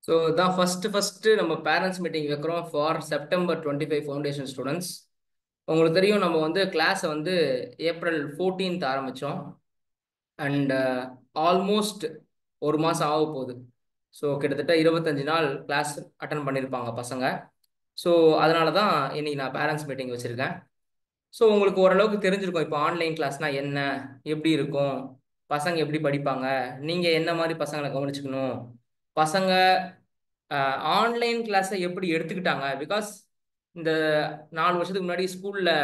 So இதான் first நம்ம parents meeting வைக்கிறோம் ஃபார் செப்டம்பர் 25 ஃபவுண்டேஷன் ஸ்டூடெண்ட்ஸ். உங்களுக்கு தெரியும் நம்ம வந்து கிளாஸை வந்து ஏப்ரல் 14th ஆரம்பித்தோம். அண்ட் ஆல்மோஸ்ட் ஒரு மாதம் ஆக போகுது. ஸோ கிட்டத்தட்ட 25 நாள் கிளாஸ் அட்டன் பண்ணியிருப்பாங்க பசங்க. ஸோ அதனால தான் இன்னைக்கு நான் பேரண்ட்ஸ் மீட்டிங் வச்சுருக்கேன். ஸோ உங்களுக்கு ஓரளவுக்கு தெரிஞ்சிருக்கும் இப்போ ஆன்லைன் கிளாஸ்னால் என்ன, எப்படி இருக்கும், பசங்க எப்படி படிப்பாங்க, நீங்கள் என்ன மாதிரி பசங்களை கவனிச்சுக்கணும், பசங்க ஆன்லைன் கிளாஸை எப்படி எடுத்துக்கிட்டாங்க. பிகாஸ் இந்த 4 வருஷத்துக்கு முன்னாடி ஸ்கூலில்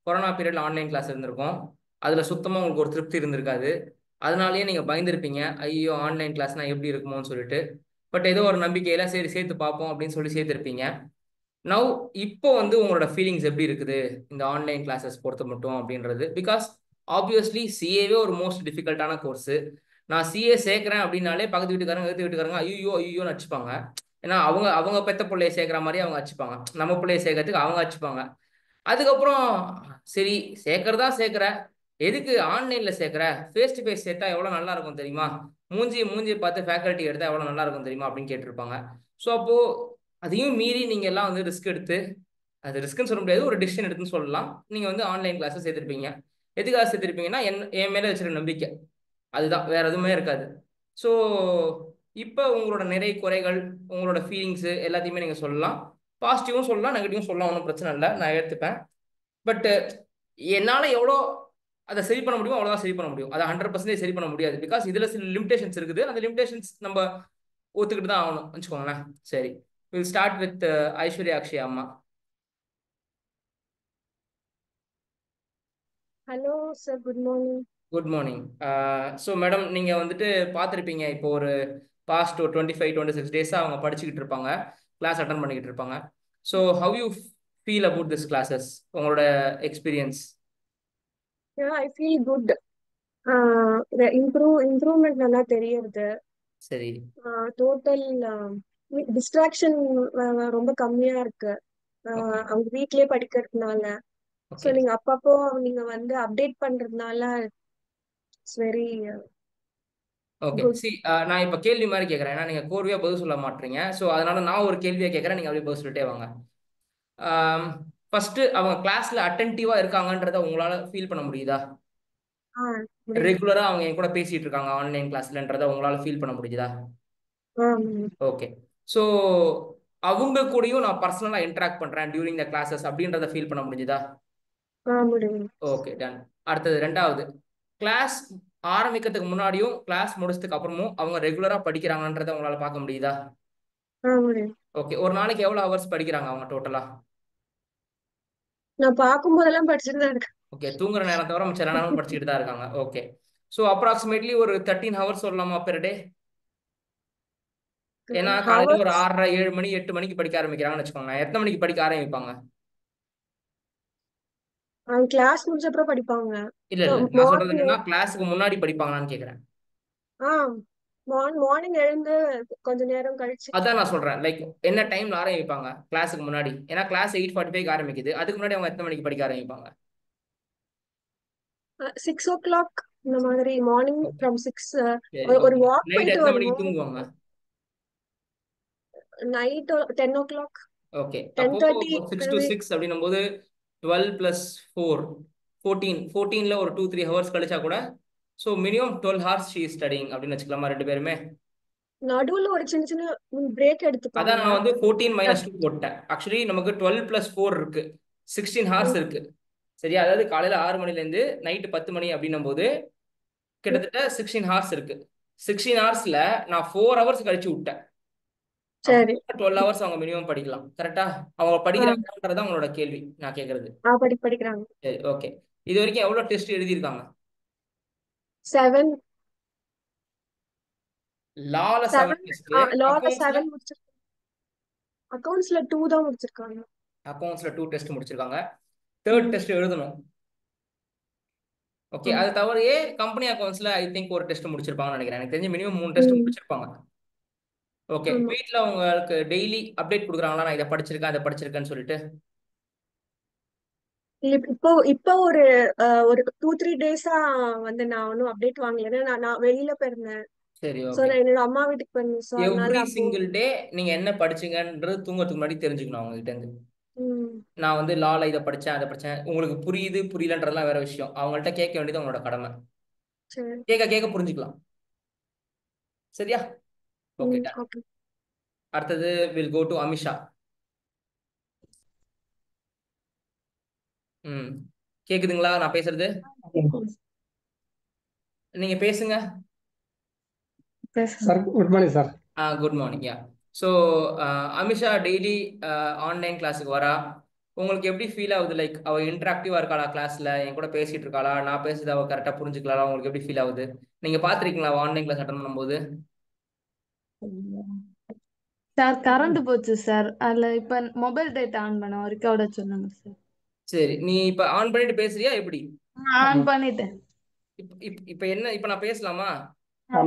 கொரோனா பீரியடில் ஆன்லைன் கிளாஸ் இருந்திருக்கும். அதில் சுத்தமாக உங்களுக்கு ஒரு திருப்தி இருந்திருக்காது. அதனாலேயே நீங்கள் பயந்துருப்பீங்க, ஐயோ ஆன்லைன் கிளாஸ்னால் எப்படி இருக்குமோன்னு சொல்லிட்டு. பட் ஏதோ ஒரு நம்பிக்கையில் சரி சேர்த்து பார்ப்போம் அப்படின்னு சொல்லி சேர்த்துருப்பீங்க. நவ் இப்போ வந்து உங்களோட ஃபீலிங்ஸ் எப்படி இருக்குது இந்த ஆன்லைன் கிளாஸஸ் பொறுத்த மட்டும் அப்படின்றது. பிகாஸ் ஆப்வியஸ்லி சிஏவே ஒரு மோஸ்ட் டிஃபிகல்ட்டான கோர்ஸு. நான் சிஏ சேர்க்குறேன் அப்படின்னாலே பக்கத்து வீட்டுக்காரங்க எடுத்து வீட்டுக்காரங்க ஐயோ ஐயோன்னு வச்சுப்பாங்க. ஏன்னா அவங்க அவங்க பெத்த பிள்ளைய சேர்க்குற மாதிரி அவங்க வச்சுப்பாங்க, நம்ம பிள்ளைய சேர்க்கறதுக்கு அவங்க வச்சுப்பாங்க. அதுக்கப்புறம் சரி சேர்க்கறதா சேர்க்குற, எதுக்கு ஆன்லைனில் சேர்க்குற, ஃபேஸ் டு ஃபேஸ் சேர்த்தா எவ்வளோ நல்லா இருக்கும் தெரியுமா, மூஞ்சியை பார்த்து ஃபேக்கல்ட்டி எடுத்தால் எவ்வளோ நல்லா இருக்கும் தெரியுமா அப்படின்னு கேட்டிருப்பாங்க. ஸோ அப்போது அதையும் மீறி நீங்கள் எல்லாம் வந்து ரிஸ்க் எடுத்து, அது ரிஸ்க்குன்னு சொல்ல முடியாது, ஒரு டிசிஷன் எடுத்துன்னு சொல்லலாம், நீங்கள் வந்து ஆன்லைன் கிளாஸை சேர்த்துருப்பீங்க. எதுக்காக சேர்த்துருப்பீங்கன்னா என் மேலே வச்சுருக்க நம்பிக்கை, அதுதான், வேற எதுவுமே இருக்காது. ஸோ இப்போ உங்களோட நிறை குறைகள், உங்களோட ஃபீலிங்ஸு எல்லாத்தையுமே நீங்கள் சொல்லலாம். பாசிட்டிவும் சொல்லலாம், நெகட்டிவும் சொல்லலாம், ஒன்றும் பிரச்சனை இல்லை, நான் ஏற்றுப்பேன். பட் என்னால் எவ்வளோ அதை சரி பண்ண முடியும் அவ்வளோதான் சரி பண்ண முடியும். அதை 100% சரி பண்ண முடியாது. பிகாஸ் இதில் சில லிமிடேஷன்ஸ் இருக்குது. அந்த லிமிடேஷன்ஸ் நம்ம ஒத்துக்கிட்டு தான் ஆகணும் வச்சுக்கோங்களேன். சரி, will start with Aishwarya Akshaya அம்மா. Hello sir, good morning. Good morning. So madam, நீங்கள் வந்துட்டு பார்த்துருப்பீங்க, இப்போ ஒரு பாஸ்ட் ஒரு 25-26 டேஸாக அவங்க படிச்சுக்கிட்டு இருப்பாங்க, கிளாஸ் அட்டன் பண்ணிக்கிட்டு இருப்பாங்க. So how you feel about this classes, உங்களோட experience? I feel good. Improvement நல்லா தெரியறது. சரி. டோட்டல் டிஸ்ட்ராக்ஷன் ரொம்ப கம்மியா இருக்கு. ஓகே. அவங்க வீட்லயே படிக்கிறதுனால. So okay. நீங்க அப்பப்போ நீங்க வந்து அப்டேட் பண்றதுனால it's very okay good. C, நான் இப்போ கேள்வி மாதிரி கேட்குறேன், ஏன்னா நீங்கள் கோர்வையாக பதில் சொல்ல மாட்டீங்க. ஸோ அதனால நான் ஒரு கேள்வியாக கேட்குறேன், நீங்கள் அப்படியே பதில் சொல்லிட்டே வாங்க. ஃபர்ஸ்ட் அவங்க கிளாஸ்ல அட்டென்டிவா இருக்காங்கன்றத உங்களால ஃபீல் பண்ண முடியுதா? ஆ, முடியுது. ரெகுலரா அவங்க என் கூட பேசிட்டு இருக்காங்க ஆன்லைன் கிளாஸ்லன்றத உங்களால ஃபீல் பண்ண முடியுதா? ஓகே. ஸோ அவங்க கூடயும் நான் பர்சனலா இன்டராக்ட் பண்றேன் டியூரிங் த கிளாஸஸ் அப்படின்றத ஃபீல் பண்ண முடியுதா? முடியுது. Okay, done. அடுத்தது ரெண்டாவது, கிளாஸ் ஆரம்பிக்கிறதுக்கு முன்னாடியும் கிளாஸ் முடிச்சதுக்கு அப்புறமும் அவங்க ரெகுலரா படிக்கிறாங்கன்றத உங்களால பார்க்க முடியுதா? முடியுது. ஓகே. ஒரு நாளைக்கு எவ்வளவு ஹவர்ஸ் படிக்கிறாங்க அவங்க டோட்டலா? நான் பார்க்கும் போதெல்லாம் படிச்சுட்டு தான் இருக்கேன். ஓகே, தூங்குற நேரம் தவிர மிச்ச நேரம் படிச்சுக்கிட்டு தான் இருக்காங்க. ஓகே. ஸோ அப்ராக்சிமேட்லி ஒரு 13 ஹவர்ஸ் சொல்லலாமா பெர் டே? ஏன்னா காலையில ஒரு ஹவர்ஸ் 6:30 7 மணி 8 மணிக்கு படிக்க ஆரம்பிக்கிறாங்கன்னு வச்சுக்கோங்க, எத்தனை மணிக்கு படிக்க ஆரம்பிப்பாங்க? கிளாஸ் முடிச்ச அப்புறம் படிப்பாங்க. இல்ல இல்ல, நான் சொல்றது மார்னிங் என்னன்னா கிளாஸுக்கு முன்னாடி படிப்பாங்களான்னு கேக்குறேன். ஆ மார்னிங் எழுந்து கொஞ்ச நேரம் கழிச்சு அதான் நான் சொல்றேன், லைக் என்ன டைம்ல ஆரம்பிப்பாங்க கிளாஸுக்கு முன்னாடி? ஏன்னா கிளாஸ் 8:45 ஆரம்பிக்குது, அதுக்கு முன்னாடி அவங்க எத்தனை மணிக்கு படிக்க ஆரம்பிப்பாங்க? 6 o'clock இந்த மாதிரி மார்னிங் ஓகே. ஃப்ரம் 6. சரி. ஒரு ஓகே. வாக் நைட் போயிட்டு எத்தனை மணிக்கு வருவோம். தூங்குவாங்க? Night 10 o'clock, okay. டென் அப்போ தேர்ட்டி 6 to 6 அப்படின்னும் போது 12 + 4 14ல ஒரு 2-3 ஹவர்ஸ் கழிச்சா கூட, so minimum 12 hours she studying அப்படின்னு வச்சுக்கலாமா ரெண்டு பேருமே? நடுவுல ஒரு சின்ன சின்ன பிரேக் அதான் எடுத்துப்பாங்க. நான் வந்து 14 - அப்- 2 போட்டேன். ஆக்சுவலி நமக்கு 12 + 4 இருக்கு, 16 ஹவர்ஸ் ம், இருக்கு. சரியா? அதாவது காலையில 6 மணிலேருந்து நைட்டு 10 மணி அப்படின்னும் போது ம். கிட்டத்தட்ட 16 ஹவர்ஸ் இருக்கு. 16 ஹவர்ஸ்ல நான் 4 ஹவர்ஸ் கழிச்சு விட்டேன். அப்போ சரி. 12 ஹவர்ஸ் அவங்க மினிமம் படிக்கலாம். கரெக்டா? அவங்க ஆ படிக்கிறாங்கன்றதான் உங்களோட கேள்வி, நான் கேட்கறது. படிக்கிறாங்க. சரி, ஓகே. இது வரைக்கும் எவ்வளோ டெஸ்ட் எழுதியிருக்காங்க? 7. லால 7 7. டெஸ்ட். லால அக்கௌண்ட்ஸ்ல 7 முடிச்சிருக்காங்க. அக்கௌண்ட்ஸ்ல 2 தான் முடிச்சிருக்காங்க. அக்கௌண்ட்ஸ்ல 2 டெஸ்ட் முடிச்சிருக்காங்க. தேர்ட் ம், டெஸ்ட் எழுதணும். ஓகே. ம், அது தவிர கம்பெனி அக்கௌண்ட்ஸ்ல ஐ திங்க் ஒரு டெஸ்ட் முடிச்சிருப்பாங்கன்னு நினைக்கிறேன். எனக்கு தெரிஞ்சு மினிமம் 3 டெஸ்ட் ம். முடிச்சிருப்பாங்க. ஓகே. ஆமா. வீட்டில் உங்களுக்கு டெய்லி அப்டேட் கொடுக்குறாங்களா, நான் இதை படிச்சிருக்கேன் அதை படிச்சிருக்கேன்னு சொல்லிட்டு? இப்போ இப்போ ஒரு 2-3 டேஸா வந்து நான் ஒன்னும் அப்டேட் வாங்கல. ஏன்னா நான் வெளியில போயிருந்தேன். சரி, சோ ஓகே. நான் என்னோட அம்மா வீட்டுக்கு போயிருந்தேன். சோ அதனால எவ்ரி அப்போ சிங்கிள் டே நீங்க என்ன படிச்சீங்கன்றது தூங்கறதுக்கு முன்னாடி தெரிஞ்சுக்கணும் அவங்க கிட்ட இருந்து. ம் நான் வந்து லால இதை படிச்சேன், அதை படிச்சேன். உங்களுக்கு புரியுது புரியலன்றதெல்லாம் வேற விஷயம். அவங்கள்ட்ட கேட்க வேண்டியது உங்களோட கடமை. சரி. கேட்க கேட்க புரிஞ்சுக்கலாம். சரியா? Okay, hmm done. ஓகே. அடுத்தது வில் கோ டு அமிஷா. ம். கேக்குதுங்களா நான் பேசுறது? நீங்க பேசுங்க. Sir good morning sir. Good morning. Yeah. So Amisha daily online கிளாஸுக்கு வரா. உங்களுக்கு எப்படி ஃபீல் ஆகுது? லைக் அவ இன்டராக்டிவா இருக்காளா கிளாஸ்ல? என் கூட பேசிட்டு இருக்காளா? நான் பேசுறது அவ கரெக்டா புரிஞ்சுக்கலாம்? உங்களுக்கு எப்படி ஃபீல் ஆகுது? நீங்க பாத்திருக்கீங்களா ஆன்லைன் கிளாஸ் அட்டன் பண்ணும்போது? சார் கரண்ட் போச்சு சார். அதுல இப்ப மொபைல் டேட்டா ஆன் பண்ண ஒர்க் சொல்லுங்க சார். சரி, நீ இப்ப ஆன் பண்ணிட்டு பேசுறியா எப்படி? ஆன் பண்ணிட்டேன். இப்ப என்ன, இப்ப நான் பேசலாமா?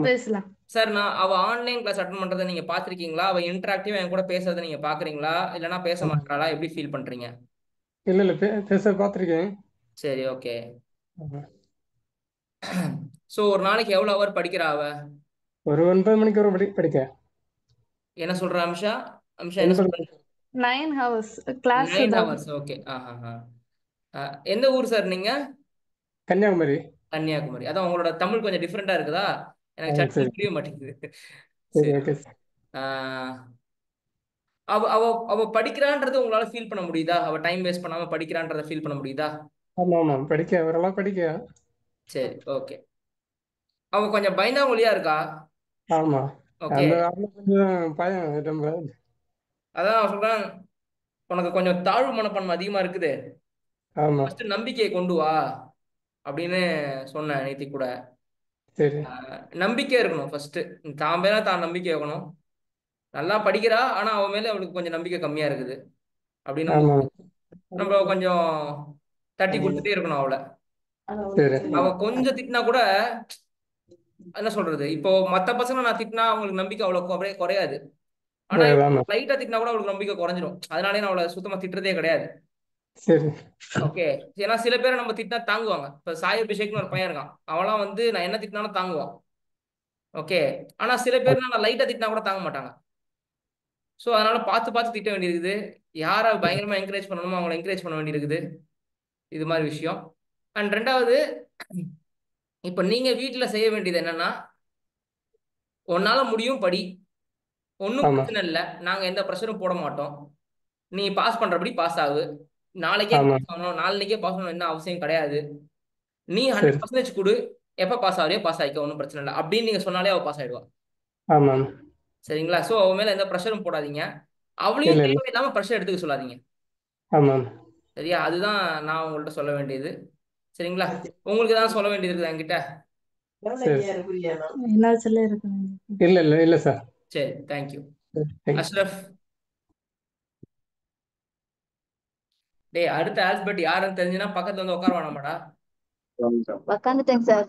பேசலாம் சார், நான் அவ ஆன்லைன் கிளாஸ் அட்டன் பண்றதை நீங்க பாத்திருக்கீங்களா? அவ இன்டராக்டிவா என் கூட பேசுறதை நீங்க பாக்குறீங்களா? இல்லைன்னா பேச மாட்டாளா? எப்படி ஃபீல் பண்றீங்க? இல்ல இல்ல பேச பார்த்துருக்கேன். சரி, ஓகே. ஸோ ஒரு நாளைக்கு எவ்வளவு ஹவர் படிக்கிறா அவ? ஒரு 9 மணிக்கு ஒரு படிக்க. என்ன சொல்ற அம்ஷா? அம்ஷா என்ன 9 சொல்ற? மணிக்கு. 9 ஹவர்ஸ் கிளாஸ் 9 தான். ஹவர்ஸ். ஓகே. ஆஹா. எந்த ஊர் சார் நீங்க? கன்னியாகுமரி. கன்னியாகுமரி. அதான் உங்களோட தமிழ் கொஞ்சம் டிஃப்ரெண்டா இருக்குதா? எனக்கு சரி சட்டுன்னு புரிய மாட்டேங்குது. சரி சரி. Okay sir. ஆஹ் அவ அவ அவ படிக்கிறான்றது உங்களால ஃபீல் பண்ண முடியுதா? அவ டைம் வேஸ்ட் பண்ணாம படிக்கிறான்றத ஃபீல் பண்ண முடியுதா? ஆமா ஆமா படிக்க ஓரளவு படிக்க. சரி, ஓகே. அவ கொஞ்சம் பயந்தாங்கொழியா இருக்கா. ஆமா ஓகே. அந்த அதுல கொஞ்சம் பயம் ரொம்ப. அதான் நான் சொல்றேன், உனக்கு கொஞ்சம் தாழ்வு மனப்பான்மை அதிகமா இருக்குது. ஆமா ஃபர்ஸ்ட் நம்பிக்கையை கொண்டு வா அப்படின்னு சொன்னேன் நேத்தி கூட. சரி. நம்பிக்கை இருக்கணும் ஃபர்ஸ்ட். தான் மேல தான் நம்பிக்கை இருக்கணும். நல்லா படிக்கிறா, ஆனா அவன் மேல அவளுக்கு கொஞ்சம் நம்பிக்கை கம்மியா இருக்குது அப்படின்னும் ஆமா போது நம்ம கொஞ்சம் தட்டி கொடுத்துட்டே இருக்கணும் அவளை. சரி அவ கொஞ்சம் திட்டினா கூட, என்ன சொல்றது, இப்போ மத்த பசங்க நான் திட்டினா அவங்களுக்கு நம்பிக்கை அவ்வளவு குறையாது. ஆனா ஆமா லைட்டா திட்டினா கூட அவளுக்கு நம்பிக்கை குறைஞ்சிரும். அதனாலே நான் அவளை சுத்தமா திட்டுறதே கிடையாது. சரி. ஓகே. ஏன்னா சில பேரை நம்ம திட்டினா தாங்குவாங்க. இப்ப சாய் அபிஷேக்னு ஒரு பையன் இருக்கான். அவன்லாம் வந்து நான் என்ன திட்டினாலும் தாங்குவான். ஓகே. ஆனா சில பேர் நான் லைட்டா திட்டினா கூட தாங்க மாட்டாங்க. ஸோ அதனால பார்த்து பார்த்து திட்ட வேண்டியிருக்குது. யாரை பயங்கரமா என்கரேஜ் பண்ணணுமோ அவங்களை என்கரேஜ் பண்ண வேண்டியிருக்குது. இது மாதிரி விஷயம். அண்ட் ரெண்டாவது, இப்ப நீங்க வீட்டுல செய்ய வேண்டியது என்னன்னா, உன்னால முடியும் படி, ஒன்றும் ஆமா பிரச்சனை இல்லை, நாங்க எந்த ப்ரெஷரும் போட மாட்டோம். நீ பாஸ் பண்றபடி பாஸ் ஆகு. நாளைக்கே ஆமா பாஸ் ஆகணும், நாளைக்கே பாஸ் ஆகணும் என்ன அவசியம் கிடையாது. நீ சரி. 100% கொடு. எப்ப பாஸ் ஆகுறியோ பாஸ் ஆகிக்க, ஒன்றும் பிரச்சனை இல்லை அப்படின்னு நீங்க சொன்னாலே அவ பாஸ் ஆயிடுவா. ஆமா சரிங்களா? ஸோ அவ மேல எந்த ப்ரெஷரும் போடாதீங்க. அவளையும் இல்ல இல்ல தேவையில்லாம ப்ரெஷர் எடுத்துக்க சொல்லாதீங்க. ஆமா சரியா? அதுதான் நான் உங்கள்ட்ட சொல்ல வேண்டியது. சரிங்களா? உங்களுக்கு தான் சொல்ல வேண்டியது இருக்குது என்கிட்ட. சரி. என்ன சொல்ல இருக்கு. இல்ல இல்ல இல்ல சார். சரி, தேங்க்யூ. தேங்க்யூ. அஷ்ரஃப், டேய் அடுத்த ஆல்பர்ட் யாருன்னு தெரிஞ்சுன்னா பக்கத்துல வந்து உட்கார வேணாமாடா. உக்காந்துட்டேங்க சார்.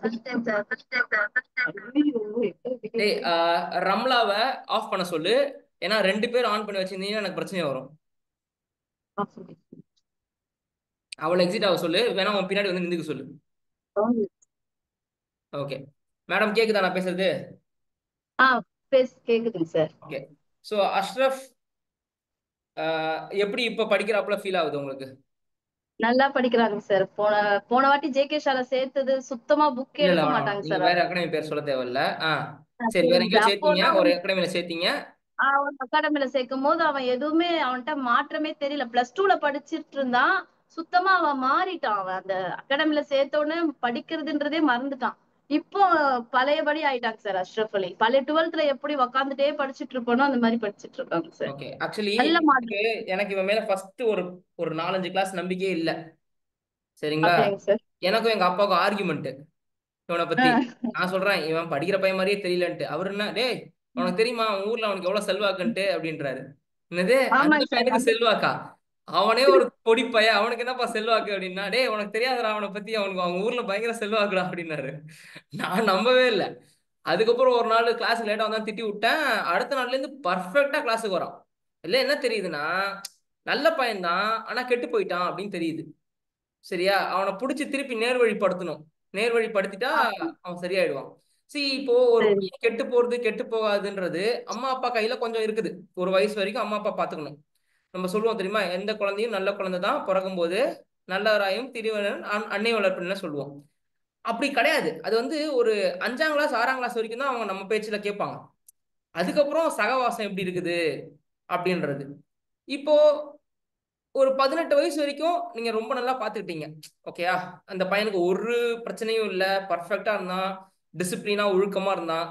டேய் ரம்லாவை ஆஃப் பண்ண சொல்லு. ஏன்னா 2 பேர் ஆன் பண்ணி வச்சிருந்தீங்கன்னா எனக்கு பிரச்சனை வரும். அவளை எக்ஸிட் ஆக சொல்லு. வேணா உன் பின்னாடி வந்து நின்றுக்க சொல்லு. ஓகே. மேடம் கேக்குதா நான் பேசுறது? ஆ கேக்குதுங்க சார். ஓகே. ஸோ அஷ்ரஃப் எப்படி இப்ப படிக்கிறாப்புல ஃபீல் ஆகுது உங்களுக்கு? நல்லா படிக்கிறாங்க சார். போன போன வாட்டி ஜேகே ஷால சேர்த்தது சுத்தமா புக் இல்ல இல்ல, எடுக்க வேணாம், மாட்டாங்க நீங்க சார். வேற அகாடமி பேர் சொல்ல தேவையில்ல. சரி, வேற சரி எங்கேயோ சேர்த்தீங்க, அப்போதான் ஒரு அகாடமியில சேர்த்தீங்க. அவன் அகாடமில சேர்க்கும் போது அவன் எதுவுமே அவன்கிட்ட மாற்றமே தெரியல. +2ல படிச்சிட்டு இருந்தான். சுத்தமா அவன் மாறிட்டான். அவன் அந்த அகாடமில சேர்த்த உடனே படிக்கிறதுன்றதே மறந்துட்டான். இப்போ பழையபடி ஆயிட்டாங்க சார் அஷ்ரஃப் அலி. பழைய 12ல எப்படி உக்காந்துட்டே படிச்சுட்டு இருப்பானோ அந்த மாதிரி படிச்சிட்டு இருக்காங்க சார். ஓகே. ஆக்சுவலி நல்ல எனக்கு மாற்றம். எனக்கு இவன் மேல ஃபர்ஸ்ட் ஒரு ஒரு 4-5 கிளாஸ் நம்பிக்கையே இல்ல. சரிங்களா? அப்படியாங்க சார். எனக்கும் எங்க அப்பாவுக்கும் ஆர்குமெண்ட் இவனை பத்தி. ஆஹ் நான் சொல்றேன் இவன் படிக்கிற பையன் மாதிரியே தெரியலன்ட்டு. அவர் என்ன, டேய் உனக்கு தெரியுமா உன் ஊர்ல அவனுக்கு எவ்வளவு செல்வாக்குன்ட்டு அப்படின்றாரு. என்னது, அந்த ஆமாங்க சார். பையனுக்கு செல்வாக்கா? அவனே ஒரு பொடி பையன், அவனுக்கு என்னப்பா செல்வாக்கு அப்படின்னா, டேய் உனக்கு தெரியாதுடா அவனை பத்தி, அவனுக்கு அவங்க ஊர்ல பயங்கர செல்வாக்குடா அப்படின்னாரு. நான் நம்பவே இல்லை. அதுக்கப்புறம் ஒரு நாள் கிளாஸ் லேட்டா வந்தா திட்டி விட்டேன். அடுத்த நாள்ல இருந்து பர்ஃபெக்டா கிளாஸுக்கு வரான். இல்ல என்ன தெரியுதுன்னா, நல்ல பையன்தான் ஆனா கெட்டு போயிட்டான் அப்படின்னு தெரியுது. சரியா? அவனை புடிச்சு திருப்பி நேர்வழிப்படுத்தணும். நேர்வழிப்படுத்திட்டா அவன் சரியாயிடுவான். இப்போ ஒரு சரி. பையன் கெட்டு போறது கெட்டு போகாதுன்றது அம்மா அப்பா கையில கொஞ்சம் இருக்குது. ஒரு வயசு வரைக்கும் அம்மா அப்பா பாத்துக்கணும். நம்ம சொல்லுவோம் தெரியுமா, எந்த குழந்தையும் நல்ல குழந்தை தான் பிறக்கும் போது நல்லவராயும் திருவனன் அன்னை வளர்ப்புன்னு சொல்லுவோம். அப்படி கிடையாது. அது வந்து ஒரு 5ஆம் கிளாஸ் 6ஆம் கிளாஸ் வரைக்கும் தான் அவங்க நம்ம பேச்சுல கேட்பாங்க. அதுக்கப்புறம் சகவாசம் எப்படி இருக்குது அப்படின்றது. இப்போ ஒரு 18 வயசு வரைக்கும் நீங்க ரொம்ப நல்லா பாத்துக்கிட்டீங்க. ஓகேயா, அந்த பையனுக்கு ஒரு பிரச்சனையும் இல்ல, பர்ஃபெக்டா இருந்தான், டிசிப்ளினா ஒழுக்கமா இருந்தான்.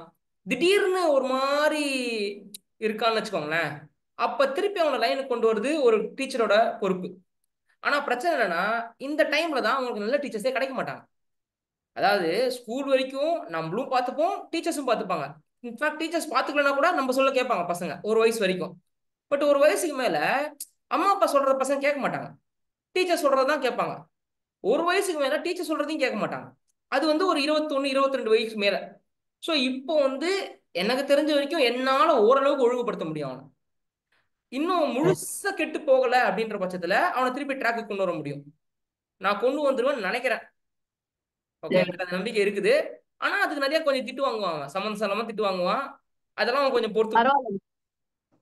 திடீர்னு ஒரு மாதிரி இருக்கான்னு வச்சுக்கோங்களேன். அப்ப திருப்பி அவனை லைனுக்கு கொண்டு வருது ஒரு டீச்சரோட பொறுப்பு. ஆனா பிரச்சனை என்னன்னா, இந்த டைம்ல தான் அவங்களுக்கு நல்ல டீச்சர்ஸே கிடைக்க மாட்டாங்க. அதாவது ஸ்கூல் வரைக்கும் நம்மளும் பார்த்துப்போம், டீச்சர்ஸும் பார்த்துப்பாங்க. இன்ஃபேக்ட் டீச்சர்ஸ் பார்த்துக்கலனா கூட நம்ம சொல்ல கேட்பாங்க பசங்க ஒரு வயசு வரைக்கும். பட் ஒரு வயசுக்கு மேல அம்மா அப்பா சொல்றத பசங்க கேட்க மாட்டாங்க, டீச்சர் சொல்றதான் கேட்பாங்க. ஒரு வயசுக்கு மேல டீச்சர் சொல்றதையும் கேட்க மாட்டாங்க. அது வந்து ஒரு 21 22 வயசு மேல. ஸோ இப்போ வந்து எனக்கு தெரிஞ்ச வரைக்கும் என்னால ஓரளவுக்கு ஒழுங்குபடுத்த முடியும் அவனை. இன்னும் முழுசா கெட்டு போகல அப்படின்ற பட்சத்துல அவனை திருப்பி ட்ராக்கு கொண்டு வர முடியும். நான் கொண்டு வந்துருவேன்னு நினைக்கிறேன். ஓகே, சரி. எனக்கு அந்த நம்பிக்கை இருக்குது. ஆனா அதுக்கு நிறைய கொஞ்சம் திட்டு வாங்குவாங்க, சம்மந்த சலமா திட்டு வாங்குவான். அதெல்லாம் அவன் கொஞ்சம் பொறுத்து. பரவாயில்ல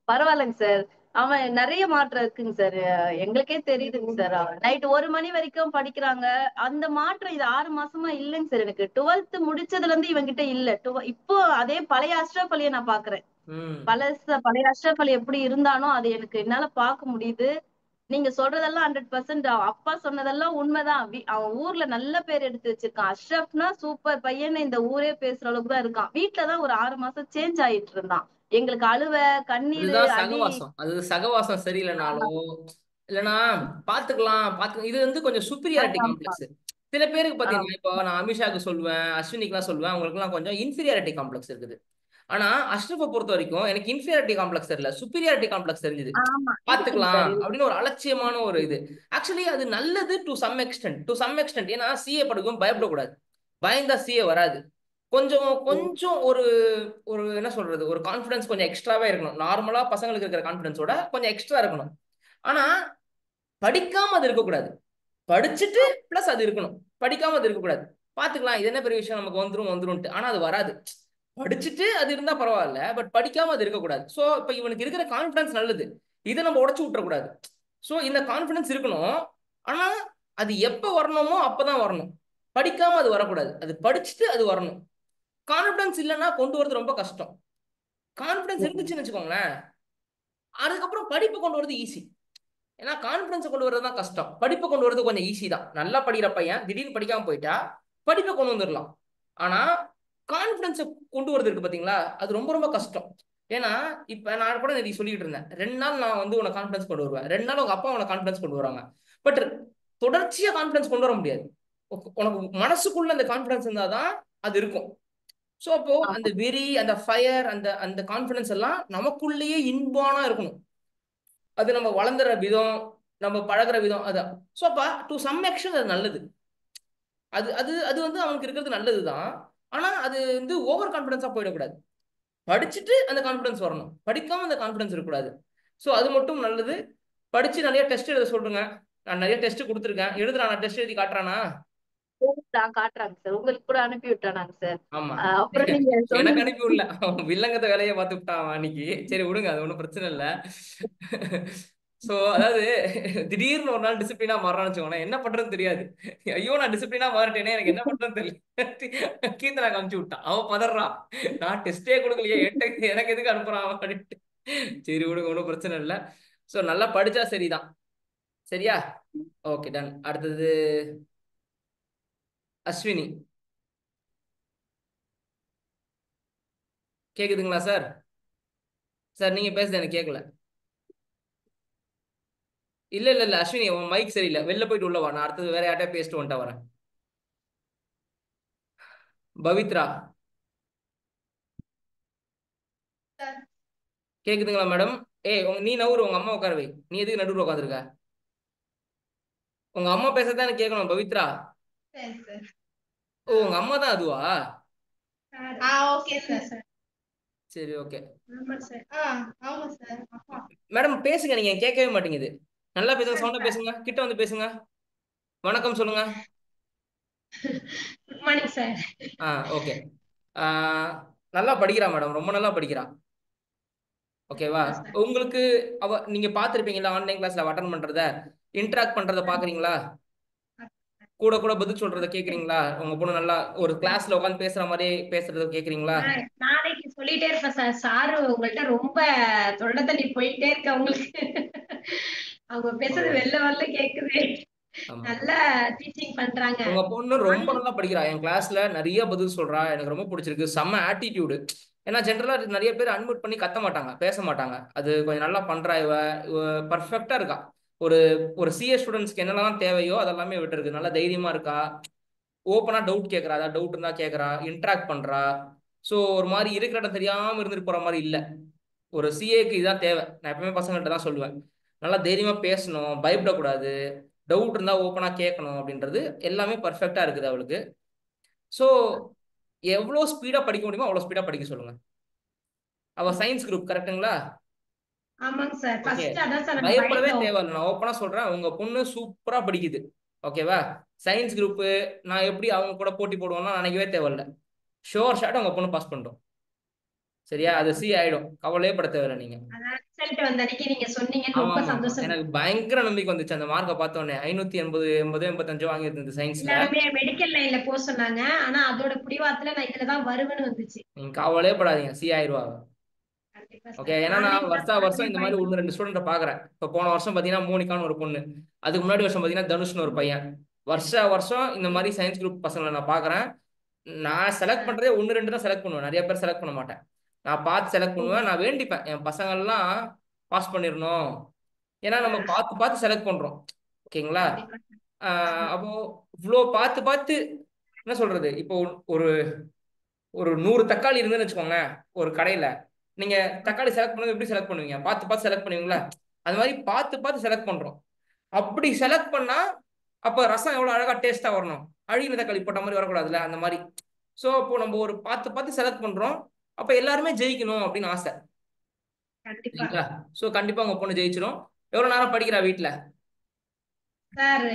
பரவாயில்லைங்க சார். அவன் நிறைய மாற்றம் இருக்குங்க சார். எங்களுக்கே தெரியுதுங்க சார். அவன் நைட் 1 மணி வரைக்கும் படிக்கிறாங்க. அந்த மாற்றம் இது 6 மாசமா இல்லைங்க சார். எனக்கு 12th முடிச்சதுல இருந்து இவங்கிட்ட இல்ல. இப்போ அதே பழைய அஷ்ரப் அலியை நான் பாக்குறேன். ம் பழைய அஷ்ரப் அலி எப்படி இருந்தானோ அது எனக்கு என்னால பார்க்க முடியுது. நீங்க சொல்றதெல்லாம் 100% அப்பா சொன்னதெல்லாம் உண்மைதான். அவன் ஊர்ல நல்ல பேர் எடுத்து வச்சிருக்கான். அஷ்ரப்னா சூப்பர் பையன், இந்த ஊரே பேசுற அளவுக்கு தான் இருக்கான். வீட்டுலதான் ஒரு 6 மாசம் சேஞ்ச் ஆயிட்டு இருந்தான். எங்களுக்கு அழுவ கண்ணீரு அதுதான் அடி. சகவாசம். அது சகவாசம் சரியில்லைனாலோ இல்லைன்னா பாத்துக்கலாம். இது வந்து கொஞ்சம் சுப்பீரியாரிட்டி ஆமா. காம்ப்ளெக்ஸ். சில பேருக்கு ஆமா. பாத்தீங்கன்னா, இப்போ நான் அமிஷாக்கு சொல்லுவேன், அஸ்வினிக்குலாம் சொல்லுவேன், அவங்களுக்குலாம் கொஞ்சம் இன்ஃபீரியாரிட்டி காம்ப்ளெக்ஸ் இருக்குது. ஆனா அஷ்ரஃபை பொறுத்த வரைக்கும் எனக்கு இன்ஃபீரியாரிட்டி காம்ப்ளெக்ஸ் தெரியல, சுப்பீரியாரிட்டி காம்ப்ளெக்ஸ் தெரிஞ்சுது. ஆமா இருக்குங்க பாத்துக்கலாம் சார். அப்படின்னு ஒரு அலட்சியமான ஒரு இது. ஆக்சுவலி அது நல்லது டு சம் எக்ஸ்டென்ட். ஏன்னா சிஏ படிக்கும் பயப்படக்கூடாது. பயந்தா சிஏ வராது. கொஞ்சம் கொஞ்சம் ஒரு ஒரு என்ன சொல்றது, ஒரு கான்ஃபிடன்ஸ் கொஞ்சம் எக்ஸ்ட்ராவே இருக்கணும். நார்மலா பசங்களுக்கு இருக்கிற கான்ஃபிடன்ஸோட கொஞ்சம் எக்ஸ்ட்ரா இருக்கணும். ஆனா படிக்காம அது இருக்கக்கூடாது. படிச்சுட்டு பிளஸ் அது இருக்கணும். படிக்காம அது இருக்கக்கூடாது. பாத்துக்கலாம், இது என்ன பெரிய விஷயம், நமக்கு வந்துரும். ஆனா அது வராது. படிச்சுட்டு அது இருந்தா பரவாயில்ல, பட் படிக்காம அது இருக்கக்கூடாது. ஸோ இப்போ இவனுக்கு இருக்கிற கான்ஃபிடன்ஸ் நல்லது, இதை நம்ம உடச்சு விட்டுறக்கூடாது. ஸோ இந்த கான்ஃபிடன்ஸ் இருக்கணும். ஆனா அது எப்போ வரணுமோ அப்பதான் வரணும். படிக்காம அது வரக்கூடாது, அது படிச்சுட்டு அது வரணும். கான்ஃபிடன்ஸ் இல்லைன்னா கொண்டு வரது ரொம்ப கஷ்டம். கான்ஃபிடன்ஸ் இருந்துச்சுன்னு வச்சுக்கோங்களேன், அதுக்கப்புறம் படிப்பு கொண்டு வரது ஈஸி. ஏன்னா கான்ஃபிடன்ஸ் கொண்டு வரது தான் கஷ்டம், படிப்பை கொண்டு வரது கொஞ்சம் ஈஸி தான். நல்லா படிக்கிற பையன் திடீர்னு படிக்காம போயிட்டா படிப்பை கொண்டு வந்துடலாம். ஆனா கான்ஃபிடன்ஸை கொண்டு வரது இருக்கு பாத்தீங்களா, அது ரொம்ப ரொம்ப கஷ்டம். ஏன்னா இப்ப நான் கூட நீ சொல்லிட்டு இருந்தேன், 2 நாள் நான் வந்து உனக்கு கான்ஃபிடன்ஸ் கொண்டு வருவேன், 2 நாள் உங்க அப்பா உனக்கு கான்ஃபிடன்ஸ் கொண்டு வராங்க. பட் தொடர்ச்சியா கான்ஃபிடன்ஸ் கொண்டு வர முடியாது. உனக்கு மனசுக்குள்ள அந்த கான்ஃபிடன்ஸ் இருந்தாதான் அது இருக்கும். ஸோ அப்போ அந்த வெறி, அந்த ஃபயர், அந்த அந்த கான்ஃபிடன்ஸ் எல்லாம் நமக்குள்ளேயே இன்பானா இருக்கணும். அது நம்ம வளர்ந்துற விதம், நம்ம பழகுற விதம் அதான். ஸோ அப்ப டு சம் எக்ஸ்டென்ட் அது நல்லது. அது அது அது வந்து அவனுக்கு இருக்கிறது நல்லதுதான். ஆனா அது வந்து ஓவர் கான்ஃபிடன்ஸா போயிடக்கூடாது. படிச்சுட்டு அந்த கான்ஃபிடன்ஸ் வரணும், படிக்காம அந்த கான்ஃபிடன்ஸ் இருக்கக்கூடாது. ஸோ அது மட்டும் நல்லது. படிச்சு நிறைய டெஸ்ட் எழுத சொல்லுங்க. நான் நிறைய டெஸ்ட் கொடுத்துருக்கேன், எழுதுறானா? டெஸ்ட் எழுதி காட்டுறானா? காட்டுறாங்க சார். உங்களுக்கு கூட அனுப்பி விட்டானாங்க சார். ஆமா, அப்புறம் நீங்க எனக்கு சொன்ன அனுப்பி விடல, வில்லங்கத்தை வேலையை பார்த்து விட்டான் அன்னைக்கு. சரி விடுங்க, அது ஒன்றும் பிரச்சனை இல்லை. ஸோ அதாவது திடீர்னு ஒரு நாள் டிசிப்ளினா மாறான்னு வச்சுக்கோங்களேன், என்ன பண்றதுன்னு தெரியாது. ஐயோ நான் டிசிப்ளினா மாறிட்டேனே, எனக்கு என்ன பண்றதுன்னு தெரியல. கீர்த்தனா அனுப்பிச்சு விட்டான், அவன் பதறான், நான் டெஸ்டே கொடுக்கலையே, எனக்கு எதுக்கு அனுப்புறான் அப்படின்ட்டு. சரி விடுங்க, ஒன்றும் பிரச்சனை இல்லை. ஸோ நல்லா படிச்சா சரிதான். சரியா? Okay, done. அடுத்தது அஸ்வினி. கேக்குதுங்களா சார்? சார் நீங்க பேசுறது எனக்கு கேட்கல. இல்ல அஸ்வினி, உன் மைக் சரியில்லை, வெளில போயிட்டு உள்ள வா, நான் அடுத்தது வேற யார்ட்டே பேசிட்டு வந்துட்டு வரேன். பவித்ரா கேக்குதுங்களா மேடம்? ஏய் நீ நவுறு, உங்க அம்மா உட்கார வை. நீ எதுக்கு நடுவில் உட்காந்துருக்க? உங்க அம்மா பேசதான் எனக்கு கேட்கணும் பவித்ரா. ஓ, உங்க அம்மா தான் அதுவா? சரி ஓகே மேடம், பேசுங்க. நீங்க கேட்கவே மாட்டேங்குது. நல்லா பேசுங்க, சவுண்டா பேசுங்க, கிட்ட வந்து பேசுங்க. வணக்கம் சொல்லுங்க. Good morning sir. ஓகே. நல்லா படிக்கிறான் மேடம், ரொம்ப நல்லா படிக்கிறான். ஓகேவா? சார் உங்களுக்கு நீங்க பார்த்துருப்பீங்களா ஆன்லைன் கிளாஸ்ல அட்டன் பண்றத, இன்டராக்ட் பண்றத பாக்குறீங்களா? கூட கூட பதில் சொல்றத கேக்குறீங்களா? உங்க பொண்ணு நல்லா ஒரு கிளாஸ்ல உட்காந்து பேசுற மாதிரியே பேசுறத கேக்குறீங்களா? நாளைக்கு சொல்லிட்டே இருப்பேன் சார். சாரு உங்கள்ட்ட ரொம்ப தொண்டை தண்ணி போயிட்டே இருக்க உங்களுக்கு. அவங்க பேசுறது வெளில வரல கேக்குது. ஆமா. நல்லா டீச்சிங் பண்றாங்க. உங்க பொண்ணு ரொம்ப நல்லா படிக்கிறா. என் கிளாஸ்ல நிறைய பதில் சொல்றா. எனக்கு ரொம்ப பிடிச்சிருக்கு. செம்ம ஆட்டிடியூடு. ஏன்னா ஜென்ரலா நிறைய பேர் அன்மியூட் பண்ணி கத்த மாட்டாங்க, பேச மாட்டாங்க. அது கொஞ்சம் நல்லா பண்றா. இவ பர்ஃபெக்டா இருக்கா. ஒரு ஒரு சிஏ ஸ்டூடெண்ட்ஸ்க்கு என்னெல்லாம் தேவையோ அதெல்லாமே விட்டு இருக்கு. நல்லா தைரியமா இருக்கா. ஓப்பனா டவுட் கேட்கறா. அதாவது டவுட் இருந்தா கேட்கறா, இன்டராக்ட் பண்றா. ஸோ ஒரு மாதிரி இருக்கிற இடம் தெரியாம இருந்துட்டு போற மாதிரி இல்லை. ஒரு சிஏக்கு இதான் தேவை. நான் எப்பவுமே பசங்கள்ட்ட தான் சொல்லுவேன், நல்லா தைரியமா பேசணும், பயப்படக்கூடாது, டவுட் இருந்தா ஓப்பனா கேட்கணும் அப்படின்றது எல்லாமே பர்ஃபெக்டா இருக்குது அவளுக்கு. ஸோ எவ்வளோ ஸ்பீடா படிக்க முடியுமோ அவ்வளோ ஸ்பீடா படிக்க சொல்லுங்க. அவ சயின்ஸ் குரூப் கரெக்டுங்களா? ஆமாங்க சார். ஓகே, ஃபர்ஸ்ட் அதான் சார் நாங்க பயப்படவே பயந்தோம். தேவையில்லை. நான் ஓப்பனா சொல்றேன், உங்க பொண்ணு சூப்பரா படிக்குது. ஓகேவா? சயின்ஸ் குரூப் நான் எப்படி அவங்க கூட போட்டி போடுவோம்னா நினைக்கவே தேவையில்லை. ஷோர் ஷாட் உங்க பொண்ணு பாஸ் பண்றோம். சரியா? அது சி ஆயிடும், கவலையே பட தேவையில்லை நீங்க. அதான் ரிசல்ட் வந்த அன்னைக்கு நீங்க சொன்னீங்கன்னு ஆமா ரொம்ப ஆமா ஆமா, சந்தோஷம். எனக்கு பயங்கர நம்பிக்கை வந்துச்சு அந்த மார்க்கை பார்த்தோன்னே. 580 85 வாங்கியிருந்தது சயின்ஸ்ல. எல்லாருமே மெடிக்கல் லைன்ல போக சொன்னாங்க. ஆனா அதோட பிடிவாத்துல நான் இதுலதான் வருவேன்னு வந்துச்சு. நீங்க கவலையே படாதீங்க, சி ஆயிடுவா. கண்டிப்பா ஓகே, சார். ஏன்னா நான் ஆன்லைன் கிளாஸ் வருஷம் இந்த மாதிரி ஒன்று 2 ஸ்டூடெண்ட்டை பாக்குறேன். இப்போ போன வருஷம் பாத்தீங்கன்னா மோனிகான்னு ஒரு பொண்ணு, அதுக்கு முன்னாடி வருஷம் பாத்தீங்கன்னா தனுஷ்னு ஒரு பையன். வருஷம் இந்த மாதிரி சயின்ஸ் குரூப் பசங்களை நான் பாக்குறேன். நான் செலக்ட் பண்றதே 1 2 தான் செலக்ட் பண்ணுவேன். நிறைய பேர் செலக்ட் பண்ண மாட்டேன். நான் பார்த்து செலக்ட் பண்ணுவேன். நான் வேண்டிப்பேன் என் பசங்கள்லாம் பாஸ் பண்ணிடணும். ஏன்னா நம்ம பார்த்து பார்த்து செலக்ட் பண்றோம். ஓகேங்களா? அப்போ இவ்வளோ பார்த்து பார்த்து என்ன சொல்றது, இப்போ ஒரு ஒரு 100 தக்காளி இருந்துன்னு வச்சுக்கோங்க ஒரு கடையில. நீங்க தக்காளி செலக்ட் பண்ணது எப்படி செலக்ட் பண்ணுவீங்க? பார்த்து பார்த்து செலக்ட் பண்ணுவீங்களா? அது மாதிரி பார்த்து பார்த்து செலக்ட் பண்றோம். அப்படி செலக்ட் பண்ணா அப்ப ரசம் எவ்வளவு அழகா டேஸ்டா வரணும். அழுகின தக்காளி போட்ட மாதிரி வரக்கூடாதுல்ல, அந்த மாதிரி. ஸோ இப்போ நம்ம ஒரு பார்த்து பார்த்து செலக்ட் பண்றோம். அப்ப எல்லாருமே ஜெயிக்கணும் அப்படின்னு ஆசை. கண்டிப்பா சரிங்களா? ஸோ கண்டிப்பா உங்க பொண்ணு ஜெயிச்சிடும். எவ்வளவு நேரம் படிக்கிறா வீட்டுல? சார்.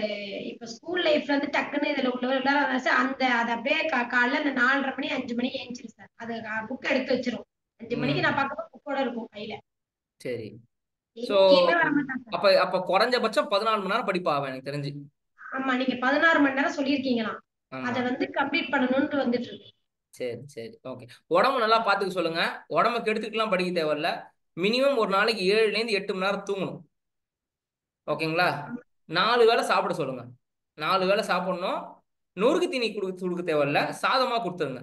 இப்ப ஸ்கூல் லைஃப்ல இருந்து டக்குன்னு இதுல உள்ள சார் அந்த அது அப்படியே காலைல அந்த 4:30 மணி 5 மணிக்கு ஏஞ்சிரு சார். அது புக் எடுத்து வச்சிரும். 5 மணிக்கு நான் பார்க்கும்போது புக்கோட இருக்கும் கையில. சரி. ஸோ எங்கேயுமே வர மாட்டான் சார். அப்ப குறைஞ்சபட்சம் 14 மணி நேரம் படிப்பா அவன், எனக்கு தெரிஞ்சு. ஆமா, நீங்க 16 மணி நேரம் சொல்லியிருக்கீங்களாம். ஆமா. அதை வந்து கம்ப்ளீட் பண்ணணும்னு வந்துட்டு இருக்கு. சரி சரி, ஓகே. உடம்பு நல்லா பாத்துக்க சொல்லுங்க. உடம்ப கெடுத்துக்கலாம் படிக்க தேவையில்ல. மினிமம் ஒரு நாளைக்கு 7 to 8 மணி நேரம் தூங்கணும். ஓகேங்களா? 4 வேளை சாப்பிட சொல்லுங்க. 4 வேளை சாப்பிடணும். நொறுக்கு தீனி கொடுக்க தேவையில்ல, சாதமா கொடுத்துருங்க.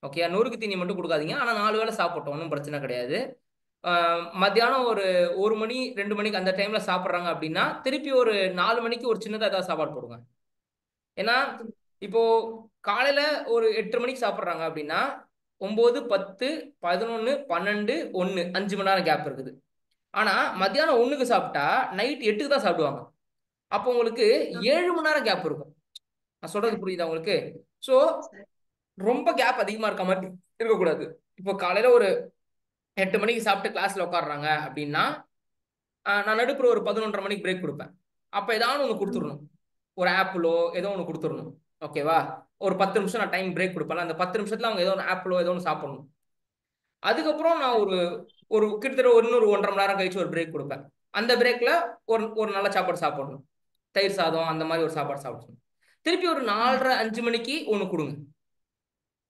ஓகே, நொறுக்கு தீனி மட்டும் கொடுக்காதீங்க. ஆனா 4 வேளை சாப்பிட்டோம், ஒன்றும் பிரச்சனை கிடையாது. மத்தியானம் ஒரு 1 மணி 2 மணிக்கு அந்த டைம்ல சாப்பிட்றாங்க அப்படின்னா திருப்பி ஒரு 4 மணிக்கு ஒரு சின்னதாக ஏதாவது சாப்பாடு போடுங்க. ஏன்னா இப்போ காலையில ஒரு 8 மணிக்கு சாப்பிட்றாங்க அப்படின்னா 9, 10, 11, 12, 1 5 மணி நேரம் கேப் இருக்குது. ஆனா மத்தியானம் 1க்கு சாப்பிட்டா நைட் 8க்கு தான் சாப்பிடுவாங்க. அப்போ உங்களுக்கு 7 மணி நேரம் கேப் இருக்கும். நான் சொல்றது புரியுதா உங்களுக்கு? ஸோ ரொம்ப கேப் அதிகமா இருக்க மாதிரி இருக்கக்கூடாது. இப்போ காலையில ஒரு 8 மணிக்கு சாப்பிட்டு கிளாஸ்ல உட்காடுறாங்க அப்படின்னா நான் நடுப்புற ஒரு 11:30 மணிக்கு பிரேக் கொடுப்பேன். அப்ப ஏதாவது ஒன்று கொடுத்துடணும், ஒரு ஆப்பிளோ ஏதோ ஒன்று கொடுத்துடணும். ஓகேவா? ஒரு 10 நிமிஷம் நான் டைம் பிரேக் கொடுப்பேன். அந்த 10 நிமிஷத்துல அவங்க ஏதோ ஒன்று ஆப்பிளோ ஏதோ ஒன்று சாப்பிடணும். அதுக்கப்புறம் நான் ஒரு கிட்டத்தட்ட இன்னொரு 1.5 மணி நேரம் கழிச்சு ஒரு பிரேக் கொடுப்பேன். அந்த பிரேக்ல ஒரு நல்ல சாப்பாடு சாப்பிடணும், தயிர் சாதம் அந்த மாதிரி ஒரு சாப்பாடு சாப்பிடணும். திருப்பி ஒரு 4:30 5 மணிக்கு ஒன்று கொடுங்க.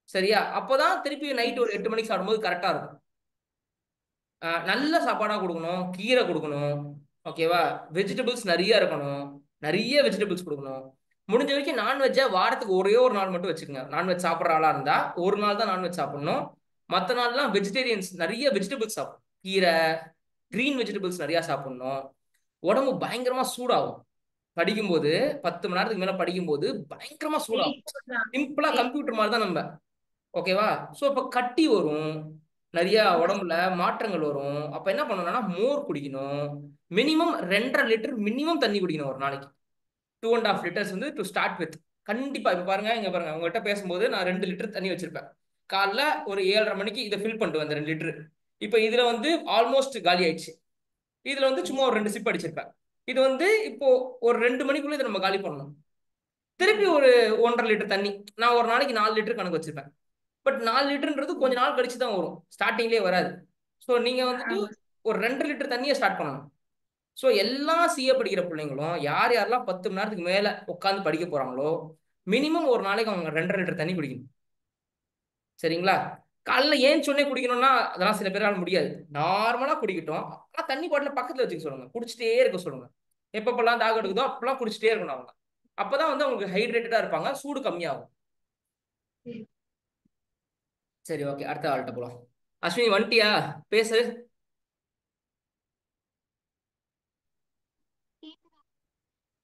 சரியா? அப்போதான் திருப்பி நைட் ஒரு 8 மணிக்கு சாப்பிடும்போது கரெக்டா இருக்கும். நல்ல சாப்பாடா கொடுக்கணும், கீரை கொடுக்கணும். ஓகேவா? வெஜிடபிள்ஸ் நிறைய இருக்கணும், நிறைய வெஜிடபிள்ஸ் கொடுக்கணும். முடிஞ்ச வரைக்கும் நான்வெஜ்ஜை வாரத்துக்கு ஒரே ஒரு நாள் மட்டும் வச்சுக்கோங்க. நான்வெஜ் சாப்பிட்ற ஆளா இருந்தா ஒரு நாள் தான் நான்வெஜ் சாப்பிடணும். மற்ற நாள்லாம் வெஜிடேரியன்ஸ் நிறைய வெஜிடபிள்ஸ் சாப்பிடணும். கீரை, கிரீன் வெஜிடபிள்ஸ் நிறைய சாப்பிடணும். உடம்பு பயங்கரமா சூடாகும் படிக்கும்போது. 10 மணி நேரத்துக்கு மேல படிக்கும்போது பயங்கரமா சூடாகும். சிம்பிளா கம்ப்யூட்டர் மாதிரி தான் நம்ம. ஓகேவா? ஸோ இப்போ கட்டி வரும், நிறைய உடம்புல மாற்றங்கள் வரும். அப்ப என்ன பண்ணணும்னா மோர் குடிக்கணும். மினிமம் 2.5 லிட்டர் மினிமம் தண்ணி குடிக்கணும் ஒரு நாளைக்கு. 2.5 லிட்டர்ஸ் வந்து டு ஸ்டார்ட் வித். கண்டிப்பா இப்ப பாருங்க, இங்க பாருங்க, உங்ககிட்ட பேசும்போது நான் 2 லிட்டர் தண்ணி வச்சிருப்பேன். காலைல ஒரு 7:30 மணிக்கு இதை ஃபில் பண்ணிட்டு வந்தேன் 2 லிட்டர். இப்ப இதுல வந்து ஆல்மோஸ்ட் காலி ஆயிடுச்சு. இதுல வந்து சும்மா ஒரு 2 சிப் அடிச்சிருப்பேன். இது வந்து இப்போ ஒரு 2 மணிக்குள்ள இதை நம்ம காலி பண்ணணும். திருப்பி ஒரு 1.5 லிட்டர் தண்ணி. நான் ஒரு நாளைக்கு 4 லிட்டர் கணக்கு வச்சிருப்பேன். பட் 4 லிட்டர்ன்றது கொஞ்ச நாள் கழிச்சு தான் வரும், ஸ்டார்டிங்லேயே வராது. ஸோ நீங்க வந்துட்டு ஒரு 2 லிட்டர் தண்ணியை ஸ்டார்ட் பண்ணணும். ஸோ எல்லா சிஏ படிக்கிற பிள்ளைங்களும் யாரெல்லாம் 10 மணி நேரத்துக்கு மேல உட்காந்து படிக்க போறாங்களோ மினிமம் ஒரு நாளைக்கு அவங்க 2.5 லிட்டர் தண்ணி குடிக்கணும். சரிங்களா? காலைல ஏன் சொன்னே குடிக்கணும்னா அதெல்லாம் சில பேரால முடியாது. நார்மலா குடிக்கட்டும், ஆனா தண்ணி பாட்டில பக்கத்துல வச்சுக்க சொல்லுங்க, குடிச்சிட்டே இருக்க சொல்லுங்க. எப்பப்பெல்லாம் தாகம் எடுக்குதோ அப்பெல்லாம் குடிச்சிட்டே இருக்கணும் அவங்க. அப்பதான் வந்து அவங்களுக்கு ஹைட்ரேட்டடா இருப்பாங்க, சூடு கம்மியாகும். சரி, ஓகே, அடுத்த ஆள்கிட்ட போலாம். அஸ்வினி வந்துட்டியா? பேசு.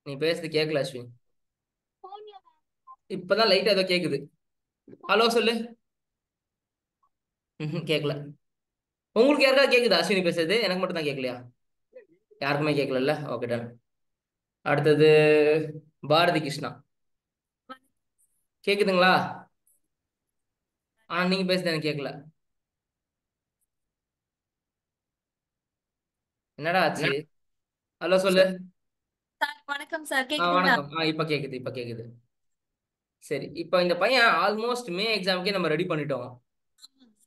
நீ பேசுறது கேட்கல அஸ்வினி. இப்பதான் லைட்டா ஏதோ கேக்குது. ஹலோ சொல்லு. கேட்கல. உங்களுக்கு யாருக்காவது கேக்குதா அஸ்வினி பேசுறது? எனக்கு மட்டும் தான் கேட்கலையா? யாருக்குமே கேட்கல. Okay, done. அடுத்தது பாரதி கிருஷ்ணா. கேக்குதுங்களா? ஆனா நீங்க பேசுறது எனக்கு கேட்கல. என்னடா ஆச்சு? ஹலோ சொல்லு. சார் வணக்கம் சார், கேக்குதுங்களா? வணக்கம். இப்ப கேக்குது. சரி, இப்ப இந்த பையன் ஆல்மோஸ்ட் மே எக்ஸாமுக்கே நம்ம ரெடி பண்ணிட்டோம்.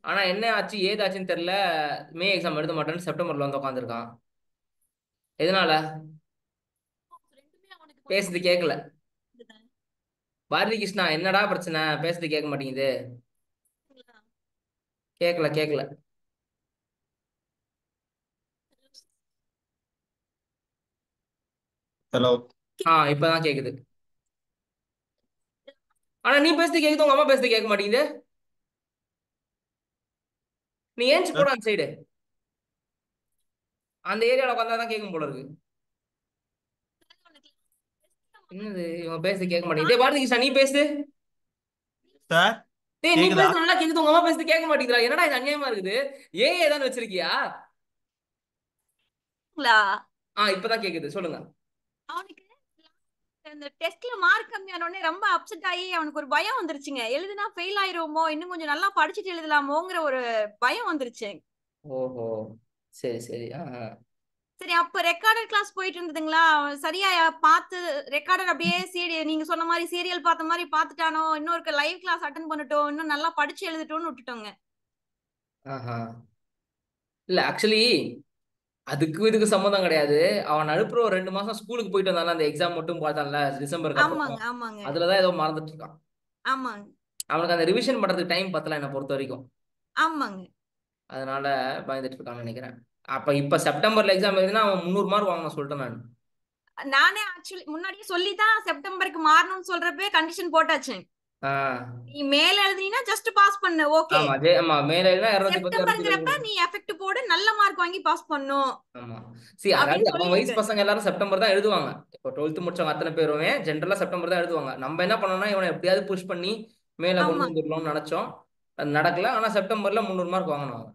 ஆனா என்ன ஆச்சு ஏதாச்சுன்னு தெரியல, மே எக்ஸாம் எழுத மாட்டேன்னு செப்டம்பர்ல வந்து உட்காந்துருக்கான். எதனால? பேசுறது கேட்கல. பாரதி கிருஷ்ணா, என்னடா பிரச்சனை? பேசுறது கேட்க மாட்டேங்குது. கேட்கல. ஹலோ. இப்பதான் கேக்குது. ஆனா நீ பேசுறது கேக்குது, உங்க அம்மா பேசுறது கேட்க மாட்டேங்குது. நீ ஏஞ்சி போட அந்த சைடு, அந்த ஏரியால உட்காந்தாதான் கேட்கும் போல இருக்கு. என்னது இவன் பேசுறது கேட்க மாட்டேங்குது. பாரதி கிருஷ்ணா நீ பேசு. சார் டேய், நீ பேசுறது நல்லா கேக்குது, உங்க அம்மா பேசுறது கேட்க மாட்டேங்குதா? என்னடா இது அநியாயமா இருக்குது. ஏதாவது வச்சிருக்கியா? இப்பதான் கேக்குது, சொல்லுங்க. அவனுக்கு இந்த டெஸ்ட்ல மார்க் கம்மியான உடனே ரொம்ப அப்செட் ஆகி அவனுக்கு ஒரு பயம் வந்துருச்சுங்க. எழுதுனா ஃபெயில் ஆயிருவோமோ, இன்னும் கொஞ்சம் நல்லா படிச்சுட்டு எழுதலாமோங்கிற ஒரு பயம் வந்துருச்சு. ஓஹோ, சரி. சரி, அப்ப ரெக்கார்டர் கிளாஸ் போயிட்டு இருந்ததுங்களா, சரியா பார்த்து ரெக்கார்டர் அப்படியே நீங்க சொன்ன மாதிரி சீரியல் பார்த்த மாதிரி பார்த்துட்டானோ, இன்னொரு லைவ் கிளாஸ் அட்டன் பண்ணிட்டோம், இன்னும் நல்லா படிச்சு எழுதிட்டோம்னு விட்டுட்டோங்க. இல்ல ஆக்சுவலி இதுக்கு சம்மந்தம் கிடையாது. அவன் அனுப்புற ஒரு 2 மாசம் ஸ்கூலுக்கு போயிட்டு வந்தானே, அந்த எக்ஸாம் மட்டும் பார்த்தான்ல டிசம்பருக்கு அப்புறம், ஆமாங்க. அதுலதான் ஏதோ மறந்துட்டு இருக்கான். ஆமாங்க. அவனுக்கு அந்த ரிவிஷன் பண்றதுக்கு டைம் பத்தல என்ன பொறுத்த வரைக்கும். ஆமாங்க. அதனால பயந்துட்டு இருக்கான்னு நினைக்கிறேன். இப்ப செப்டம்பர்ல எக்ஸாம் எழுதினா அவன் 300 மார்க் வாங்கணும் சொல்லிட்டேன் நானே ஆக்சுவலி முன்னாடியே சொல்லிதான் செப்டம்பருக்கு மாறணும்னு சொல்றப்பே கண்டிஷன் போட்டாச்சு. நீ மேல எழுதினா ஜஸ்ட் பாஸ் பண்ணு, ஓகே. ஆமா, மேல எழுதினா 210 செப்டம்பர்ங்கறப்ப நீ எஃபெக்ட் போடு, நல்ல மார்க் வாங்கி பாஸ் பண்ணனும். ஆமா, அதாவது அவன் வயசு பசங்க எல்லாரும் செப்டம்பர் தான் எழுதுவாங்க. இப்போ 12th முடிச்சவங்க அத்தனை பேருமே ஜென்ரலா செப்டம்பர் தான் எழுதுவாங்க. நம்ம என்ன பண்ணோம்னா இவனை எப்படியாவது புஷ் பண்ணி மேல கொண்டு வந்துடலாம்னு நினைச்சோம். அது நடக்கல. ஆனா செப்டம்பர்ல 300 மார்க் வாங்கணும்.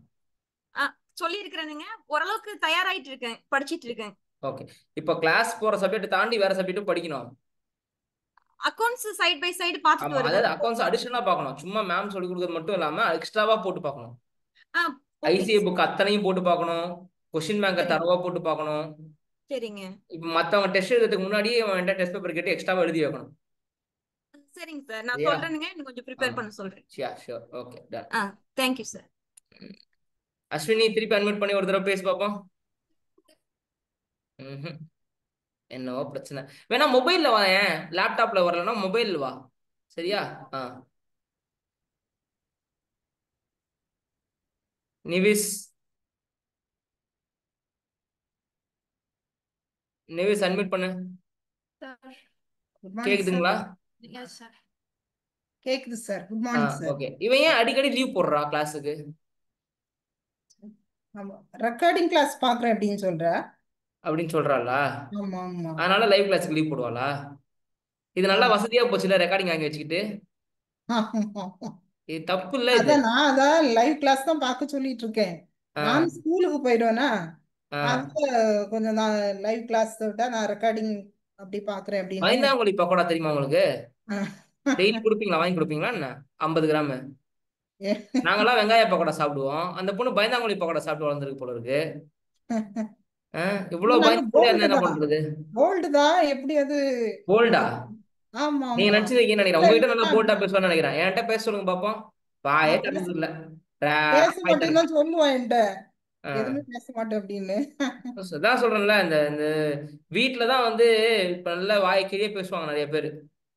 சொல்லி இருக்கிறேனுங்க, ஓரளவுக்கு தயாராயிட்டு இருக்கேன், படிச்சிட்டு இருக்கேன். ஓகே, இப்போ கிளாஸ் போற சப்ஜெக்ட் தாண்டி வேற சப்ஜெக்ட்டும் படிக்கணும். அக்கவுண்ட்ஸ் சைடு பை சைடு பாத்துட்டு வரேன். அதாவது அக்கவுண்ட்ஸ் அடிஷனலா பார்க்கணும். சும்மா மேம் சொல்லி கொடுக்கிறது மட்டும் இல்லாம எக்ஸ்ட்ராவா போட்டு பார்க்கணும். ஐசிஐ புக் அத்தனையும் போட்டு பார்க்கணும். கொஸ்டின் பேங்கை தரவா போட்டு பார்க்கணும். சரிங்க. இப்போ மத்தவங்க டெஸ்ட் எழுதுறதுக்கு முன்னாடியே அவன் டெஸ்ட் பேப்பர் கேட்டு எக்ஸ்ட்ராவா எழுதி வைக்கணும். சரிங்க சார், நான் சொல்றேனுங்க, இன்னும் கொஞ்சம் ப்ரிப்பேர் பண்ண சொல்றேன். Sure. Okay, done. Thank you sir. Ashwini திருப்பி அட்மிட் பண்ணி ஒரு தடவை பேசி பார்ப்போம். என்னவோ பிரச்சனை. வேணா மொபைல்ல வா, லேப்டாப்ல வரலன்னா மொபைல் வா, சரியா? நிவிஸ் அட்மிட் பண்ணு. கேக்குதுங்களா? கேக்குது sir. Good morning sir. Okay, இவன் ஏன் அடிக்கடி லீவ் போடுறா கிளாஸுக்கு? ஆமா, ரெக்கார்டிங் கிளாஸ் பாக்குறேன் அப்படின்னு சொல்றாளா? ஆமா. அதனால லைவ் கிளாஸ்க்கு லீவ் போடுவாளா? இது நல்லா வசதியா போச்சுல, ரெக்கார்டிங் வாங்கி வச்சுக்கிட்டு. இது தப்பு இல்ல. அதான் லைவ் கிளாஸ் தான் பார்க்க சொல்லிட்டு இருக்கேன். நான் ஸ்கூலுக்கு போயிடுவேனா, கொஞ்சம் நான் லைவ் கிளாஸ் விட்டா நான் ரெக்கார்டிங் அப்படி பாக்குறேன் அப்படின்னு. பயந்தாங்குழி பக்கோடா தெரியுமா உங்களுக்கு? டெய்லி கொடுப்பீங்களா? வாங்கி கொடுப்பீங்களா என்ன? 50 கிராம். நாங்கெல்லாம் வெங்காய பக்கோடா சாப்பிடுவோம். அந்த பொண்ணு பயந்தாங்குழி பக்கோடா சாப்பிட்டு வளர்ந்துருக்கு போல இருக்கு. இவ்வளவு பயந்து என்ன பண்றது? போல்டு தான். எப்படி அது போல்டா? ஆமா, நீங்க நினைச்சிருக்கீங்க நினைக்கிறேன். உங்ககிட்ட நல்லா போல்டா பேசுவான்னு நினைக்கிறேன். என்கிட்ட பேச சொல்லுங்க பாப்போம். வாயே நான் திறந்தது இல்ல பேச வாய் மாட்டேன்னு திறந்து தான் சொல்லுவான் என்கிட்ட. ஆ. எதுவுமே பேச மாட்டேன் அப்படின்னு. அதான் சொல்றேன்ல, இந்த இந்த வீட்டுல தான் வந்து இப்ப நல்லா வாய்க்கிலேயே பேசுவாங்க நிறைய பேர்.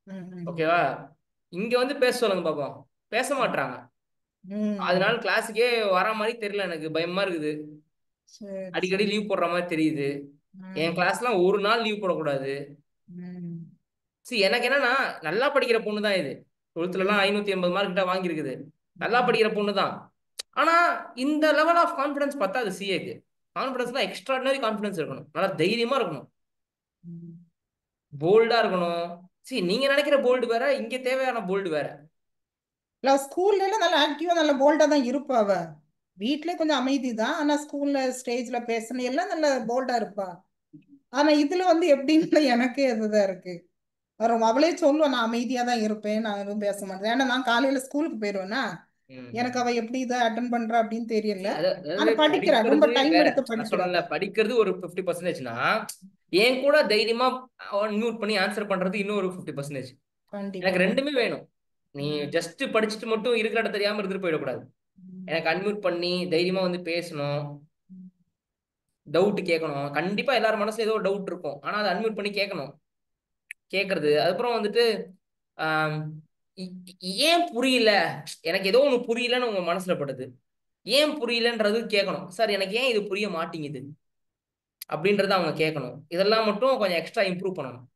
ம், ம், ஓகேவா? இங்க வந்து பேச சொல்லுங்க பாப்போம். பேச மாட்றாங்க. ம். அதனால கிளாஸுக்கே வர மாதிரி தெரியல, எனக்கு பயமா இருக்குது. சரி அடிக்கடி சரி. லீவ் போடுற மாதிரி தெரியுது. என் ம், கிளாஸ்லாம் ஒரு நாள் லீவ் போடக்கூடாது. ம், எனக்கு என்னன்னா, நல்லா படிக்கிற பொண்ணு தான் இது. 12th-லாம் ம், 580 மார்க் கிட்ட வாங்கியிருக்குது. நல்லா ம், படிக்கிற பொண்ணு தான். ஆனா இந்த லெவல் ஆஃப் கான்ஃபிடன்ஸ் பத்தாது சிஏக்கு. கான்ஃபிடன்ஸ்லாம் எக்ஸ்ட்ராடினரி கான்ஃபிடன்ஸ் இருக்கணும். நல்லா தைரியமா இருக்கணும். ம். போல்டா இருக்கணும். நீங்க நினைக்கிற போல்டு வேற, இங்க தேவையான போல்டு வேற. இல்ல ஸ்கூல்ல எல்லாம் நல்லா ஆக்டிவா நல்ல போல்டா தான் இருப்பா அவ. வீட்லயே கொஞ்சம் அமைதி தான். ஆனா ஸ்கூல்ல ஸ்டேஜ்ல பேசணும் எல்லாம் நல்ல போல்டா இருப்பா. ஆனா இதுல வந்து எப்படின்னு எனக்கே இதுதான் இருக்கு. அவளே சொல்லுவா, நான் அமைதியா தான் இருப்பேன், நான் எதுவும் பேச மாட்டேன். ஏன்னா நான் காலையில ஸ்கூலுக்கு போயிடுவேன்னா எனக்கு அவ எப்படி இதை அட்டன் பண்றா அப்படின்னு தெரியல. ஆனா அதாவது படிக்கிறா, ரொம்ப படிக்கிறது டைம் வேற. எடுத்து நான் படிக்கிறா. சொல்றேன்ல, படிக்கிறது ஒரு 50%னா என் கூட தைரியமா மியூட் பண்ணி ஆன்சர் பண்றது இன்னொரு 50%. கண்டிப்பா எனக்கு ரெண்டுமே வேணும். நீ ம், ஜஸ்ட் படிச்சுட்டு மட்டும் இருக்கிற இடம் தெரியாம இருந்துட்டு போயிடக்கூடாது. ம், எனக்கு அன்மியூட் பண்ணி தைரியமா வந்து பேசணும், ம். டவுட் கேட்கணும். கண்டிப்பா எல்லாரும் மனசுல ஏதோ டவுட் இருக்கும், ஆனா அதை அன்மியூட் பண்ணி கேட்கணும். கேட்கறது, அதுக்கப்புறம் வந்துட்டு ஆம், ஏன் புரியல, எனக்கு ஏதோ ஒண்ணு புரியலன்னு உங்க மனசுல படுது, ஏன் புரியலன்றது கேட்கணும். சார் எனக்கு ஏன் இது புரிய மாட்டேங்குது அப்படின்றத அவங்க கேட்கணும். இதெல்லாம் மட்டும் கொஞ்சம் எக்ஸ்ட்ரா இம்ப்ரூவ் பண்ணணும்.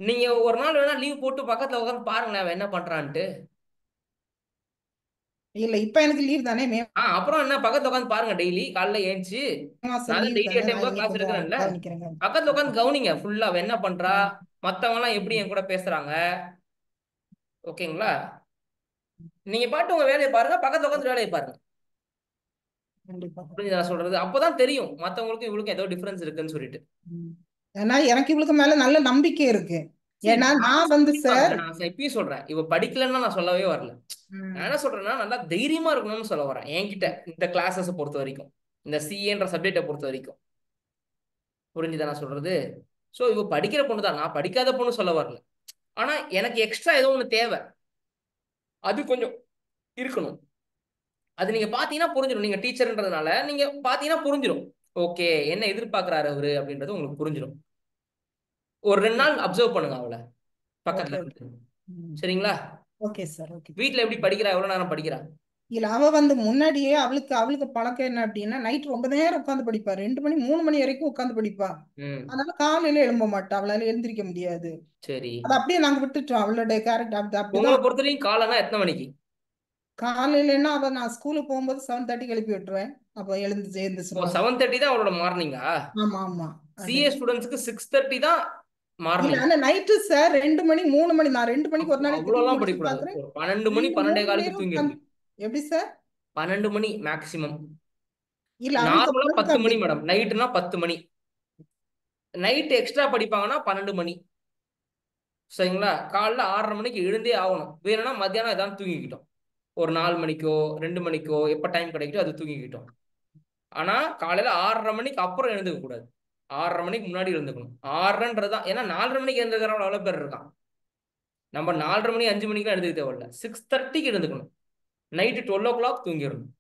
நீங்க ஒரு நாள் வேணா லீவ் போட்டு பக்கத்துல உட்காந்து பாருங்களேன் அவன் என்ன பண்றான்ட்டு. இல்ல இப்ப எனக்கு லீவ் தானே, மே அப்புறம் என்ன, பக்கத்துல உட்காந்து பாருங்க டெய்லி காலைல ஏஞ்சி. மாசம் நான் லீவ் டெய்லி தானே, டைம் நான் இனி கிளாஸ் கொஞ்சம் எடுக்கிறேன்ல, கவனிக்கிறேன். பக்கத்துல உட்காந்து கவனிங்க ஃபுல்லா அவ என்ன பண்றா, ம், மத்தவங்க எல்லாம் எப்படி ம். என் கூட பேசுறாங்க. ஓகேங்களா? நீங்க பாட்டு உங்க வேலையை பாருங்க, பக்கத்துல உட்காந்து வேலையை பாருங்க. கண்டிப்பா. புரியுதா நான் சொல்றது? அப்பதான் தெரியும் மத்தவங்களுக்கும் இவளுக்கும் ஏதோ டிஃபரன்ஸ் இருக்குன்னு சொல்லிட்டு. ம். ஏன்னா எனக்கு இவளுக்கு மேல நல்ல நம்பிக்கை இருக்கு. ஏன்னா நான் வந்து கண்டிப்பாங்க, சார் நான் இப்பயும் சொல்றேன், இவ படிக்கலன்னா நான் சொல்லவே வரல. நான் என்ன சொல்றேன்னா, நல்லா தைரியமா இருக்கணும்னு சொல்ல வரேன். என்கிட்ட இந்த கிளாஸஸ் பொறுத்த வரைக்கும், இந்த சிஏன்ற சப்ஜெக்டை பொறுத்த வரைக்கும். புரிஞ்சுதா நான் சொல்றது? சோ இவ படிக்கிற பொண்ணு தான், நான் படிக்காத பொண்ணு சொல்ல வரல. ஆனா எனக்கு எக்ஸ்ட்ரா ஏதோ ஒண்ணு தேவை, அது கொஞ்சம் இருக்கணும். அது நீங்க பாத்தீங்கன்னா புரிஞ்சிடும். நீங்க டீச்சர்ன்றதுனால நீங்க பாத்தீங்கன்னா புரிஞ்சிடும். ஓகே, என்ன எதிர்பார்க்கறாரு அவரு அப்படின்றது உங்களுக்கு புரிஞ்சிடும். ஒரு 2 நாள் அப்சர்வ் பண்ணுங்க அவளை பக்கத்துல ஓகே ஓகே. இருந்து. ம். சரிங்களா? Okay sir, okay. வீட்ல எப்படி படிக்கிறா, எவ்வளவு நேரம் படிக்கிறா? இல்ல அவ வந்து முன்னாடியே அவளுக்கு பழக்கம் என்ன அப்படின்னா, நைட் ரொம்ப நேரம் உட்காந்து படிப்பா. 2 மணி 3 மணி வரைக்கும் உட்காந்து படிப்பா. ம் அதனால காலையில எழும்ப மாட்டா, அவளால எழுந்திருக்க முடியாது. சரி. அது அப்படியே நாங்க விட்டுட்டோம். அவளுடைய கேரக்டர் உங்களை அப்படிதான். பொறுத்தவரைக்கும் காலைனா எத்தனை மணிக்கு? காலையிலன்னா நான் ஸ்கூலுக்கு போகும்போது 7:30 எழுப்பி விட்டுருவேன். அப்போ எழுந்துச்சிருவா. 7:30 தான் அவளோட மார்னிங்கா? ஆமா ஆமா. அது சிஏ ஸ்டூடெண்ட்ஸ்க்கு 6:30 தான் இல்ல மார்னிங். ஆனா நைட்டு சார் 2 மணி 3 மணி, நான் 2 மணிக்கு ஒரு நாளைக்கு திடீர்னு அவ்வளோலாம் முடிச்சு படிக்கக்கூடாது. பாக்குறேன். ஒரு 12 மணி 2 12 3 காலுக்கு நேரம் தூங்கிடணும். எப்படி சார்? 12 மணி மேக்சிமம். இல்ல அவளுக்கு நார்மலா பழக்கம் 10 அப்படி. மணி மேடம். நைட்டுனா 10 மணி. நைட் எக்ஸ்ட்ரா படிப்பாங்கன்னா 12 மணி. சரிங்களா? காலைல 6:30 மணிக்கு எழுந்தே ஆகணும். வேணும்னா மத்தியானம் ஏதாவது தூங்கிக்கிட்டோம், ஒரு 4 மணிக்கோ 2 மணிக்கோ எப்ப டைம் கிடைக்குதோ அது தூங்கிக்கிட்டோம். ஆனா காலையில 6:30 மணிக்கு அப்புறம் எழுந்துக்க கூடாது. 6:30 மணிக்கு முன்னாடி எழுந்துக்கணும். 6:30ன்றதுதான், ஏன்னா 4:30 மணிக்கு எழுந்துக்கிறவங்க அவ்வளவு பேர் இருக்கான். நம்ம 4:30 மணி 5 மணிக்கு எழுந்துக்க தேவையில்ல, 6:30க்கு எழுந்துக்கணும். Night 12 o'clock தூங்கிடணும்.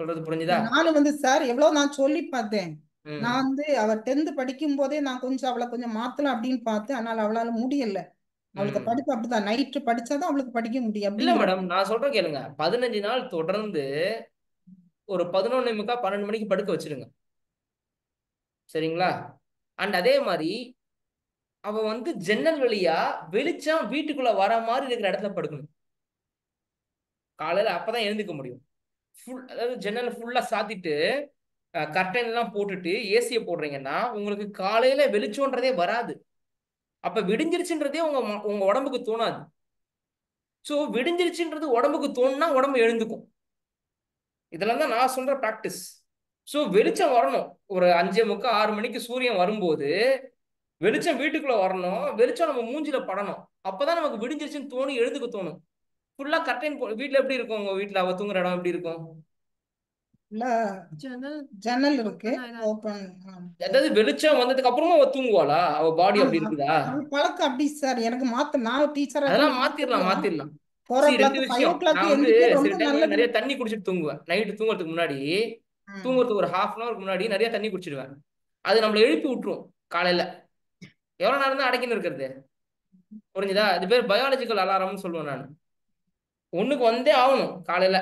சொல்றது புரிஞ்சுதா? நானும் வந்து சார் எவ்வளவு நான் சொல்லி பார்த்தேன். ம் நான் வந்து அவ 10th படிக்கும் போதே நான் கொஞ்சம் அவளை கொஞ்சம் மாத்தலாம் அப்படின்னு பார்த்தேன். அதனால அவளால முடியல. அவளுக்கு ம் படிப்பு அப்படிதான், நைட்டு படிச்சாதான் அவளுக்கு படிக்க முடியும் இல்ல அப்படிங்கிற. மேடம், நான் சொல்றேன் கேளுங்க. 15 நாள் தொடர்ந்து ஒரு 11:45 12 மணிக்கு படுக்க வச்சிருங்க. சரிங்களா? அண்ட் அதே மாதிரி அவ வந்து ஜன்னல் வழியா வெளிச்சம் வீட்டுக்குள்ள வர மாதிரி இருக்கிற இடத்துல படுக்கணும் காலையில. அப்பதான் எழுந்துக்க முடியும். அதாவது ஜன்னல் ஃபுல்லா சாத்திட்டு கர்டைன் எல்லாம் போட்டுட்டு ஏசியை போடுறீங்கன்னா உங்களுக்கு காலையில வெளிச்சம்ன்றதே வராது. அப்ப விடிஞ்சிருச்சுன்றதே உங்க உடம்புக்கு தோணாது. சோ விடிஞ்சிருச்சுன்றது உடம்புக்கு தோணுனா உடம்பு எழுந்துக்கும். இதெல்லாம் தான் நான் சொல்ற பிராக்டிஸ். சோ வெளிச்சம் வரணும். ஒரு 5:45 6 மணிக்கு சூரியன் வரும்போது வெளிச்சம் வீட்டுக்குள்ள வரணும், வெளிச்சம் நம்ம மூஞ்சில படணும். அப்பதான் நமக்கு விடிஞ்சிருச்சுன்னு தோணி எழுந்துக்க தோணும். ஃபுல்லா கர்டைன் வீட்டுல எப்படி இருக்கும்? உங்க வீட்டுல அவ தூங்குற இடம் எப்படி இருக்கும்? இல்ல ஜன்னல் ஜன்னல் இருக்கு, open ஆ தான் ஓப்பன். அதாவது வெளிச்சம் வந்ததுக்கு அப்புறமா அவ தூங்குவாளா? அவ பாடி அப்படி ஆமா, இருக்குதா? அவள் பழக்கம் அப்படி சார். எனக்கு நான் டீச்சரா அதெல்லாம் இருக்கும்போது மாத்திரலாம். ரெண்டு 4 o'clock 5 விஷயம். o'clock நான் வந்து எந்திரிக்க சில ரொம்ப டைம் நல்லது. நிறைய தண்ணி குடிச்சிட்டு தூங்குவேன். நைட்டு தூங்குறதுக்கு முன்னாடி ம். தூங்குறதுக்கு ஒரு 1/2 hour முன்னாடி நிறைய தண்ணி குடிச்சிடுவேன். அது நம்மளை எழுப்பி விட்டுரும் காலையில. எவ்வளவு நேரம் தான் அடக்கின்னு இருக்கிறது? புரிஞ்சுதா? இது பேர் பயாலஜிக்கல் அலாரம்னு சொல்லுவேன் நான். ஒண்ணுக்கு வந்தே ஆகணும் காலையில.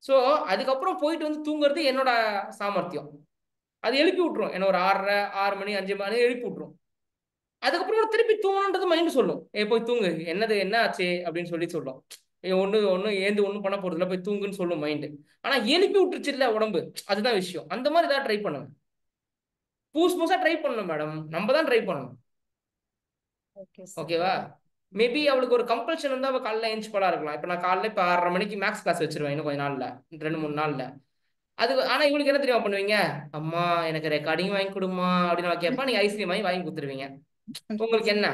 ஸோ அதுக்கப்புறம் போயிட்டு வந்து தூங்குறது என்னோட சாமர்த்தியம். அது எழுப்பி விட்டுரும். என்ன ஒரு 6:30 6 மணி 5 மணி எழுப்பி விட்டுரும். அதுக்கப்புறம் திருப்பி தூங்கணுன்றது மைண்டு சொல்லும். போய் தூங்கு, என்ன ஆச்சு அப்படின்னு சொல்லி சொல்லும். ஒண்ணு ஏந்து ஒண்ணும் பண்ண போறது இல்லை, போய் தூங்குன்னு சொல்லும் மைண்டு. ஆனா எழுப்பி விட்டுருச்சு இல்ல உடம்பு, அதுதான் விஷயம். அந்த மாதிரி ஏதாவது ட்ரை பண்ணுங்க. புதுசா ட்ரை பண்ணணும் மேடம், நம்ம தான் ட்ரை பண்ணணும். Okay sir. ஓகேவா? மேபி அவளுக்கு ஒரு கம்பல்ஷன் இருந்தா அவள் காலைல ஏஞ்சி போலாம் இருக்கலாம். இப்ப நான் காலைல இப்ப 6:30 மணிக்கு மேக்ஸ் கிளாஸ் வச்சிருவேன் இன்னும் கொஞ்ச நாள்ல, 2-3 நாள்ல. அது ஆனா இவளுக்கு என்ன தெரியுமா பண்ணுவீங்க? அம்மா எனக்கு ரெக்கார்டிங் வாங்கி கொடுமா அப்படின்னு நான் கேட்பா, நீங்க ஐஸ்கிரீம் வாங்கி கொடுத்துருவீங்க. உங்களுக்கு என்ன?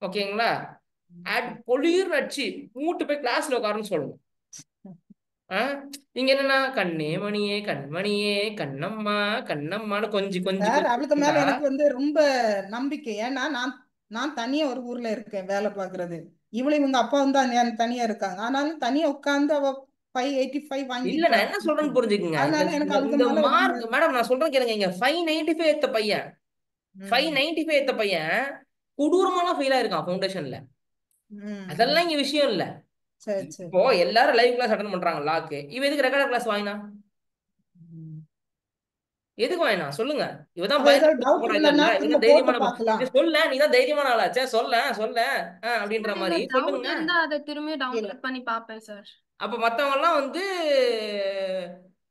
ஓகேங்களா? பொலிர் அடிச்சு மூட்டு போய் கிளாஸ்ல உட்காருன்னு சொல்லணும். இங்க என்னன்னா கண்ணே மணியே கண்மணியே கண்ணம்மா கண்ணம்மான்னு கொஞ்சம் சார் அவளுக்கு மேல கொஞ்சம் எனக்கு வந்து ரொம்ப நம்பிக்கை. ஏன்னா நான் தனியா ஒரு ஊர்ல இருக்கேன் வேலை பாக்குறது. இவளும் இவங்க அப்பா வந்து தனியா இருக்காங்க. ஆனாலும் தனியா உட்கார்ந்து அவ 585 இல்ல வாங்கிட்டா. நான் என்ன சொல்றேன்னு புரிஞ்சுக்குங்க. அதனால எனக்கு அவளுக்கு இந்த மேல ரொம்ப மார்க் மேடம் நான் சொல்றேன் கேளுங்க. இங்க 595 எடுத்த பையன் 595 எடுத்த பையன் கொடூரமான ஃபெயில் ஆயிருக்கான் ஃபவுண்டேஷன்ல. அதெல்லாம் இங்க விஷயம் இல்ல. சரி சரி. இப்போ எல்லாரும் லைவ் கிளாஸ் அட்டன் பண்றாங்க லாக்கு, இவ எதுக்கு ரெக்கார்ட் கிளாஸ் வாங்கினா? எதுக்கு வாங்கினா சொல்லுங்க? இவதான் அது ஏதாவது டவுட் பயந்து இல்லைன்னா இல்ல, திரும்ப இவதான் போட்டு தைரியமான பார்க்கலாம். சொல்ல, நீதான் தைரியமான ஆளாச்சே, சொல்ல அப்படின்ற மாதிரி டவுட் சொல்லுங்க. இருந்தா அதை திரும்பி டவுன்லோட் பண்ணி பாப்பேன் சார். அப்ப மத்தவங்க எல்லாம் வந்து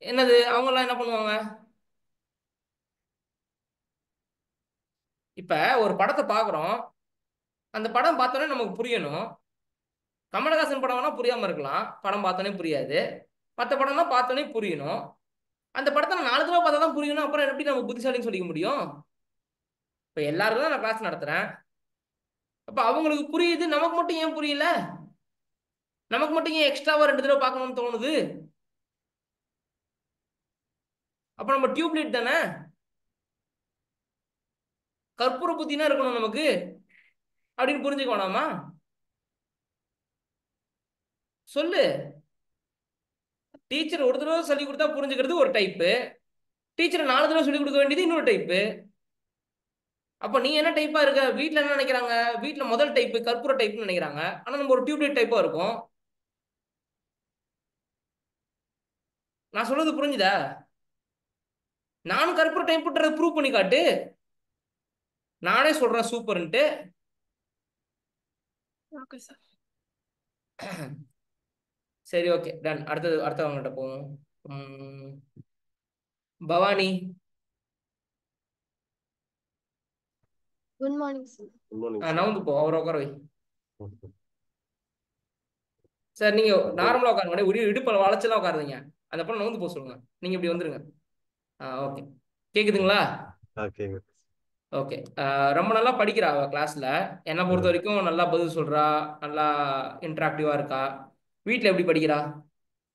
என்னது, அவங்க எல்லாம் என்ன பண்ணுவாங்க? இப்ப ஒரு படத்தை பாக்குறோம், அந்த படம் பார்த்தோன்னே நமக்கு புரியணும். கமலஹாசன் படம் வேணா புரியாம இருக்கலாம், படம் பார்த்தோன்னே புரியாது. மற்ற படம்லாம் பார்த்தோன்னே புரியணும். அந்த படத்தை 4 தடவை பார்த்தா தான் புரியணும். அப்புறம் எப்படி நம்ம புத்திசாலின்னு சொல்லிக்க முடியும்? இப்ப எல்லாருக்கும் தான் நான் கிளாஸ் நடத்துறேன். அப்ப அவங்களுக்கு புரியுது, நமக்கு மட்டும் ஏன் புரியல? நமக்கு மட்டும் ஏன் எக்ஸ்ட்ராவா 2 தடவை பார்க்கணும்னு தோணுது? அப்ப நம்ம டியூப்லைட் தானே, கற்பூர புத்தினா இருக்கணும் நமக்கு அப்படின்னு புரிஞ்சுக்க வேணாமா? சொல்லு. டீச்சர் ஒரு தடவை சொல்லி கொடுத்தா புரிஞ்சுக்கிறது ஒரு டைப்பு, டீச்சர் 4 தடவை சொல்லி கொடுக்க வேண்டியது இன்னொரு டைப்பு. அப்ப நீ என்ன டைப்பா இருக்க? வீட்டுல என்ன நினைக்கிறாங்க? வீட்டுல முதல் டைப்பு கற்பூர டைப்னு நினைக்கிறாங்க. ஆனா நம்ம ஒரு டியூப்லைட் டைப்பா இருக்கும். நான் சொல்றது புரிஞ்சுதா? நானும் கற்பூர டைப் ப்ரூவ் பண்ணி காட்டு. நானே சொல்றேன் சூப்பர்ன்ட்டு. Okay sir. சரி ஓகே டன். அடுத்தவங்ககிட்ட போவோம். பவானி. Good morning sir. நவுந்து போ, அவரை உட்கார வை. சார் நீங்க நார்மலா உட்காருங்க, ஒரு இடுப்பை வளைச்செல்லாம் உட்காருங்க. அந்த பொண்ணு நவுந்து போக சொல்லுங்க. நீங்க இப்படி வந்துருங்க. ஓகே, கேக்குதுங்களா? ஓகே. ரொம்ப நல்லா படிக்கிறா அவ கிளாஸ்ல. என்னை பொறுத்த வரைக்கும் நல்லா பதில் சொல்றா, நல்லா இன்டராக்டிவா இருக்கா. வீட்டுல எப்படி படிக்கிறா?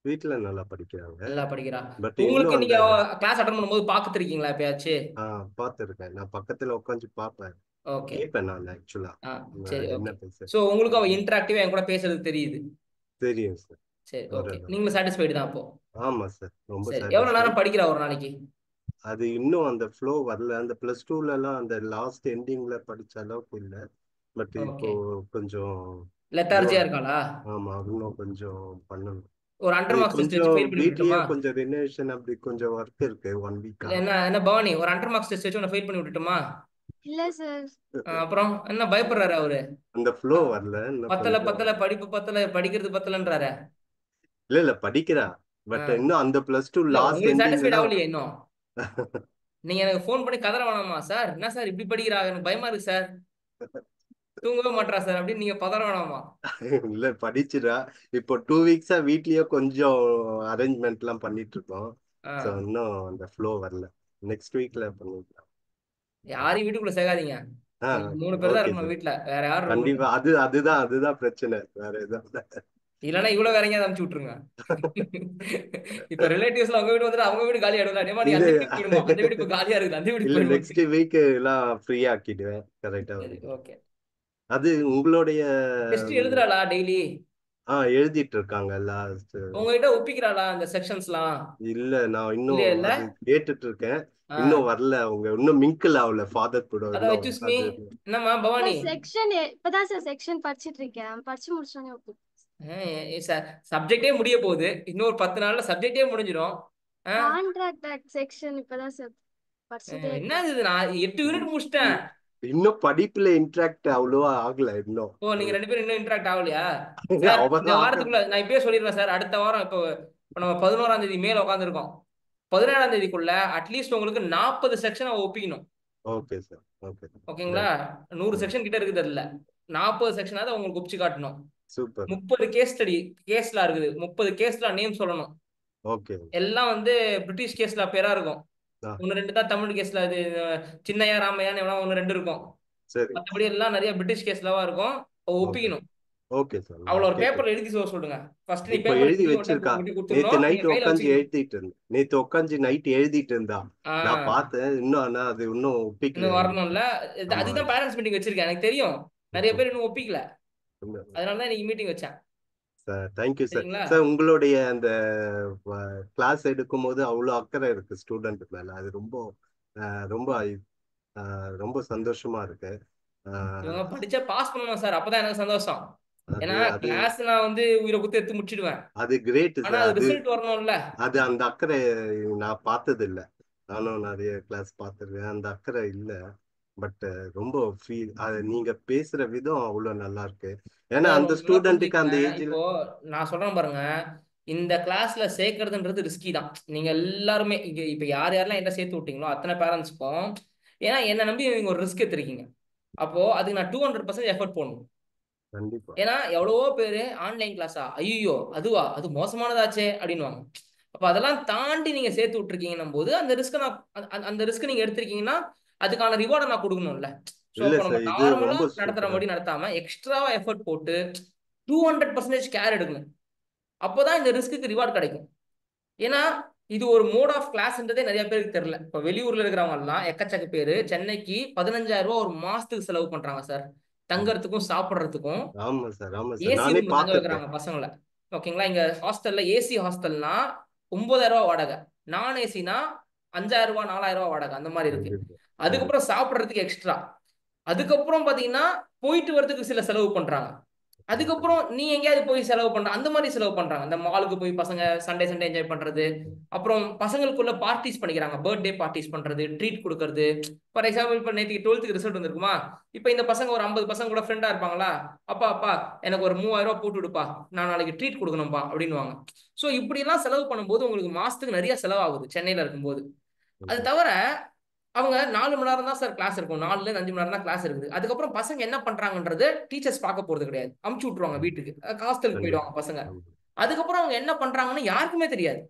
வீட்டுல நல்லா படிக்கிறாங்க. நல்லா படிக்கிறா. பட் உங்களுக்கு இன்னும் நீங்க அந்த கிளாஸ் அட்டன் பண்ணும்போது பாத்துருக்கீங்களா எப்பயாச்சும்? பாத்துருக்கேன். நான் பக்கத்துல உட்காந்து பாப்பேன், ஓகே. கேட்பேன் நான் ஆக்சுவலா சரி என்ன ஓகே. பேச. சோ உங்களுக்கு அவ இன்டராக்டிவா என் கூட பேசுறது தெரியுது? தெரியும் சார். சரி ஓகே. நீங்களும் சாட்டிஸ்ஃபைடு தான் அப்போ? ஆமா சார், ரொம்ப சரி. எவ்வளவு நேரம் படிக்கிறா ஒரு நாளைக்கு? அது இன்னும் அந்த ஃப்ளோ வரல. அந்த +2ல எல்லாம் அந்த லாஸ்ட் எண்டிங்ல படிச்ச அளவுக்கு இல்ல. பட் இப்போ கொஞ்சம் லெத்தார்ஜியா இருக்காளா? ஆமா, இன்னும் கொஞ்சம் பண்ணணும். ஒரு அண்டர் மார்க்ஸ் டெஸ்ட் வச்சு கொஞ்சம் ஃபெயில் பண்ணி வீட்லயே விட்டுட்டுமா? கொஞ்சம் ரினோவேஷன் அப்படி கொஞ்சம் ஒர்க் இருக்கு 1 வீக்கா. என்ன பவானி, ஒரு அண்டர் மார்க்ஸ் டெஸ்ட் வச்சு உன்னை ஃபெயில் பண்ணி விட்டுட்டுமா? இல்ல சார். அப்புறம் என்ன பயப்படுறாரு அவரு? அந்த ஃப்ளோ வரல. பத்தல படிப்பு பத்தல, படிக்கிறது பத்தலன்றாரு. இல்ல படிக்கிறா, பட் இன்னும் அந்த +2 லாஸ்ட் உங்களுக்கு சாட்டிஸ்ஃபைட் எண்டிங்ல ஆகலையே இன்னும்? நீங்க எனக்கு ஃபோன் பண்ணி கதற வேணாமா? சார் என்ன சார் இப்படி படிக்கிறா, எனக்கு பயமா இருக்கு சார், தூங்கவே மாட்டா சார் அப்படின்னு நீங்க பதற வேணாமா? இல்ல படிச்சுடா. இப்போ 2 வீக்ஸா வீட்லயே கொஞ்சம் அரேஞ்ச்மெண்ட் எல்லாம் பண்ணிட்டு இருக்கோம். சோ இன்னும் அந்த ஃப்ளோ வரல. நெக்ஸ்ட் வீக்ல பண்ணிக்கலாம். யாரையும் வீட்டுக்குள்ள சேர்க்காதீங்க. 3 பேர் தான் இருக்கணும் வீட்டுல, வேற யாரும்? கண்டிப்பா. அதுதான் பிரச்சனை, வேற எதுவும் இல்லன்னா இவ்வளவு வேற எங்கேயாவது அனுப்பிச்சு விட்டுருங்க. இப்ப ரிலேட்டிவ்ஸ்ல அவங்க வீடு வந்துட்டு அவங்க வீடு காலி ஆயிடும்ல. நீ அந்த வீட்டுக்கு போயிடுமா, அந்த வீடு இப்ப காலியா இருக்குது, அந்த வீட்டுக்கு இல்ல போயிடுமா? நெக்ஸ்ட் வீக் எல்லாம் ஃப்ரீயா ஆக்கிடுவேன். கரெக்டா. ஓகே. அது உங்களுடைய டெஸ்ட் எழுதுறாளா டெய்லி? எழுதிட்டு இருக்காங்க லாஸ்ட். உங்ககிட்ட ஒப்பிக்கிறாளா இந்த செக்ஷன்ஸ்லாம்? இல்ல நான் இன்னும் இல்லையா இல்ல? அது கேட்டுட்டு இருக்கேன். ஆ இன்னும் வரல. அவங்க இன்னும் மிங்கிள் ஆகல ஃபாதர் கூட அதான் இன்னும் எக்ஸ்கியூஸ் மீ. அது. என்னம்மா பவானி? செக்ஷன் இப்பதான் சார் செக்ஷன் படிச்சிட்டு இருக்கேன். படிச்சு முடிச்சோன்னே சப்ஜெக்டே முடிய போகுது. இன்னொரு 10 நாள்ல சப்ஜெக்டே முடிஞ்சிடும். கான்ட்ராக்ட் செக்ஷன் இப்பதான் சார் படிச்சுட்டே என்ன இருக்கேன். இது, நான் 8 யூனிட் முடிச்சிட்டேன். இன்னும் படிப்புல இன்ட்ராக்ட் அவ்வளவா ஆகல இன்னும். ஓ நீங்க 2 பேரும் இன்னும் இன்டராக்ட் ஆகலையா சார்? இந்த அவதான் வாரத்துக்குள்ள நான் இப்பயே சொல்லிடுறேன் சார். அடுத்த வாரம் இப்போ நம்ம 11ஆம் தேதி மேல உட்காந்துருக்கோம். 17ஆம் தேதிக்குள்ள அட்லீஸ்ட் உங்களுக்கு 40 செக்ஷன் ஒப்பிக்கணும். Okay sir. ஓகே ஓகேங்களா? 100 செக்ஷன் கிட்ட இருக்குது. அதுல 40 செக்ஷனாவது உங்களுக்கு ஒப்பிச்சு காட்டணும். சூப்பர். 30 கேஸ் ஸ்டடி கேஸ்லாம் இருக்குது. 30 கேஸ்ல நேம் சொல்லணும். ஓகே. எல்லாம் வந்து பிரிட்டிஷ் கேஸ்ல பேரா இருக்கும். ஆ, 1-2 தான் தமிழ் கேஸ்ல. அது சின்னையா ராமையான்னு எவ்வளோ 1-2 இருக்கும். சரி. மற்றபடி எல்லாம் நிறைய பிரிட்டிஷ் கேஸ்லவா இருக்கும். ஓகே ஒப்பிக்கணும். Okay sir. அவ்வளோ நான் ஒரு கேட்குறேன். பேப்பர்ல எழுதி சொல்லுங்க. ஃபர்ஸ்ட் நீ இப்போ பேப்பர் எழுதி எழுதி வச்சிருக்கா. நேத்து கொடுத்துடணும். நைட் நீங்க கையில உட்காந்து வச்சுக்கணும். எழுதிட்டு இருந்தேன். நேத்து உட்காந்து நைட் எழுதிட்டு இருந்தா நான் பார்த்தேன். இன்னும் ஆனா அது இன்னும் ஒப்பிக்கல. இன்னும் வரணும்ல. ஆமா அதுதான் பேரண்ட்ஸ் மீட்டிங் வச்சிருக்கேன். எனக்கு தெரியும் நிறைய பேர் இன்னும் ஒப்பிக்கல. சார். அதனாலதான் இன்னைக்கு மீட்டிங் வச்சேன். Thank you sir. சரிங்களா? சார் உங்களுடைய அந்த கிளாஸ் எடுக்கும் போது அவ்வளோ அக்கறை இருக்கு ஸ்டூடெண்ட் மேல. அது ரொம்ப ரொம்ப ரொம்ப சந்தோஷமா இருக்கு. இவங்க படிச்சா பாஸ் பண்ணணும் சார். அப்பதான் எனக்கு சந்தோஷம். அது ஏன்னா அது கிளாஸ் நான் வந்து உயிரை குத்து எடுத்து முடிச்சிடுவேன். அது கிரேட் ஆனா சார். அது அது ரிசல்ட் வரணும்ல. அது அந்த அக்கறை நான் பார்த்தது இல்லை. நானும் நிறைய கிளாஸ் பார்த்துருக்கேன். அந்த அக்கறை இல்லை. பட் ரொம்ப ஃபீல் அது நீங்க பேசுற விதம் அவ்வளவு நல்லா இருக்கு. ஏன்னா சார் அந்த ஒண்ணு நல்லா ஸ்டூடெண்ட்டுக்கு அந்த புரிஞ்சுக்கங்க. ஏஜ்ல இப்போ நான் சொல்றேன் பாருங்க, இந்த கிளாஸ்ல சேர்க்கறதுன்றது ரிஸ்கி தான். நீங்க எல்லாருமே இங்க இப்ப யார் யாரெல்லாம் என்ன சேர்த்து விட்டீங்களோ அத்தனை பேரண்ட்ஸ்க்கும், ஏன்னா என்ன நம்பி நீங்க ஒரு ரிஸ்க் எடுத்திருக்கீங்க. அப்போ அதுக்கு நான் 200% எஃபர்ட் போடணும். கண்டிப்பா ஏன்னா எவ்வளவோ பேரு ஆன்லைன் கிளாஸா, ஐயோ அதுவா, அது மோசமானதாச்சே அப்படின்னுவாங்க. அப்ப அதெல்லாம் தாண்டி நீங்க சேர்த்து விட்டுருக்கீங்கன்னும் போது அந்த ரிஸ்க் நான் அந்த ரிஸ்க் நீங்க எடுத்திருக்கீங்கன்னா அதுக்கான ரிவார்டை நான் கொடுக்கணும்ல. ஸோ இல்ல அப்போ நம்ம சார். இது நார்மலா ரொம்ப நடத்துற சூப்பரா மாதிரி நடத்தாம எக்ஸ்ட்ராவா எஃபர்ட் போட்டு 200% கேர் எடுக்கணும். அப்போதான் இந்த ரிஸ்க்கு ரிவார்ட் கிடைக்கும். ஏன்னா இது ஒரு மோட் ஆஃப் கிளாஸ்ன்றதே நிறைய பேருக்கு தெரியல. இப்போ வெளியூர்ல இருக்கிறவங்க எல்லாம் எக்கச்சக்க பேரு சென்னைக்கு 15,000 ரூபாய் ஒரு மாசத்துக்கு செலவு பண்றாங்க சார். தங்கறதுக்கும் சாப்பிட்றதுக்கும். ஆமா சார். ஆமா சார். ஏசி நானே ரூம் தங்க பார்த்துருக்கேன். வைக்கிறாங்க பசங்களை. ஓகேங்களா? இங்க ஹாஸ்டல்ல ஏசி ஹாஸ்டல்னா 9,000 ரூபாய் வாடகை, நான் ஏசினா 5,000 ரூபாய் 4,000 ரூபாய் வாடகை, அந்த மாதிரி இருக்கு. கண்டிப்பா கண்டிப்பா. அதுக்கப்புறம் சாப்பிட்றதுக்கு எக்ஸ்ட்ரா. அதுக்கப்புறம் பாத்தீங்கன்னா போயிட்டு வரதுக்கு சில செலவு பண்றாங்க. அதுக்கப்புறம் நீ எங்கேயாவது போய் செலவு பண்ற அந்த மாதிரி செலவு பண்றாங்க. இந்த மாலுக்கு போய் பசங்க சண்டே என்ஜாய் பண்றது, அப்புறம் பசங்களுக்குள்ள பார்ட்டிஸ் பண்ணிக்கிறாங்க. பர்த்டே பார்ட்டிஸ் பண்றது, ட்ரீட் கொடுக்கறது. ஃபார் எக்ஸாம்பிள் இப்போ நேற்றுக்கு 12th ரிசல்ட் வந்திருக்குமா, இப்போ இந்த பசங்க ஒரு 50 பசங்க கூட ஃப்ரெண்டா இருப்பாங்களா, அப்பா எனக்கு ஒரு 3,000 ரூபாய் போட்டு விடுப்பா, நான் நாளைக்கு ட்ரீட் கொடுக்கணும்ப்பா அப்படின்னுவாங்க. ஸோ இப்படிலாம் செலவு பண்ணும்போது உங்களுக்கு மாசத்துக்கு நிறைய செலவாகுது சென்னையில இருக்கும்போது. அது தவிர அவங்க 4 மணி நேரம் தான் சார் கிளாஸ் இருக்கும். 4ல இருந்து 5 மணி நேரம் தான் கிளாஸ் இருக்குது. அதுக்கப்புறம் பசங்க என்ன பண்றாங்கன்றது டீச்சர்ஸ் பார்க்க போறது கிடையாது. அமுச்சு விட்டுருவாங்க வீட்டுக்கு, ஹாஸ்டலுக்கு போயிடுவாங்க பசங்க. அதுக்கப்புறம் அவங்க என்ன பண்றாங்கன்னு யாருக்குமே தெரியாது.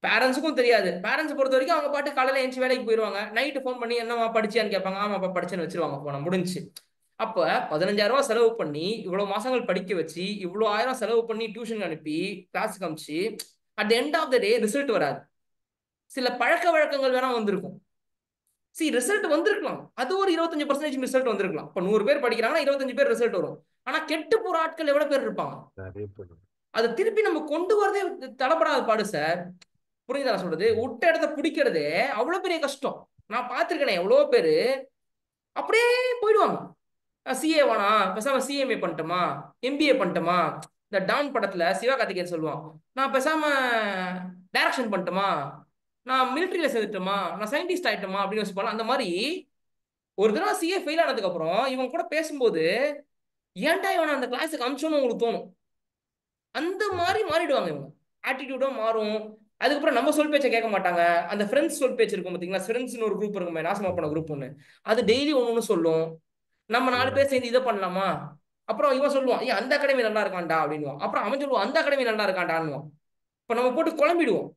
பேரண்ட்ஸுக்கும் தெரியாது. பேரண்ட்ஸ் பொறுத்த வரைக்கும் அவங்க பாட்டு காலையில எழுந்து வேலைக்கு போயிடுவாங்க. நைட்டு ஃபோன் பண்ணி என்னவா படிச்சியான்னு கேட்பாங்க. ஆமாப்பா படிச்சேன்னு வச்சிருவாங்க போன முடிஞ்சு. அப்ப 15,000 ரூபாய் செலவு பண்ணி இவ்வளவு மாசங்கள் படிக்க வச்சு இவ்வளவு 1000 செலவு பண்ணி டியூஷன் அனுப்பி கிளாஸுக்கு அனுப்பிச்சு at end of the day result வராது. சில பழக்க வழக்கங்கள் வேணா வந்திருக்கும். ரிசல்ட் வந்திருக்கலாம். அது ஒரு 25% ரிசல்ட் வந்திருக்கலாம். இப்ப 100 பேர் படிக்கிறாங்கன்னா 25 பேர் ரிசல்ட் வரும். ஆனா கெட்டு போற ஆட்கள் எவ்வளவு பேர் இருப்பாங்க? அது திருப்பி நம்ம கொண்டு வரதே தடப்படாத பாடு சார். புரியுதா நான் சொல்றது? விட்ட இடத்த பிடிக்கிறதே அவ்வளவு பெரிய கஷ்டம். நான் பார்த்திருக்கேன் எவ்வளவு பேரு அப்படியே போயிடுவாங்க. சிஏ வேணா பேசாம சிஎம்ஏ பண்ணிட்டோமா, எம்பிஏ பண்ணிட்டோமா. இந்த டான் படத்துல சிவகார்த்திகேயன் சொல்லுவான், நான் பேசாம டைரக்ஷன் பண்ணிட்டோமா, நான் மிலிட்டரியில சேர்த்துட்டோமா, நான் சயின்டிஸ்ட் ஆயிட்டோமா அப்படின்னு யோசிப்பாங்க. அந்த மாதிரி ஒரு தடவை சிஏ ஃபெயில் ஆனதுக்கு அப்புறம் இவங்க கூட பேசும்போது ஏன்டா இவனை அந்த கிளாஸுக்கு அனுப்பிச்சோன்னு உங்களுக்கு தோணும். அந்த மாதிரி மாறிடுவாங்க இவங்க. ஆட்டிடியூடும் மாறும். அதுக்கப்புறம் நம்ம சொல் பேச்சை கேட்க மாட்டாங்க. அந்த ஃப்ரெண்ட்ஸ் சொல் பேச்சு இருக்கும் பார்த்தீங்களா, ஃப்ரெண்ட்ஸ்னு ஒரு குரூப் இருக்குமே, நாசமா போன குரூப் ஒன்று, அது டெய்லி ஒன்று சொல்லும். நம்ம 4 பேர் சேர்ந்து இதை பண்ணலாமா, அப்புறம் இவன் சொல்லுவான் ஏன் அந்த அகாடமி நல்லா இருக்கான்டா அப்படின்வான். அப்புறம் அவன் சொல்லுவான் அந்த அகாடமி நல்லா இருக்கான்டான்னுவான். இப்போ நம்ம போட்டு குழம்பிடுவோம்.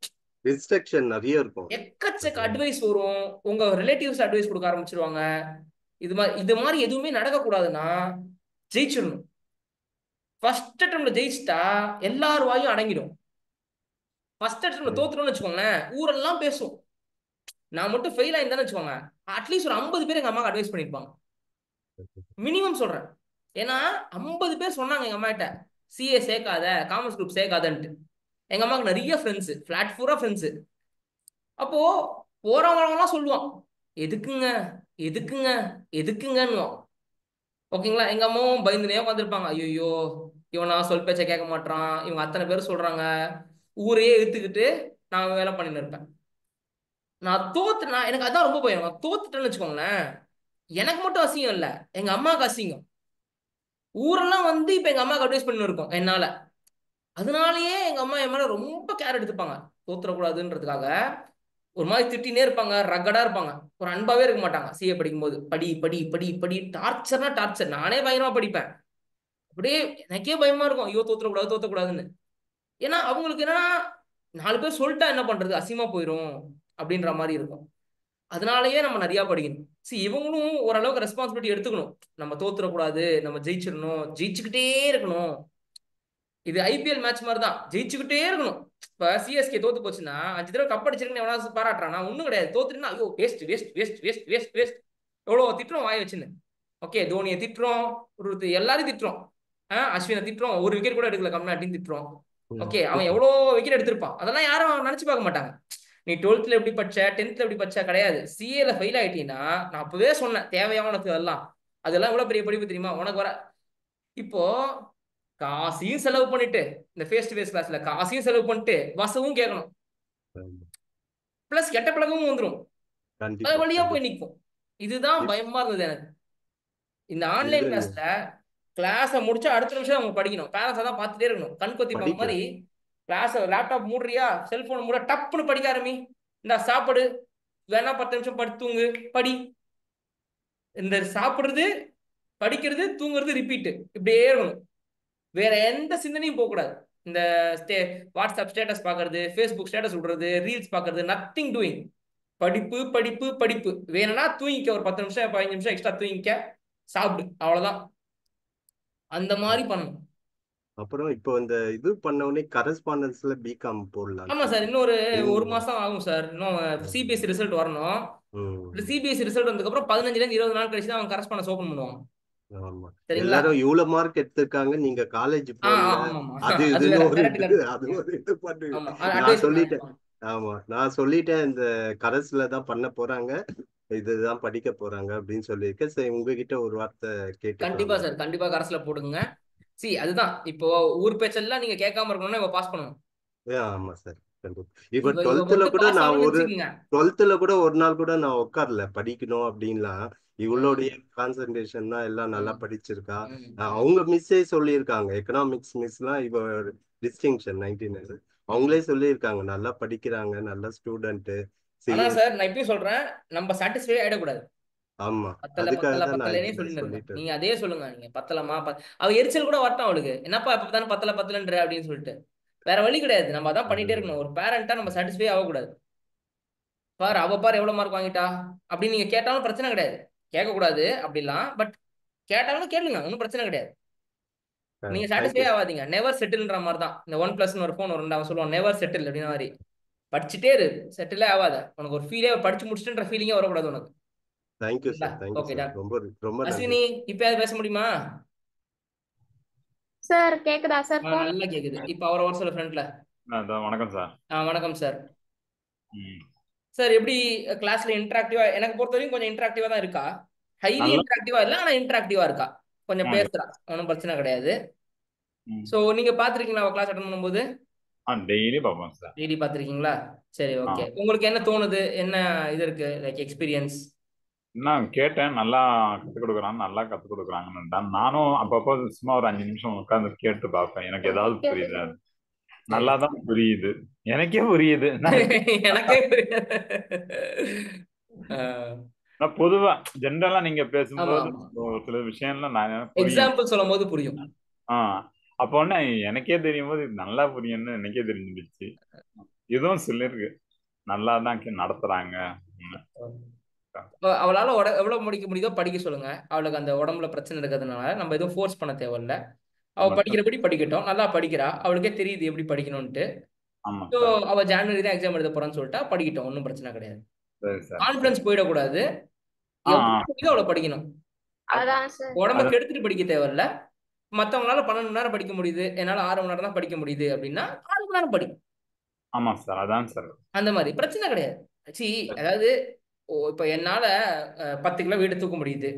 டிஸ்ட்ரக்ஷன் நிறைய இருக்கும். எக்கச்சக்க அட்வைஸ் வரும். உங்க ரிலேட்டிவ்ஸ் அட்வைஸ் கொடுக்க ஆரம்பிச்சிருவாங்க. இது மாதிரி எதுவுமே நடக்கக்கூடாதுன்னா ஜெயிச்சிடணும். ஃபர்ஸ்ட் அட்டம்ல ஜெயிச்சிட்டா எல்லார் வாயும் அடங்கிடும். ஃபர்ஸ்ட் அட்டம்ல தோத்துட்டோம்னு வச்சுக்கோங்களேன், ஊரெல்லாம் பேசும். நான் மட்டும் ஃபெயில் ஆயிருந்தேன்னு வச்சுக்கோங்க, அட்லீஸ்ட் ஒரு 50 பேர் எங்க அம்மாவுக்கு அட்வைஸ் பண்ணிருப்பாங்க. மினிமம் சொல்றேன். ஏன்னா 50 பேர் சொன்னாங்க எங்க அம்மா கிட்ட சிஏ சேர்க்காத, காமர்ஸ் குரூப் சேர்க்காதன்ட்டு. எங்க அம்மாவுக்கு நிறைய ஃப்ரெண்ட்ஸ், ஃபிளாட் பூரா ஃப்ரெண்ட்ஸ். அப்போ போறவங்கலாம் சொல்லுவான் எதுக்குங்க எதுக்குங்க எதுக்குங்கன்னு. ஓகேங்களா? எங்க அம்மாவும் பயந்துனே உட்காந்துருப்பாங்க. ஐயோ இவனா சொல் பேச்ச கேட்க மாட்டான், இவங்க அத்தனை பேர் சொல்றாங்க, ஊரையே எடுத்துக்கிட்டு நான் வேலை பண்ணின்னு இருப்பேன். நான் எனக்கு அதான் ரொம்ப பயம். நான் தோத்துட்டேன்னு வச்சுக்கோங்களேன், எனக்கு மட்டும் அசிங்கம் இல்லை, எங்க அம்மாவுக்கு அசிங்கம். ஊரெல்லாம் வந்து இப்ப எங்க அம்மாவுக்கு அட்வைஸ் பண்ணி இருக்கோம் என்னால. அதனாலயே எங்க அம்மா என் மேல ரொம்ப கேர் எடுத்துப்பாங்க, தோத்துறக்கூடாதுன்றதுக்காக. ஒரு மாதிரி திட்டினே இருப்பாங்க, ரகடா இருப்பாங்க, ஒரு அன்பாவே இருக்க மாட்டாங்க. சிஏ படிக்கும்போது படி படி படி படி, டார்ச்சர்னா டார்ச்சர். நானே பயங்கரமா படிப்பேன், அப்படியே எனக்கே பயமா இருக்கும், ஐயோ தோத்துறக்கூடாது தோத்தக்கூடாதுன்னு. ஏன்னா அவங்களுக்கு என்னன்னா 4 பேர் சொல்லிட்டா என்ன பண்றது, அசிங்கமா போயிடும் அப்படின்ற மாதிரி இருக்கும். அதனாலயே நம்ம நிறைய படிக்கணும். இவங்களும் ஓரளவுக்கு ரெஸ்பான்சிபிலிட்டி எடுத்துக்கணும். நம்ம தோத்துறக்கூடாது, நம்ம ஜெயிச்சிடணும், ஜெயிச்சுக்கிட்டே இருக்கணும். இது ஐபிஎல் மேட்ச் மாதிரி தான், ஜெயிச்சுக்கிட்டே இருக்கணும். இப்ப சிஎஸ்கே தோத்து போச்சுன்னா 5 தடவை கப் அடிச்சிருக்குன்னு எவனாவது பாராட்டுறானா? ஒண்ணும் கிடையாது. தோத்துட்டுனா ஐயோ waste waste waste waste waste waste எவ்வளவு திட்டுறோம் வாய வச்சுன்னு. ஓகே, தோனியை திட்டுறோம், எல்லாரையும் திட்டுறோம், அஸ்வினை திட்டுறோம், ஒரு விக்கெட் கூட எடுக்கல கம்னாட்டின்னு திட்டுறோம். ஓகே, அவன் எவ்வளோ விக்கெட் எடுத்திருப்பான், அதெல்லாம் யாரும் நினைச்சு பார்க்க மாட்டாங்க. நீ 12th எப்படி படிச்ச, 10th எப்படி படிச்ச கிடையாது. சிஏல ஃபெயில் ஆயிட்டீங்கன்னா, நான் அப்பவே சொன்னேன் தேவையா உனக்கு அதெல்லாம் எவ்வளவு பெரிய படிப்பு தெரியுமா உனக்கு வர. இப்போ காசையும் செலவு பண்ணிட்டு, இந்த ஃபேஸ் டு ஃபேஸ் கிளாஸ்ல காசையும் செலவு பண்ணிட்டு வசவும் கேட்கணும், பிளஸ் கெட்ட பழக்கமும் வந்துடும், அது வழியா போய் நிற்கும். இதுதான் பயமா இருந்தது எனக்கு. இந்த ஆன்லைன் கிளாஸ்ல கிளாஸை முடிச்சா அடுத்த நிமிஷம் அவங்க படிக்கணும். பேரண்ட்ஸ் தான் பார்த்துட்டே இருக்கணும், கண் கொத்தி போன மாதிரி. கிளாஸ் லேப்டாப் மூடுறியா, செல்போன் மூட, டப்புன்னு படிக்க ஆரம்பி, இந்த சாப்பிடு, வேணா 10 நிமிஷம் படுத்து தூங்கு, படி. இந்த சாப்பிடுறது, படிக்கிறது, தூங்குறது, ரிப்பீட், இப்படியே இருக்கணும். வேற எந்த சிந்தனையும் போகக்கூடாது. இந்த வாட்ஸ்அப் ஸ்டேட்டஸ் பார்க்கறது, ஃபேஸ்புக் ஸ்டேட்டஸ் விடுறது, ரீல்ஸ் பார்க்கறது, நத்திங் டூயிங். படிப்பு படிப்பு படிப்பு. வேணும்னா தூங்கிக்க, ஒரு 10 நிமிஷம் 15 நிமிஷம் எக்ஸ்ட்ரா தூங்கிக்க, சாப்பிடு, அவ்வளவுதான். அந்த மாதிரி பண்ணணும். அப்புறம் இப்போ இந்த இது பண்ண உடனே கரஸ்பாண்டன்ஸ்ல பிகாம் போடலாம். ஆமா சார், இன்னொரு 1 மாசம் ஆகும் சார். இன்னும் சிபிஎஸ்சி ரிசல்ட் வரணும். சிபிஎஸ்சி ரிசல்ட் வந்ததுக்கு அப்புறம் 15 ல இருந்து 20 நாள் கழிச்சு தான் அவங்க கரஸ்பாண்டன்ஸ் ஓபன் பண்ணுவாங்க. ஆமா, எல்லாரும் இவ்வளவு மார்க் எடுத்திருக்காங்க, நீங்க காலேஜ் போறீங்க, அது இது பண்ணுவீங்க. நான் சொல்லிட்டேன். ஆமா, நான் சொல்லிட்டேன், இந்த கரஸ்ல தான் பண்ண போறாங்க, இதுதான் படிக்க போறாங்க அப்படின்னு சொல்லியிருக்கேன். சரி, உங்ககிட்ட ஒரு வார்த்தை கேட்டு. கண்டிப்பா சார், கண்டிப்பா கரஸ்ல போடுங்க. அதுதான் இப்போ ஊர் பேச்செல்லாம் நீங்க கேட்காம இருக்கணும்னா இப்ப பாஸ் பண்ணணும். ஆமா சார், இப்ப 12th கூட நான் 12th கூட ஒரு நாள் கூட நான் உட்காரல படிக்கணும் அப்படின்லாம். இவளுடைய கான்சென்ட்ரேஷன் தான், எல்லாம் நல்லா படிச்சிருக்கா. அவங்க மிஸ்ஸே சொல்லியிருக்காங்க, எக்கனாமிக்ஸ் மிஸ்லாம் இவ டிஸ்டிங்ஷன் 19 அவங்களே சொல்லியிருக்காங்க, நல்லா படிக்கிறாங்க, நல்ல ஸ்டூடெண்ட். ஆனா சார் நான் இப்பயும் சொல்றேன், நம்ம சாட்டிஸ்ஃபை ஆயிடக்கூடாது. ஆமா, பத்தலனே சொல்லிட்டு நீங்க அதே சொல்லுங்க, நீங்க பத்தலமா அவ எரிச்சல் கூட வரட்டும் அவளுக்கு, என்னப்பா இப்ப பத்தலன்ற அப்படின்னு சொல்லிட்டு. வேற வழி கிடையாது, நம்ம அதான் பண்ணிட்டே இருக்கணும். ஒரு பேரண்டா நம்ம சாட்டிஸ்ஃபை ஆகக்கூடாது. பாரு அவ பாரு எவ்வளவு மார்க் வாங்கிட்டா அப்படின்னு நீங்க கேட்டாலும் பிரச்சனை கிடையாது, கேட்கக்கூடாது அப்படிலாம். பட் கேட்டாலும் கேளுங்க, ஒன்றும் பிரச்சனை கிடையாது. நீங்க சாட்டிஸ்ஃபை ஆகாதீங்க. நெவர் செட்டில்ன்ற மாதிரி தான். இந்த 1+ ஒரு ஃபோன் ஒரு சொல்லுவான், நெவர் செட்டில் அப்படின்ற மாதிரி. படிச்சுட்டே இரு, செட்டிலே ஆகாத. உனக்கு ஒரு ஃபீலே, படிச்சு முடிச்சுட்டுன்ற ஃபீலிங்கே வரக்கூடாது உனக்கு. தேங்க்யூ சார், தேங்க்யூ சார், ரொம்ப ரொம்ப. அஸ்வினி, இப்ப பேச முடியுமா சார்? கேக்குதா சார்? நல்லா கேக்குது. இப்ப அவரை வர சொல்ல ஃப்ரெண்ட்ல. வணக்கம் சார். வணக்கம் சார். சார் எப்படி கிளாஸ்ல இன்டராக்டிவா? எனக்கு பொறுத்த வரைக்கும் கொஞ்சம் இன்டராக்டிவா தான் இருக்கா. ஹைலி இன்டராக்டிவா இல்ல, ஆனா இன்டராக்டிவா இருக்கா, கொஞ்சம் பேசுறா, ஒன்றும் பிரச்சனை கிடையாது. சோ நீங்க பாத்திருக்கீங்களா கிளாஸ் அட்டெண்ட் பண்ணும்போது? டெய்லி பாப்போம் சார். டெய்லி பாத்திருக்கீங்களா? சரி, ஓகே. உங்களுக்கு என்ன தோணுது, என்ன இது இருக்கு, லைக் எக்ஸ்பீரியன்ஸ்? நான் கேட்டேன், நல்லா கற்றுக் கொடுக்குறாங்க, நல்லா கற்றுக் கொடுக்குறாங்கன்னு. நானும் அப்பப்போ சும்மா ஒரு 5 நிமிஷம் உட்காந்து கேட்டு பார்ப்பேன், எனக்கு ஏதாவது புரியுது. நல்லாதான் புரியுது, எனக்கே புரியுது. எனக்கே புரியுது. பொதுவா ஜென்ரலா நீங்க பேசும்போது சில விஷயம்லாம் நான் எக்ஸாம்பிள் சொல்லும் போது புரியும். அப்போ எனக்கே தெரியும் போது இது நல்லா புரியும்னு எனக்கே தெரிஞ்சிடுச்சு. இதுவும் சொல்லிருக்கு, நல்லா தான் நடத்துறாங்க. அவளால எவ்வளவு முடிக்க முடியுதோ படிக்க சொல்லுங்க. அவளுக்கு அந்த உடம்புல பிரச்சனை இருக்கிறதுனால நம்ம எதுவும் ஃபோர்ஸ் பண்ண தேவையில்ல. அவ படிக்கிறபடி படிக்கட்டும், நல்லா படிக்கிறா, அவளுக்கே தெரியுது எப்படி படிக்கணும்ட்டு. அவ ஜனவரி தான் எக்ஸாம் எழுத போறான்னு சொல்லிட்டா படிக்கட்டும், ஒன்றும் பிரச்சனை கிடையாது. கான்ஃபிடன்ஸ் போயிடக்கூடாது, அவளை படிக்கணும். அதான் சார். உடம்ப அதான் கெடுத்துட்டு படிக்க தேவையில்ல. மத்தவங்களால 12 மணி நேரம் படிக்க முடியுது, என்னால 6 மணி நேரம் தான் படிக்க முடியுது அப்படின்னா 6 மணி நேரம் படி. ஆமா சார், அதான் சார். அந்த மாதிரி பிரச்சனை கிடையாது. அதாவது இப்ப என்னால 10 கிலோ வெயிட் தூக்க முடியுது,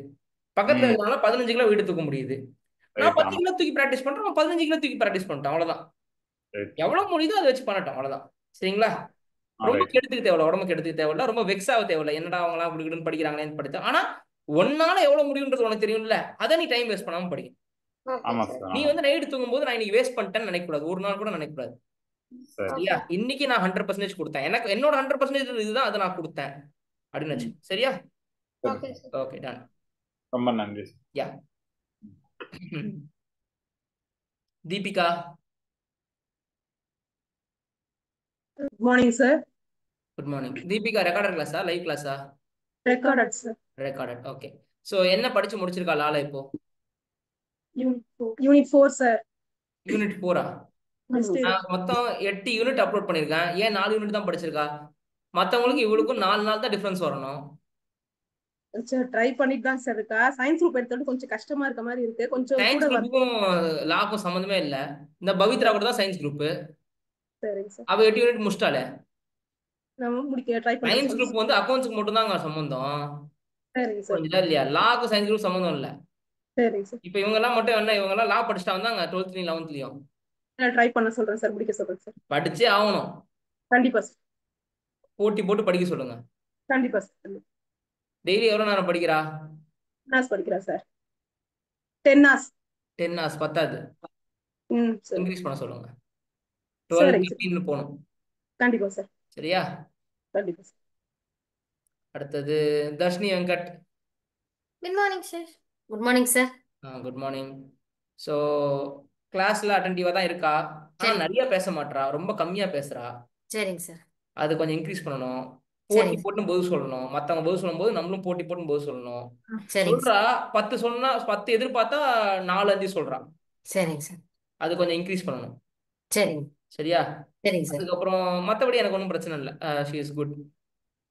பக்கத்துல இருக்கிறனால 15 கிலோ வெயிட் தூக்க முடியுது. நான் ரைட். 10 ஆமா கிலோ தூக்கி பிராக்டிஸ் பண்றேன், அவன் 15 கிலோ தூக்கி பிராக்டிஸ் பண்ணிட்டான், அவ்வளவுதான். ரைட். எவ்வளவு முடியுதோ அதை வச்சு பண்ணட்டும், அவ்வளவுதான். சரிங்களா? ரொம்ப ரைட். கெடுத்துக்க தேவையில்ல, உடம்பு கெடுத்துக்க தேவையில்ல, ரொம்ப வெக்ஸ் ஆக தேவையில்ல. என்னடா அவங்களாம் இப்படி படிக்கிறாங்களேன்னு படித்தா. ஆனா ஒன்னால எவ்வளவு முடியுன்றது உனக்கு தெரியும்ல, அதை நீ டைம் வேஸ்ட் பண்ணாம படி. ஆமா சார். நீ ஆமா வந்து நைட்டு தூங்கும் போது நான் இன்னைக்கு வேஸ்ட் பண்ணிட்டேன்னு நினைக்கக்கூடாது, ஒரு நாள் கூட நினைக்கக்கூடாது. சரி. சரியா? இன்னைக்கு நான் 100% கொடுத்தேன், எனக்கு என்னோட 100% இதுதான், அதை நான் கொடுத்தேன் அப்படின்னு வச்சு. சரியா? Okay sir. Okay, done. ரொம்ப நன்றி சார். Yeah. Deepika. Good morning sir. Good morning. Deepika recorder கிளாஸா லைவ் கிளாஸா? Recorded sir. Recorded. Okay. So என்ன படிச்சு முடிச்சிருக்கா லாலா இப்போ? யூனிட் 4 சார். யூனிட் 4ஆ? நான் மொத்தம் 8 யூனிட் அப்லோட் பண்ணிருக்கேன். ஏன் 4 யூனிட் தான் படிச்சிருக்கா? மத்தவங்களுக்கு இவளுக்கும் 4 நாள் தான் டிஃபரன்ஸ் வரணும். சார் ட்ரை பண்ணிட்டு தான் சார் இருக்கா. சயின்ஸ் குரூப் எடுத்தது கொஞ்சம் கஷ்டமா இருக்க மாதிரி இருக்கு, கொஞ்சம் சயின்ஸ் கூட குரூப்புக்கும் லாக்கும் சம்மந்தமே இல்ல. இந்த பவித்ரா கூட தான் சயின்ஸ் குரூப். சரிங்க சார். அவ 8 யூனிட் முடிச்சிட்டாளே. நம்ம முடிக்க ட்ரை சயின்ஸ் பண்ணுறோம். குரூப் வந்து அக்கௌண்ட்ஸ்க்கு மட்டும் தாங்க சம்பந்தம். சரிங்க சார். புரிஞ்சுதா இல்லையா? லாக்கும் சயின்ஸ் குரூப் சம்பந்தம் இல்ல. சரிங்க சார். இப்ப இவங்க எல்லாம் மட்டும் என்ன, இவங்க எல்லாம் லா படிச்சுட்டா வந்தாங்க 12th 11th. நான் ட்ரை பண்ண சொல்றேன் சார், முடிக்க சொல்றேன் சார். படிச்சே ஆகணும். கண்டிப்பா சார். போட்டி போட்டு படிக்க சொல்லுங்க. கண்டிப்பா சார். டெய்லி எவ்வளவு நேரம் படிக்கிறா? ஹார்ஸ் படிக்கிறா சார். 10 hours. 10 hours பத்தாது. சரி. இன்க்ரீஸ் பண்ண சொல்லுங்க. 12 சரிங்க சார். 15 போகணும். கண்டிப்பா சார். சரியா? கண்டிப்பா சார். அடுத்தது Dharshini Venkat. Good morning sir. Good morning sir. Good morning. So கிளாஸ்ல அட்டென்டிவா தான் இருக்கா, ஆனா சரி. நிறைய பேச மாட்றா, ரொம்ப கம்மியா பேசுறா. சரிங்க சார். அது கொஞ்சம் இன்க்ரீஸ் பண்ணணும். போட்டி சரிங்க சார். போட்டு பதில் சொல்லணும். மத்தவங்க பதில் சொல்லும்போது நம்மளும் போட்டி போட்டு பதில் சொல்லணும். சரிங்க சொல்றா 10 சொன்னா 10 எதிர்பார்த்தா 4-5 சொல்றா. சரிங்க சார். அது கொஞ்சம் இன்க்ரீஸ் பண்ணணும். சரிங்க. சரியா? சரிங்க சார். அதுக்கப்புறம் மற்றபடி எனக்கு ஒன்றும் பிரச்சனை இல்லை. She is good.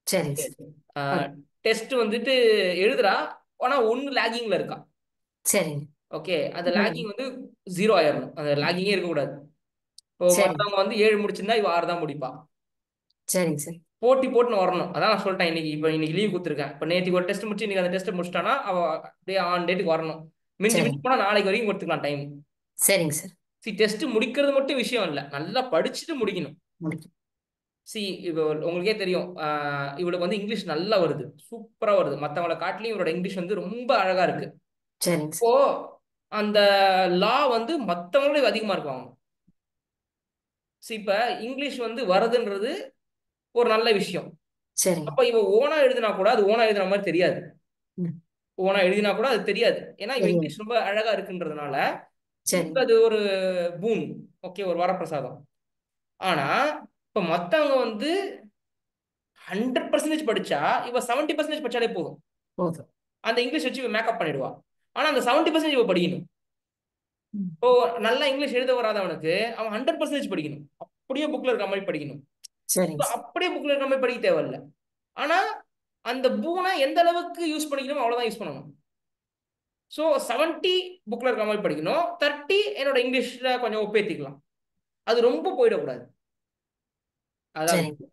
சரிங்க சார். டெஸ்ட் வந்துட்டு எழுதுறா, ஆனா ஒன்னு லேகிங்ல இருக்கா. சரிங்க. ஓகே, அந்த லேகிங் வந்து 0 ஆயிடணும். அந்த லேகிங்கே இருக்கக்கூடாது. இப்போ சரிங்க. மற்றவங்க வந்து 7 முடிச்சிருந்தா இவ 6 தான் முடிப்பா. சரிங்க சார். போட்டி போட்டுன்னு வரணும். அதான் நான் சொல்லிட்டேன். இன்னைக்கு லீவ் கொடுத்துருக்கேன். இப்போ நேற்றுக்கு ஒரு டெஸ்ட் முடிச்சு இன்னைக்கு அந்த டெஸ்ட் முடிச்சிட்டானா அவ அப்படியே ஆன் டேட்டுக்கு வரணும். மிஞ்சி சரிங்க. மிஞ்சி போனா நாளைக்கு வரைக்கும் கொடுத்துக்கலாம் டைம். சரிங்க சார். டெஸ்ட் முடிக்கிறது மட்டும் விஷயம் இல்லை, நல்லா படிச்சுட்டு முடிக்கணும். முடிக்கும். இப்போ உங்களுக்கே தெரியும், இவளுக்கு வந்து இங்கிலீஷ் நல்லா வருது, சூப்பரா வருது. மற்றவங்களை காட்டிலையும் இவரோட இங்கிலீஷ் வந்து ரொம்ப அழகா இருக்கு. சரிங்க இப்போ அந்த லா வந்து மற்றவங்களோட அதிகமா இருக்குவாங்க. இப்ப இங்கிலீஷ் வந்து வருதுன்றது ஒரு நல்ல விஷயம். சரிங்க. அப்ப இவ ஓனா எழுதினா கூட அது ஓனா எழுதுன மாதிரி தெரியாது. ஓனா எழுதினா கூட அது தெரியாது. ஏன்னா இவ இங்கிலீஷ் ரொம்ப அழகா இருக்குன்றதுனால சரிங்க. அது ஒரு பூன். ஓகே, ஒரு வரப்பிரசாதம். ஆனா இப்ப மத்தவங்க வந்து 100% படிச்சா இவ 70% படிச்சாலே போதும். போதும். அந்த இங்கிலீஷ் வச்சு இவ மேக்கப் பண்ணிடுவா. ஆனா அந்த 70% இவ படிக்கணும். இப்போ நல்லா இங்கிலீஷ் எழுத வராதவனுக்கு அவன் 100% படிக்கணும். அப்படியே புக்ல இருக்க மாதிரி படிக்கணும். சரிங்க. அப்படியே புக்ல இருக்க மாதிரி படிக்க தேவையில்ல. ஆனா அந்த பூனை எந்த அளவுக்கு யூஸ் பண்ணிக்கணும் அவ்வளவுதான் யூஸ் பண்ணணும். ஸோ 70 புக்ல இருக்க மாதிரி படிக்கணும், 30 என்னோட இங்கிலீஷ்ல கொஞ்சம் ஒப்பேத்திக்கலாம். அது ரொம்ப போயிடக்கூடாது. அதான். சரிங்க.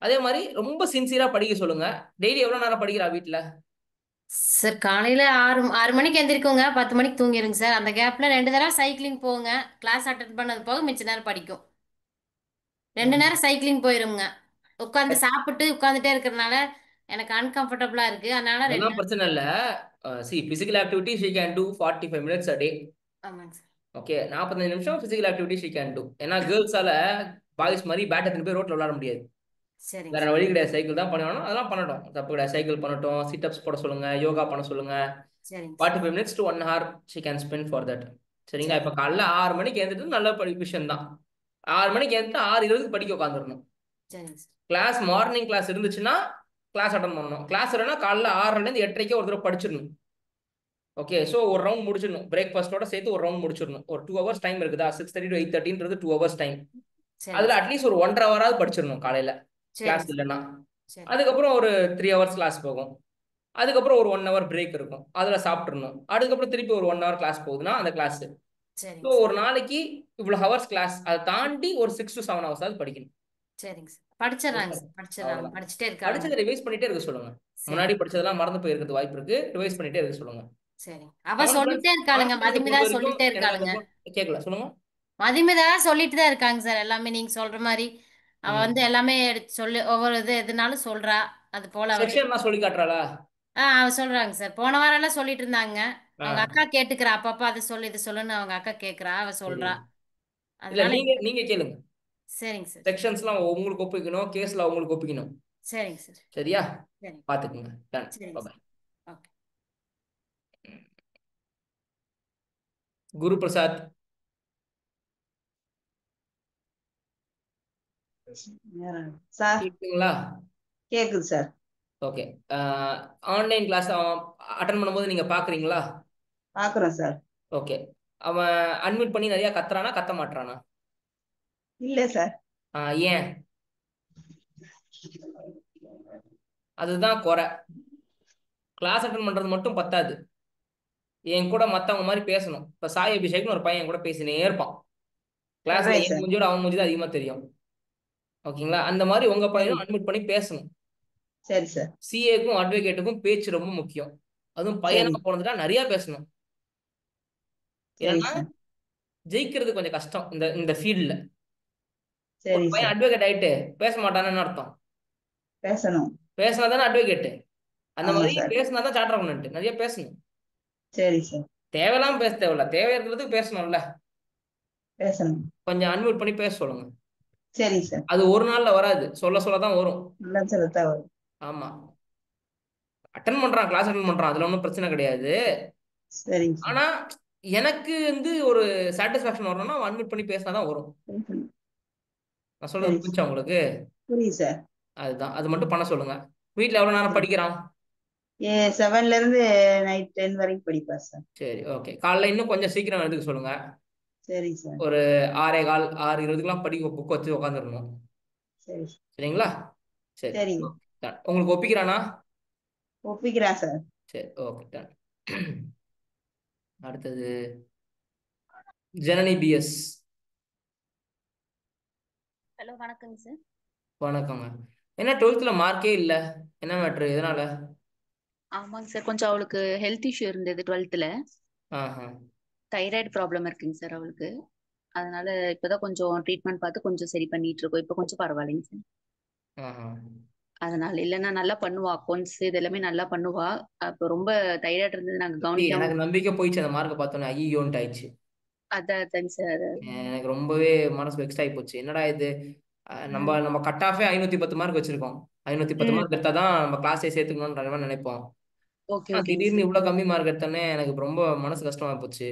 அதே மாதிரி ரொம்ப சின்சியரா படிக்க சொல்லுங்க. டெய்லி எவ்வளவு நேரம் படிக்கிறா வீட்டுல? சார் காலையில 6 மணிக்கு எந்திரிக்கோங்க, 10 மணிக்கு தூங்கிடுங்க சார். அந்த கேப்ல 2 தடவை சைக்கிளிங் போங்க, கிளாஸ் அட்டென்ட் பண்ணது போக மிச்ச நேரம் படிக்கும். 2 நேரம் சைக்கிளிங் போயிருங்க. உட்காந்து சாப்பிட்டு உட்காந்துட்டே இருக்கிறதுனால எனக்கு அன்கம்ஃபர்டபுளா இருக்கு, அதனால 2 அதெல்லாம் நேரம். பிரச்சனை இல்ல. physical activity she can do 45 minutes a day. ஆமாங்க சார். ஓகே, 45 நிமிஷம் physical activity she can do. ஏன்னா கேர்ள்ஸால பாய்ஸ் மாதிரி பேட் எடுத்துட்டு போய் ரோட்ல விளையாட முடியாது. சரிங்க வேற சார். வழி கிடையாது. சைக்கிள் தான் பண்ணணும், அதெல்லாம் பண்ணட்டும், தப்பு கிடையாது. சைக்கிள் பண்ணட்டும், சிட்டப்ஸ் போட சொல்லுங்க, யோகா பண்ண சொல்லுங்க. சரிங்க sir. 45 minutes to 1 hour she can spend for that. சரிங்களா? இப்ப காலைல 6 மணிக்கு எழுந்துட்டு நல்ல விஷயம் தான். 6 மணிக்கு எழுந்துட்டு 6:20 படிக்க உட்காந்துடணும். சரிங்க சார். கிளாஸ் மார்னிங் கிளாஸ் இருந்துச்சுன்னா கிளாஸ் அட்டன் பண்ணணும். கிளாஸ் இல்லைன்னா காலைல 6:30 8:30 ஒரு தடவை படிச்சிடணும். ஓகே, ஸோ ஒரு ரவுண்ட் முடிச்சிடணும். பிரேக்ஃபாஸ்டோட சேர்த்து ஒரு ரவுண்ட் முடிச்சிடணும். ஒரு 2 hours டைம் இருக்குதா? 6:30 to 8:30ன்றது 2 hours டைம். அதுல அட்லீஸ்ட் ஒரு 1.5 hour படிச்சிடணும் காலையில, கிளாஸ் இல்லைன்னா. அதுக்கப்புறம் ஒரு 3 hours கிளாஸ் போகும். அதுக்கப்புறம் ஒரு 1 hour பிரேக் இருக்கும், அதுல சாப்பிட்டுறணும். அதுக்கப்புறம் திருப்பி ஒரு 1 hour கிளாஸ் போகுதுன்னா அந்த கிளாஸ். சரிங்க ஸோ சார். ஒரு நாளைக்கு இவ்வளவு ஹவர்ஸ் கிளாஸ், அதை தாண்டி ஒரு 6 to 7 hours படிக்கணும். சரிங்க சார். படிச்சிடறாங்க சார், படிச்சிடறாங்க, அவ்வளவுதான். படிச்சுட்டே இருக்காங்க. படிச்சதை ரிவைஸ் பண்ணிட்டே இருக்க சொல்லுங்க. சரி முன்னாடி படிச்சதெல்லாம் மறந்து போயிருக்கிறது வாய்ப்பு இருக்கு, ரிவைஸ் பண்ணிட்டே இருக்க சொல்லுங்க. சரி. அவ செவன் பிளஸ் சொல்லிட்டே இருக்காளுங்க, கான்ஃபிடன்ஸை மதுமிதா பொறுத்த வரைக்கும் சொல்லிட்டே எனக்கு இருக்காளுங்க. கேட்கல, சொல்லுங்க. மதுமிதா சொல்லிட்டு தான் இருக்காங்க சார் எல்லாமே நீங்க சொல்ற மாதிரி. அவ ம். வந்து எல்லாமே எடுத்து சொல்லி ஒவ்வொரு எதுனாலும் சொல்றா. அது போல அவ செக்ஷன்லாம் சொல்லி காட்டுறாளா? அவ சொல்றாங்க சார். போன வாரம் எல்லாம் சொல்லிட்டு இருந்தாங்க. ஆ, அவங்க அக்கா கேட்டுக்கிறா, அப்பப்ப அது சொல்லு இது சொல்லுன்னு அவங்க அக்கா கேக்குறா, அவ சரி. சொல்றா. இல்ல அதனால நீங்க நீங்க கேளுங்க. சரிங்க சார். செக்ஷன்ஸ்லாம் உங்களுக்கு ஒப்பிக்கணும், கேஸ்ல உங்களுக்கு ஒப்பிக்கணும். சரிங்க சார். சரியா? சரிங்க பாத்துக்குங்க. டன். சரிங்க bye. Sir. Okay. Guru Prasad. Sir கேக்குங்களா? கேக்குது sir. Okay. Online class attend பண்ணும்போது நீங்க பாக்குறீங்களா? பாக்குறோம் சார். ஓகே. அவன் அட்மிட் பண்ணி நிறைய கத்துறானா கத்த மாட்டானா? இல்ல சார். ஏன்? அதுதான் குறை. கிளாஸ் அட்டன் பண்றது மட்டும் பத்தாது, என் கூட மத்தவங்க மாதிரி பேசணும். இப்ப சாய் அபிஷேக்னு ஒரு பையன் கூட பேசினே இருப்பான், கிளாஸ்ல சொல்றேன் என் சார். மூஞ்சியோட அவன் மூஞ்சி தான் அதிகமா தெரியும். ஓகேங்களா? அந்த மாதிரி உங்க சரி பையனும் அட்மிட் பண்ணி பேசணும். சரி சார். சிஏக்கும் அட்வொகேட்டுக்கும் பேச்சு ரொம்ப முக்கியம். அதுவும் சரி பையனா பிறந்துட்டா நிறைய பேசணும். சரி ஏன்னா சார். ஜெயிக்கிறது கொஞ்சம் கஷ்டம் இந்த இந்த ஃபீல்ட்ல. ஒரு சரி பையன் சார். அட்வொகேட் ஆயிட்டு பேச மாட்டான்னு அர்த்தம். பேசணும். பேசினா தானே அட்வொகேட். அந்த ஆமா மாதிரி சார். பேசினா தான் சார்ட்டர் அக்கௌண்டன்ட். நிறைய பேசணும். சரி சார். தேவையில்லாம பேச தேவையில்ல, தேவை இருக்கிறதுக்கு பேசணும்ல. பேசணும். கொஞ்சம் அன்மியூட் பண்ணி பேச சொல்லுங்க. சரி சார். அது ஒரு நாள்ல வராது, சொல்ல சொல்ல தான் வரும். நல்லா சொல்லத்தான் வரும். ஆமா, அட்டன் பண்றான், கிளாஸ் அட்டன் பண்றான், அதுல ஒன்றும் பிரச்சனை கிடையாது. சரிங்க சார். ஆனா எனக்கு வந்து ஒரு சாட்டிஸ்பாக்சன் வரணும்னா அட்மிட் பண்ணி பேசினாதான் வரும். பேசணும். நான் சரி சொல்றது சார். புரிஞ்சா உங்களுக்கு? புரியுது சார். அதுதான், அது மட்டும் பண்ண சொல்லுங்க. வீட்ல எவ்வளவு நேரம் சரி. படிக்கிறான்? 7ல இருந்து நைட் 10 வரைக்கும் படிப்பா சார். சரி, ஓகே. காலைல இன்னும் கொஞ்சம் சீக்கிரம் எழுதுக்க சொல்லுங்க. சரி சார். ஒரு 6:15 6:20க்குலாம் புக் வச்சு உட்காந்துடணும். சரி சார். சரிங்களா? சரி, சரிங்க. okay, done. உங்களுக்கு ஒப்பிக்கிறானா? ஒப்பிக்கிறா சார். சரி, ஓகே, டன். அடுத்தது ஜனனி பிஎஸ். ஹலோ வணக்கங்க சார். வணக்கங்க. என்ன 12th மார்க்கே இல்ல, என்ன மேட்ரு, எதனால? ஆமாங்க சார், கொஞ்சம் அவளுக்கு ஹெல்த் இஷ்யூ இருந்தது 12th. ஆஹா. தைராய்டு ப்ராப்ளம் இருக்குங்க சார் அவளுக்கு. அதனால இப்பதான் கொஞ்சம் ட்ரீட்மெண்ட் பார்த்து கொஞ்சம் சரி பண்ணிட்டு இருக்கோம். இப்போ கொஞ்சம் பரவாயில்லைங்க சார். ஆஹா. அதனால இல்லைன்னா நல்லா பண்ணுவா, அக்கௌண்ட்ஸ் இது எல்லாமே நல்லா பண்ணுவா. அப்போ ரொம்ப தைராய்டு இருந்தது நாங்க கவனிக்காம. எனக்கு நம்பிக்கை போயிடுச்சு அந்த மார்க்கை பார்த்தோன்னே, ஐயோன்ட்டு ஆயிடுச்சு. அதாங்க சார். எனக்கு ரொம்பவே மனசு வெக்ஸ்ட் ஆகி போச்சு. என்னடா இது, நம்ம நம்ம கட் ஆஃபே 510 மார்க் வச்சிருக்கோம். 510 மார்க் எடுத்தாதான் நம்ம கிளாஸே சேர்த்துக்கணும்ன்ற மாதிரி நினைப்போம். ஓகே ஓகேங்க திடீர்னு சார். இவ்வளவு கம்மி மார்க் எடுத்தோன்னே எனக்கு ரொம்ப மனசு கஷ்டமா போச்சு.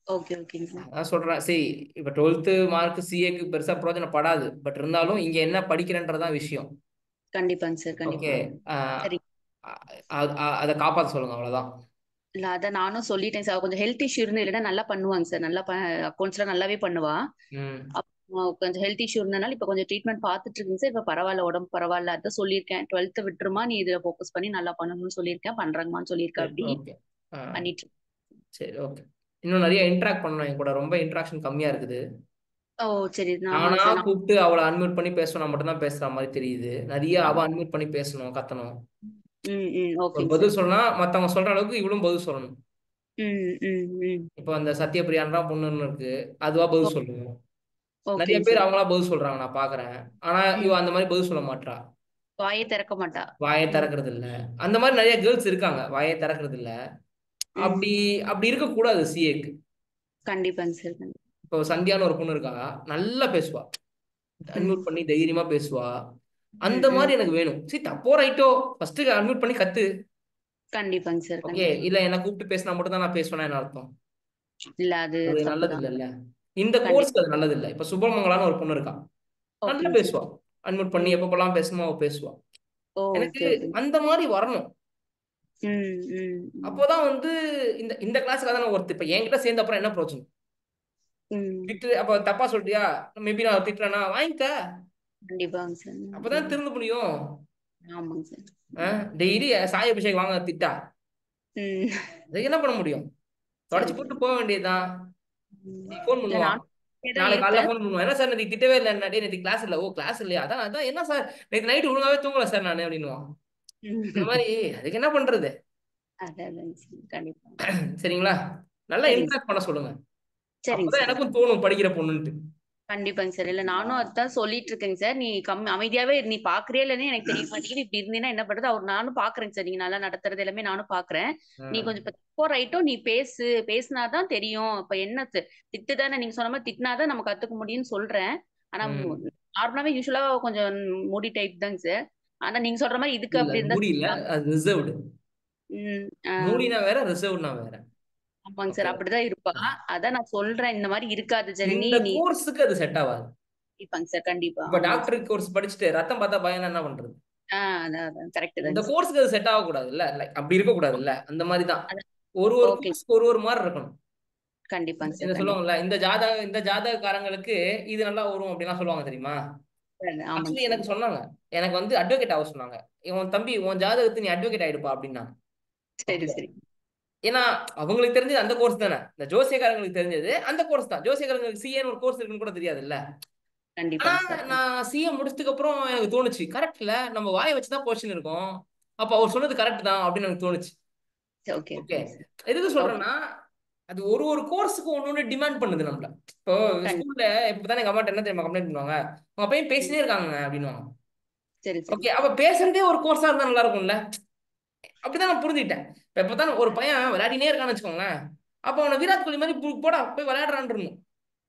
ஓகே ஓகேங்க சார். அதான் சொல்றேன், சரி இப்ப 12th மார்க் சிஏக்கு பெருசா பிரயோஜனப்படாது, பட் இருந்தாலும் இங்க என்ன படிக்கிறேன்றதான் விஷயம். கண்டிப்பாங்க சார், ஓகே. கண்டிப்பா. சரி. அதை காப்பாற்ற சொல்லுங்க, அவ்வளவுதான். இல்ல அதான் நானும் சொல்லிட்டேன் சார். கொஞ்சம் ஹெல்த் இஷ்யூ இருந்து இல்லைன்னா நல்லா பண்ணுவாங்க சார். நல்லா அக்கௌண்ட்ஸ்லாம் நல்லாவே பண்ணுவா. கொஞ்சம் ஹெல்த் இஷ்யூ இருந்தனால இப்ப கொஞ்சம் ட்ரீட்மெண்ட் பார்த்துட்டு இருக்குங்க சார். இப்ப பரவாயில்ல, உடம்பு பரவாயில்ல. அதான் சொல்லியிருக்கேன், 12th விட்டுருமா, நீ இதுல ஃபோக்கஸ் பண்ணி நல்லா பண்ணணும்னு சொல்லியிருக்கேன். பண்றாங்கம்மான்னு சொல்லியிருக்கா. அப்படி ஓகே. பண்ணிட்டு. சரி, ஓகே. இன்னும் நிறைய இன்ட்ராக்ட் பண்ணணும் என் கூட, ரொம்ப இன்ட்ராக்ஷன் கம்மியா இருக்குது. ஓ சரி. நானா கூப்பிட்டு அவளை அன்மியூட் பண்ணி பேசணும் மட்டும்தான் பேசுற மாதிரி தெரியுது. நிறைய அவ அன்மியூட் பண்ணி பேசணும், கத்தணும். ஒரு பதில் சொன்னா மத்தவங்க சொல்ற அளவுக்கு இவளும் பதில் சொல்லணும். இப்ப அந்த சத்யபிரியான்றா பொண்ணுன்னு இருக்கு, அதுவா பதில் சொல்லணும். நிறைய பேர் அவங்களா பதில் சொல்றாங்க, நான் பாக்குறேன். ஆனா இவ அந்த மாதிரி பதில் சொல்ல மாட்டா, வாயை திறக்க மாட்டா. வாயை திறக்கிறது இல்ல. அந்த மாதிரி நிறைய கேர்ள்ஸ் இருக்காங்க, வாயை திறக்கிறது இல்ல. அப்படி அப்படி இருக்க கூடாது சிஏக்கு. கண்டிப்பாங்க சார். இப்போ சந்தியான்னு ஒரு பொண்ணு இருக்கா, நல்லா பேசுவா, அன்மியூட் பண்ணி தைரியமா பேசுவா. அந்த மாதிரி எனக்கு வேணும். சரி, தப்போ ரைட்டோ ஃபர்ஸ்ட் அன்மியூட் பண்ணி கத்து. கண்டிப்பாங்க சார். ஓகே. இல்ல என்ன கூப்பிட்டு பேசினா மட்டும் தான் நான் பேசுவேன் என்ன அர்த்தம்? இல்ல அது நல்லது இல்ல. இந்த கோர்ஸ்க்கு அது நல்லது இல்ல. இப்ப சுபமங்கலான்னு ஒரு பொண்ணு இருக்கா, நல்லா பேசுவா, அன்மியூட் பண்ணி எப்பப்பெல்லாம் பேசணுமோ அவ பேசுவா. எனக்கு அந்த மாதிரி வரணும். அப்போதான் வந்து இந்த இந்த கிளாஸுக்காக தான் ஒருத்தர் இப்ப என்கிட்ட சேர்ந்த அப்புறம் என்ன பிரச்சனை? அப்ப தப்பா சொல்றியா, மேபி நான் திட்டுறேன்னா வாங்கிக்க, கண்டிப்பாங்க சார். அப்பதான் திருந்து முடியும். ஆமாங்க சார். டெய்லி சாய் அபிஷேக் வாங்க திட்டா அதுக்கு என்ன பண்ண முடியும்? தொடச்சு போட்டு போக வேண்டியதுதான். நீ ஃபோன் பண்ணுவான் நாளைக்கு காலைல ஃபோன் பண்ணுவான், என்ன சார் நேற்று திட்டவே இல்லை, நேற்று கிளாஸ் இல்லை. ஓ கிளாஸ் இல்லையா? அதான் அதான் என்ன சார் நேற்று நைட்டு ஒழுங்காவே தூங்கல சார் நான் அப்படின்னுவான். இந்த மாதிரி அதுக்கு என்ன பண்றது? சரிங்களா? நல்லா இன்ட்ராக்ட் பண்ண சொல்லுங்க. அப்பதான் எனக்கும் தோணும் படிக்கிற பொண்ணுன்ட்டு. கண்டிப்பாங்க சார். இல்ல நானும் அதான் சொல்லிட்டு இருக்கேங்க சார். நீ அமைதியாவே நீ பாக்குறியா இல்லன்னு எனக்கு தெரிய மாட்டேங்குது. இப்படி இருந்தீங்கன்னா என்ன பண்றது? அவர் நானும் பாக்குறேங்க சார். நீங்க நல்லா நடத்துறது எல்லாமே நானும் பாக்குறேன். நீ கொஞ்சம் தப்போ ரைட்டோ நீ பேசினாதான் தெரியும். இப்ப என்ன திட்டுதானே நீங்க சொன்ன மாதிரி திட்டினாதான் நம்ம கத்துக்க முடியும்னு சொல்றேன். ஆனா நார்மலாவே யூஸ்வலா கொஞ்சம் மூடி டைப் தாங்க சார். ஆனா நீங்க சொல்ற மாதிரி இதுக்கு அப்படி இருந்தா மூடினா வேற ரிசர்வ்னா வேற. ஆமாங்க சார், அப்படிதான் இருப்பா. அதான் நான் சொல்றேன் இந்த மாதிரி இருக்காது ஜனனி. இந்த கோர்ஸுக்கு அது செட் ஆகாது. கண்டிப்பாங்க சார், கண்டிப்பா. இப்ப டாக்டர் கோர்ஸ் படிச்சுட்டு ரத்தம் பார்த்தா பயம் என்ன பண்றது? அதான் கரெக்ட் தான். இந்த கோர்ஸ்க்கு அது செட் ஆக கூடாது இல்ல, அப்படி இருக்க கூடாது இல்ல. அந்த மாதிரி தான் ஒரு கோர்ஸ்க்கு ஒரு மாதிரி இருக்கணும். கண்டிப்பாங்க சார். என்ன சொல்லுவாங்கல்ல, இந்த ஜாதகக்காரங்களுக்கு இது நல்லா வரும் அப்படிலாம் சொல்லுவாங்க தெரியுமா? ஆக்சுவலி எனக்கு சொன்னாங்க, எனக்கு வந்து அட்வொகேட் ஆக சொன்னாங்க. உன் தம்பி உன் ஜாதகத்தை நீ அட்வொகேட் ஆயிடுப்பா அப்படின்னாங்க. சரி சரி. ஏன்னா அவங்களுக்கு தெரிஞ்சது அந்த கோர்ஸ் தானே, இந்த ஜோசியக்காரங்களுக்கு தெரிஞ்சது அந்த கோர்ஸ் தான். ஜோசியக்காரங்களுக்கு சிஏன்னு ஒரு கோர்ஸ் இருக்குன்னு கூட தெரியாது இல்ல. ஆனா நான் சிஏ முடிச்சதுக்கு அப்புறம் எனக்கு தோணுச்சு, கரெக்ட்ல நம்ம வாயை வச்சுதான் கொஸ்டின் இருக்கும், அப்ப அவர் சொன்னது கரெக்ட் தான் அப்படின்னு எனக்கு தோணுச்சு. ஓகே, எதுக்கு சொல்றேன்னா அது ஒரு கோர்ஸுக்கு ஒண்ணு டிமாண்ட் பண்ணுது நம்மள. இப்போ ஸ்கூல்ல இப்பதானே எங்க அம்மாட்ட என்ன தெரியுமா கம்ப்ளைண்ட் பண்ணுவாங்க, உங்க பையன் பேசினே இருக்காங்க அப்படின்னுவாங்க. ஓகே, அப்ப பேசுறதே ஒரு கோர்ஸா இருந்தா நல்லா இருக்கும்ல. அப்படிதான் நான் புரிஞ்சுக்கிட்டேன். இப்ப தான் ஒரு பையன் விளையாடினே இருக்கான்னு வச்சுக்கோங்களேன், அப்ப அவனை விராட் கோலி மாதிரி போடா போய் விளையாடுறான்னு.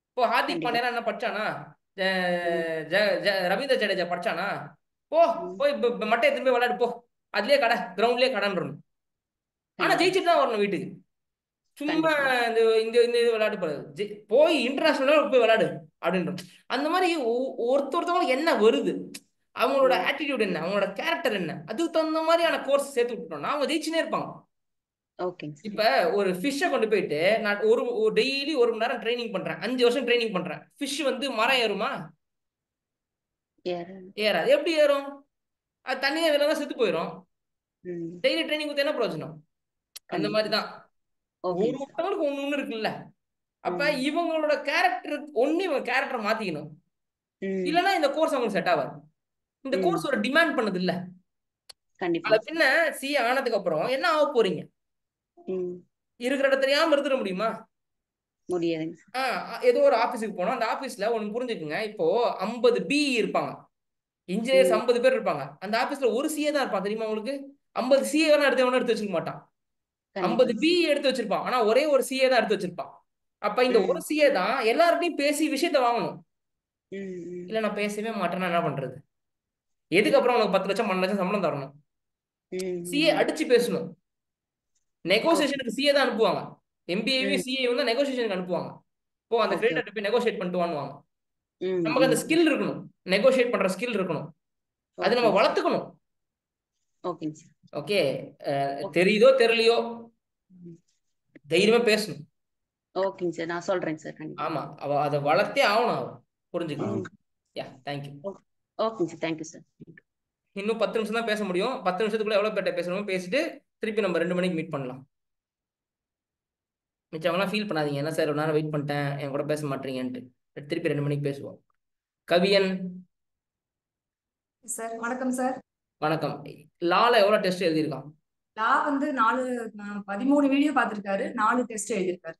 இப்போ ஹார்திக் பாண்டியா என்ன படிச்சானா, ரவீந்திர ஜடேஜா படிச்சானா, போய் மட்டை எடுத்துட்டு போய் விளையாடு போ, அதுலயே கடை கிரவுண்ட்லயே கடைன்னு. ஆனா ஜெயிச்சுட்டு தான் வரணும் வீட்டுக்கு. சும்மா இந்த விளையாடு போய் இன்டர்நேஷனல் போய் விளையாடு அப்படின்ற. அந்த மாதிரி ஒருத்தவங்களுக்கு என்ன வருது, அவங்களோட ஆட்டிடியூட் என்ன, அவங்களோட கேரக்டர் என்ன, அதுக்கு தகுந்த மாதிரியான கோர்ஸ் சேர்த்து விட்டுட்டோம்னா அவங்க ஜெயிச்சுனே இருப்பாங்க. இப்ப ஒரு ஃபிஷ்ஷை கொண்டு போயிட்டு நான் ஒரு டெய்லி 1 மணி நேரம் ட்ரைனிங் பண்றேன், 5 வருஷம் ட்ரைனிங் பண்றேன். ஃபிஷ் வந்து மரம் ஏறுமா? ஏறாது. எப்படி ஏறும்? அது தண்ணியே விலங்க செத்து போயிடும். டெய்லி ட்ரைனிங் கொடுத்து என்ன பிரயோஜனம்? அந்த மாதிரிதான் ஒருத்தவங்களுக்கு ஒண்ணு இருக்குல்ல. அப்ப இவங்களோட கேரக்டர் இவங்க கேரக்டர் மாத்திக்கணும், இல்லைன்னா இந்த கோர்ஸ் அவங்களுக்கு செட் ஆகாது. இந்த கோர்ஸ் ஒரு டிமாண்ட் பண்ணது இல்ல. பின்ன சிஏ ஆனதுக்கு அப்புறம் என்ன ஆக போறீங்க? இருக்கிற இடம் தெரியாம இருந்துட முடியுமா? முடியாது. ஏதோ ஒரு ஆபீஸுக்கு போனோம், அந்த ஆபீஸ்ல ஒண்ணு புரிஞ்சுக்குங்க, இப்போ 50 பிஇ இருப்பாங்க, இன்ஜினியர்ஸ் 50 பேர் இருப்பாங்க. அந்த ஆபீஸ்ல ஒரு சிஏ தான் இருப்பான் தெரியுமா உங்களுக்கு? 50 சிஏ எடுத்து வச்சுக்க மாட்டான், 50 பிஇ எடுத்து வச்சிருப்பான். ஆனா ஒரே ஒரு சிஏ தான் எடுத்து வச்சிருப்பான். அப்ப இந்த ஒரு சிஏ தான் எல்லார்கிட்டையும் பேசி விஷயத்த வாங்கணும். இல்ல நான் பேசவே மாட்டேன்னா என்ன பண்றது? எதுக்கு அப்புறம் உனக்கு 10 லட்சம் 12 லட்சம் சம்பளம் தரணும்? சிஏ அடிச்சு பேசணும். நெகோசியேஷனுக்கு சிஏ தான் அனுப்புவாங்க. எம்பிஏவையும் சிஏ வந்து நெகோசியேஷனுக்கு அனுப்புவாங்க. இப்போ அந்த கிரெடிட்டர் போய் நெகோசியேட் பண்ணிட்டு வாங்குவாங்க. நமக்கு அந்த ஸ்கில் இருக்கணும், நெகோசியேட் பண்ற ஸ்கில் இருக்கணும். அது நம்ம வளர்த்துக்கணும். ஓகே, தெரியுதோ தெரியலையோ தைரியமா பேசணும். ஓகேங்க சார், நான் சொல்றேங்க சார். ஆமா, அதை வளர்த்தே ஆகணும். அவ புரிஞ்சுக்கணும். யா, தேங்க்யூ. ஓகேங்க சார், தேங்க்யூ சார். இன்னும் 10 நிமிஷம் தான் பேச முடியும். 10 நிமிஷத்துக்குள்ள எவ்வளவு பேர்ட்ட பேசணுமோ பேசிட்டு திருப்பி நம்ம 2 மணிக்கு மீட் பண்ணலாம். மிச்சவங்களாம் ஃபீல் பண்ணாதீங்க, என்ன சார் ஒரு நேரம் வெயிட் பண்ணிட்டேன் என் கூட பேச மாட்டீங்கன்ட்டு. திருப்பி 2 மணிக்கு பேசுவோம். கவியன் சார், வணக்கம் சார். வணக்கம். லால எவ்வளவு டெஸ்ட் எழுதியிருக்கான்? லா வந்து 13 வீடியோ பார்த்திருக்காரு, 4 டெஸ்ட் எழுதியிருக்காரு.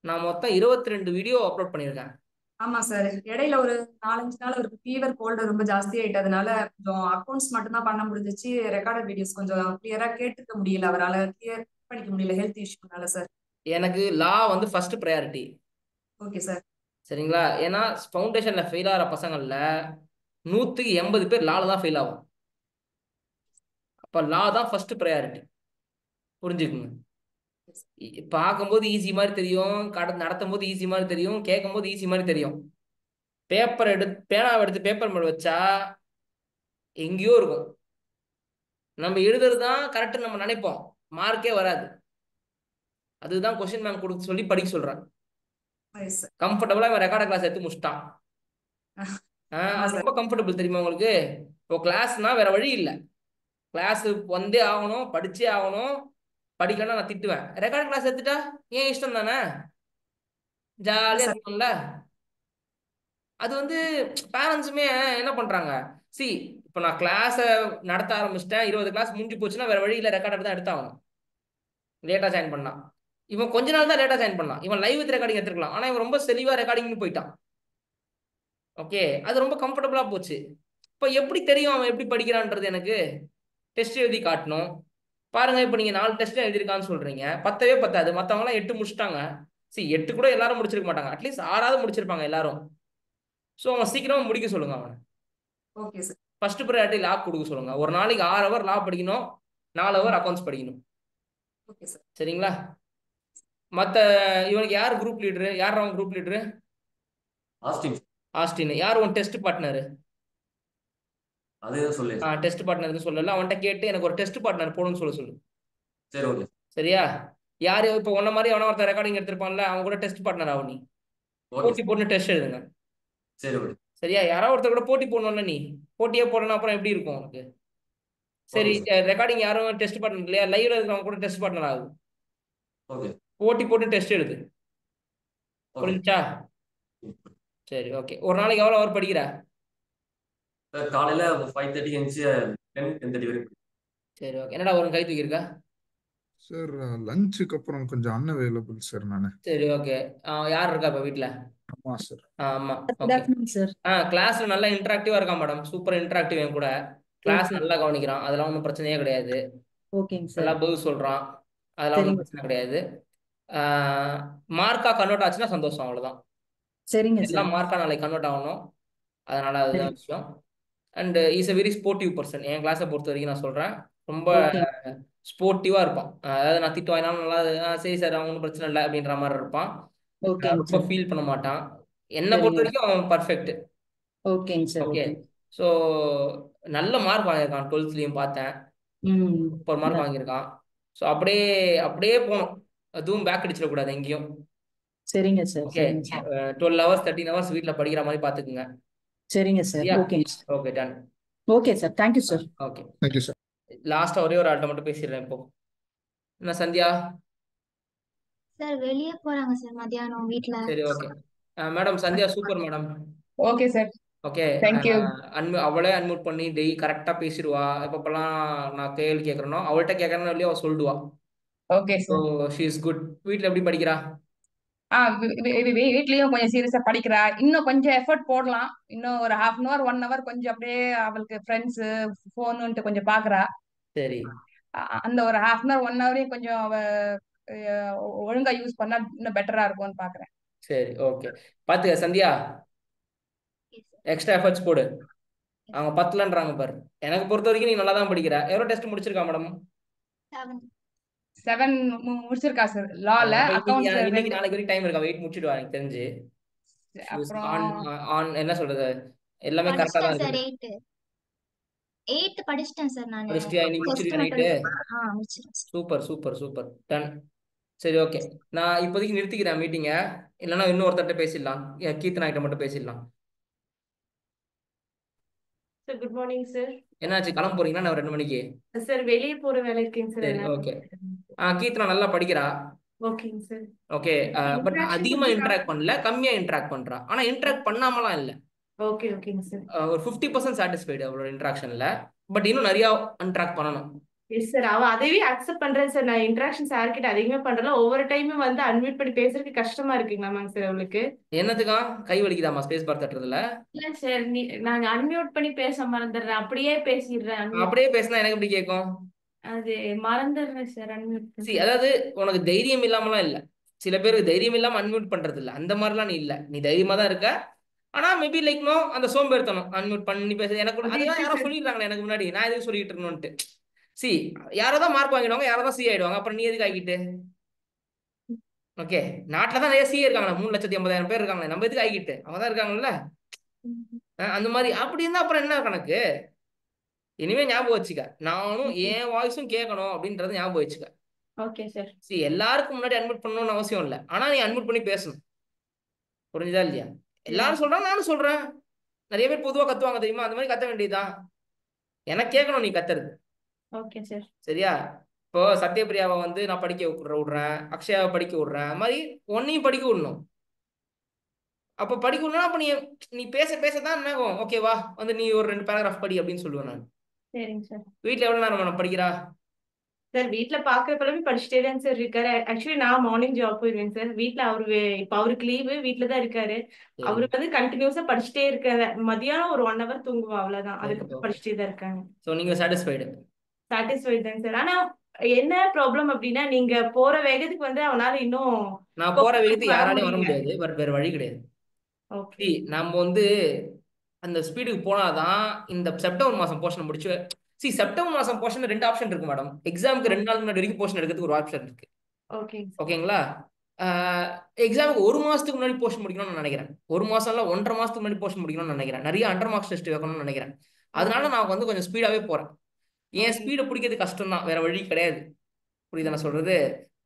நான் மொத்தம் 22 வீடியோ அப்லோட் பண்ணியிருக்கேன். ஆமா சார், இடையில ஒரு 4-5 நாள் அவருக்கு ஃபீவர் கோல்டு ரொம்ப ஜாஸ்தி ஆயிட்டதுனால கொஞ்சம் அக்கௌண்ட்ஸ் மட்டும் தான் பண்ண முடிஞ்சிச்சு. ரெக்கார்டட் வீடியோஸ் கொஞ்சம் கிளியரா கேட்டுக்க முடியல, அவரால் கிளியர் பண்ணிக்க முடியல ஹெல்த் இஷ்யூனால சார். எனக்கு லா வந்து ஃபர்ஸ்ட் ப்ரையாரிட்டி. Okay sir. சரிங்களா? ஏன்னா ஃபவுண்டேஷன்ல ஃபெயில் ஆகிற பசங்கள்ல 100க்கு 80 பேர் லால தான் ஃபெயில் ஆகும். அப்ப லா தான் ஃபர்ஸ்ட் ப்ரையாரிட்டி, புரிஞ்சுக்குங்க. பார்க்கும்போது ஈஸி மாதிரி தெரியும், நடத்தும் போது ஈஸி மாதிரி தெரியும், கேட்கும் போது ஈஸி மாதிரி தெரியும். பேனாவை எடுத்து பேப்பர் மேல வச்சா எங்கேயோ இருக்கும். நம்ம எழுதுறது தான் கரெக்ட் நம்ம நினைப்போம், மார்க்கே வராது. அதுதான் கொஸ்டின் பேங்க் கொடுத்து சொல்லி படிக்க சொல்றேன். கம்ஃபர்டபுளா இவன் ரெக்கார்ட் கிளாஸ் எடுத்து முடிச்சிட்டான். ரொம்ப கம்ஃபர்டபுள் தெரியுமா உங்களுக்கு? இப்போ கிளாஸ்னா வேற வழி இல்லை, கிளாஸ் வந்தே ஆகணும், படிச்சே ஆகணும். படிக்கலன்னா நான் திட்டுவேன். ரெக்கார்ட் கிளாஸ் எடுத்துட்டா ஏன் இஷ்டம் தானே, ஜாலியா இருக்கணும்ல. அது வந்து பேரண்ட்ஸுமே என்ன பண்றாங்க, இப்போ நான் கிளாஸை நடத்த ஆரம்பிச்சிட்டேன், 20 கிளாஸ் முடிஞ்சு போச்சுன்னா வேற வழியில் ரெக்கார்ட் தான் எடுத்தாகணும். லேட்டாக ஜாயின் பண்ணான், இவன் கொஞ்ச நாள் தான் லேட்டாக ஜாயின் பண்ணான், இவன் லைவ் வித் ரெக்கார்டிங் எடுத்துக்கலாம். ஆனால் இவன் ரொம்ப தெளிவாக ரெக்கார்டிங்னு போயிட்டான். ஓகே, அது ரொம்ப கம்ஃபர்டபுளாக போச்சு. இப்போ எப்படி தெரியும் அவன் எப்படி படிக்கிறான்றது? எனக்கு டெஸ்ட் எழுதி காட்டணும். பாருங்க, இப்போ நீங்கள் 4 டெஸ்ட் எழுதிருக்கான்னு சொல்றீங்க, பத்தவே பத்தாது. மற்றவங்களாம் 8 முடிச்சிட்டாங்க. 8 கூட எல்லாரும் முடிச்சிருக்க மாட்டாங்க, அட்லீஸ்ட் 6ஆவது முடிச்சிருப்பாங்க எல்லாரும். ஸோ அவன் சீக்கிரமா முடிக்க சொல்லுங்க அவனை. Okay sir. ஃபர்ஸ்ட் ப்ரையாரிட்டி லா கொடுக்க சொல்லுங்க. ஒரு நாளைக்கு 6 ஹவர் லா படிக்கணும், 4 ஹவர் அக்கௌண்ட்ஸ் படிக்கணும். Okay sir. சரிங்களா? மற்ற இவனுக்கு யார் குரூப் லீடரு? யார் அவன் குரூப் லீடரு? ஆஸ்டின். யார் உன் டெஸ்ட் பார்ட்னர்? அதே சொல்லு. டெஸ்ட் பார்ட்னர்னு சொல்லல, அவன்கிட்ட கேட்டு எனக்கு ஒரு டெஸ்ட் பார்ட்னர் போடுன்னு சொல்லு. சரி, ஓகே. சரியா? யார் இப்போ உன்ன மாதிரி எவனோ ஒருத்தர் ரெக்கார்டிங் எடுத்திருப்பான்ல, அவன் கூட டெஸ்ட் பார்ட்னர் ஆகும். நீ போட்டி போட்டு டெஸ்ட் எழுதுங்க. சரி, ஓகே. சரியா? யாராவது ஒருத்தர் கூட போட்டி போடணும்ல, நீ போட்டியே போடணும், அப்புறம் எப்படி இருக்கும் உனக்கு? சரி, ரெக்கார்டிங் யாரும் டெஸ்ட் பார்ட்னர் இல்லையா, லைவ்ல இருக்கிறவங்க கூட டெஸ்ட் பார்ட்னர் ஆகும். ஓகே. போட்டி போட்டு டெஸ்ட் எழுது. புரிஞ்சா? சரி, ஓகே. ஒரு நாளைக்கு எவ்வளோ ஹவர் படிக்கிற? சார் காலையில 5:30 எந்திரிச்சு 10:30 வரைக்கும். சரி, ஓகே. என்னடா ஒரு கை தூக்கியிருக்கா? சார் லஞ்சுக்கு அப்புறம் கொஞ்சம் அன்அவைலபிள் சார் நானு. சரி, ஓகே. யார் இருக்கா இப்போ வீட்டில்? ஆமா சார். ஆமா, ஓகே. கிளாஸ்ல நல்லா இன்டராக்டிவா இருக்கான் மேடம், சூப்பர் இன்டராக்டிவ். என் கூட கிளாஸ் நல்லா கவனிக்கிறான், அதெல்லாம் ஒன்றும் பிரச்சனையே கிடையாது. நல்லா பதில் சொல்றான், அதெல்லாம் ஒன்றும் பிரச்சனை கிடையாது. மார்க்கா கன்வெர்ட் ஆச்சுன்னா சந்தோஷம், அவ்வளவுதான். சரிங்க எல்லாம் மார்க்கா நாளைக்கு கன்வெர்ட் ஆகணும், அதனால அதுதான் விஷயம். And is a very sportive person. என் கிளாஸை பொறுத்த வரைக்கும் நான் சொல்றேன், ரொம்ப ஸ்போர்ட்டிவா இருப்பான். அதாவது நான் திட்டு வாங்கினாலும் நல்லா சரி சார் அவங்க ஒன்றும் பிரச்சனை இல்லை அப்படின்ற மாதிரி இருப்பான். ரொம்ப ஃபீல் பண்ண மாட்டான். என்னை பொறுத்த வரைக்கும் அவன் பர்ஃபெக்ட். ஓகே. ஸோ நல்ல மார்க் வாங்கியிருக்கான், 12th பார்த்தேன், சூப்பர் மார்க் வாங்கியிருக்கான். ஸோ அப்படியே அப்படியே போகணும், அதுவும் பேக் அடிச்சிடக்கூடாது எங்கேயும். சரிங்க சார். ஓகே, 12 hours 13 hours வீட்டில் படிக்கிற மாதிரி பார்த்துக்குங்க. சரிங்க sir. Okay. Okay, done. Okay sir, thank you sir. Okay, thank you sir. லாஸ்டா ஒரே ஒரு ஆள்கிட்ட மட்டும் பேசிடுறேன் இப்போ. என்ன சந்தியா? சார் வெளியே போறாங்க சார் மத்தியானம் வீட்ல. சரி, okay. Madam Sandhya super madam. Okay sir. Okay, அவளே அன்மியூட் பண்ணி டெய்லி கரெக்டா பேசிடுவா. எப்பப்பெல்லாம் நான் கேள்வி கேட்கறனோ அவள்கிட்ட கேட்கறேன்னு இல்லையோ அவள் சொல்லிடுவா. Okay sir. She is good. வீட்ல எப்படி படிக்கிறா? வீட்லயும் கொஞ்சம் சீரியஸா படிக்கிறா. இன்னும் கொஞ்சம் எஃபர்ட் போடலாம். இன்னும் ஒரு 1/2 hour 1 hour கொஞ்சம் அப்படியே அவளுக்கு ஃப்ரெண்ட்ஸ் போனுன்ட்டு கொஞ்சம் பாக்குறா. சரி, அந்த ஒரு 1/2 hour 1 hour கொஞ்சம் அவ ஒழுங்கா யூஸ் பண்ணா இன்னும் பெட்டரா இருக்கும்னு பாக்குறேன். சரி, ஓகே. பாத்துக்க சந்தியா, எக்ஸ்ட்ரா எஃபர்ட்ஸ் போடு. அவங்க 10லன்றாங்க பாரு. எனக்கு பொறுத்த வரைக்கும் நீ நல்லா தான் படிக்கிற. எவ்வளவு டெஸ்ட் முடிச்சிருக்கா மேடம்? 7 முடிச்சிருக்கா சார். லால அக்கவுண்ட்ஸ் இன்னைக்கு நாளைக்கு வரைக்கும் டைம் இருக்கா? வெயிட் முடிச்சிடுவா எனக்கு தெரிஞ்சு. அப்புறம் என்ன சொல்றது, எல்லாமே கரெக்டா தான் சார். இருக்கு. 8 படிச்சிட்டேன் சார் நான். படிச்சிட்டியா? இன்னைக்கு முடிச்சிருக்க night? Super super super, done. சரி, ஓகே. நான் இப்போதைக்கு நிறுத்திக்கிறேன் மீட்டிங்க, இல்லைன்னா இன்னும் ஒருத்தர்கிட்ட பேசிடலாம். கீர்த்தனா கிட்ட மட்டும் பேசிடலாம். Sir good morning sir. என்னாச்சு, கிளம்ப போறீங்களா? நான் 2 மணிக்கு சார் வெளியே போற வேலை இருக்குங்க சார். சரி, ஓகே. கீர்த்தனா நல்லா படிக்கிறா. ஓகேங்க சார். ஓகே, பட் அதிகமா இன்டராக்ட் பண்ணல, கம்மியா இன்டராக்ட் பண்றா. ஆனா இன்டராக்ட் பண்ணாமலாம் இல்ல. ஓகே, ஓகேங்க சார். ஒரு 50% சாட்டிஸ்ஃபைடு அவளோட இன்டராக்ஷன்ல. பட் இன்னும் நிறைய இன்டராக்ட் பண்ணணும். எஸ் சார், அவ அதையே அக்செப்ட் பண்றேன் சார். நான் இன்டராக்ஷன் சார் கிட்ட அதிகமா பண்றேன். ஒவ்வொரு டைமும் வந்து அன்மியூட் பண்ணி பேசுறதுக்கு கஷ்டமா இருக்குங்களாமாங்க சார் அவளுக்கு. என்னத்துக்கா கை வலிக்குதாமா ஸ்பேஸ் பார் தட்டுறதுல? இல்ல சார், நாங்க அன்மியூட் பண்ணி பேச மறந்துடுறேன், அப்படியே பேசிடுறேன். அப்படியே பேசினா எனக்கு எப்படி கேட்கும்? அது மறந்துடுறேன் சார் அன்மியூட். அதாவது உனக்கு தைரியம் இல்லாமலாம் இல்ல, சில பேருக்கு தைரியம் இல்லாம அன்மியூட் பண்றது இல்ல, அந்த மாதிரிலாம் நீ இல்ல. நீ தைரியமா தான் இருக்க. ஆனா மேபி லைக் நோ அந்த சோம்பேறித்தனம் அன்மியூட் பண்ணி பேசுறது. எனக்கு அதெல்லாம் யாரோ சொல்லிடுறாங்களே எனக்கு முன்னாடி, நான் எதுக்கு சொல்லிட்டு இருக்கணும்ட்டு. யாரோதான் மார்க் வாங்கிடுவாங்க, யாரோதான் சி ஆயிடுவாங்க, அப்புறம் நீ எதுக்கு ஆகிட்டு? ஓகே, நாட்டில் தான் நிறைய சி இருக்காங்க, 3,80,000 பேர் இருக்காங்க, நம்ம எதுக்கு ஆகிட்டு? அவங்க தான் இருக்காங்கல்ல, அந்த மாதிரி. அப்படி இருந்தா அப்புறம் என்ன கணக்கு? இனிமே ஞாபகம் வச்சுக்க, நானும் என் வாய்ஸும் கேட்கணும் அப்படின்றத ஞாபகம் வச்சுக்க. Okay sir. எல்லாருக்கும் முன்னாடி அட்மிட் பண்ணணும்னு அவசியம் இல்லை, ஆனா நீ அட்மிட் பண்ணி பேசணும். புரிஞ்சுதா இல்லையா? எல்லாரும் சொல்றாங்க, நானும் சொல்றேன். நிறைய பேர் பொதுவா கத்துவாங்க தெரியுமா, அந்த மாதிரி கத்த வேண்டியதுதான். எனக்கு கேட்கணும் நீ கத்துறது. Okay sir. சரியா? இப்போ சத்யபிரியாவை வந்து நான் படிக்க விடுறேன், அக்ஷயாவை படிக்க விடுறேன், அது மாதிரி ஒன்னையும் படிக்க விடணும். அப்போ படிக்க விடணும். அப்போ நீ பேச பேசதான் என்ன ஆகும், ஓகேவா வந்து நீ ஒரு 2 பேராகிராஃப் படி அப்படின்னு சொல்லுவேன் நான். சரிங்க சார். வீட்டில் எவ்வளோ நேரம் படிக்கிறா? சார் வீட்ல பாக்குறப்பெல்லாமே படிச்சுட்டே தான் சார் இருக்காரு. ஆக்சுவலி நான் மார்னிங் ஜாப் போயிருவேன் சார். வீட்ல இப்ப அவருக்கு லீவு, வீட்ல தான் இருக்காரு. அவரு வந்து கண்டினியூஸா படிச்சுட்டே இருக்காரு. மதியானம் ஒரு 1 hour தூங்குவா, அவ்வளவுதான். அதுக்கப்புறம் படிச்சுட்டே தான் இருக்காங்க. ஸோ நீங்க சாட்டிஸ்ஃபைடு? சாட்டிஸ்ஃபைட் தான் சார். ஆனா என்ன ப்ராப்ளம் அப்படின்னா, நீங்க போற வேகத்துக்கு வந்து அவனால இன்னும் நான் போற வேகத்துக்கு வர யாராலையும் வர முடியல. முடியாது. பட் வேற வழி கிடையாது. ஓகே. நம்ம வந்து அந்த ஸ்பீடுக்கு போனாதான் இந்த செப்டம்பர் மாசம் போர்ஷன் முடிச்சு. செப்டம்பர் மாசம் போர்ஷன் 2 ஆப்ஷன் இருக்கு மேடம். எக்ஸாமுக்கு 2 நாள் முன்னாடி வரைக்கும் போர்ஷன் எடுக்கிறதுக்கு ஒரு ஆப்ஷன் இருக்கு. ஓகே. ஓகேங்களா? எக்ஸாமுக்கு 1 மாசத்துக்கு முன்னாடி போர்ஷன் முடிக்கணும்னு நான் நினைக்கிறேன். 1 மாசம் இல்ல 1.5 மாசத்துக்கு முன்னாடி போர்ஷன் முடிக்கணும்னு நினைக்கிறேன். நிறைய அண்டர் மார்க்ஸ் டெஸ்ட் வைக்கணும்னு நினைக்கிறேன். அதனால நான் வந்து கொஞ்சம் ஸ்பீடாவே போறேன். ஏன் ஸ்பீடை பிடிக்கிறது கஷ்டம் தான், வேற வழி கிடையாது. புரியுதா நான் சொல்றது?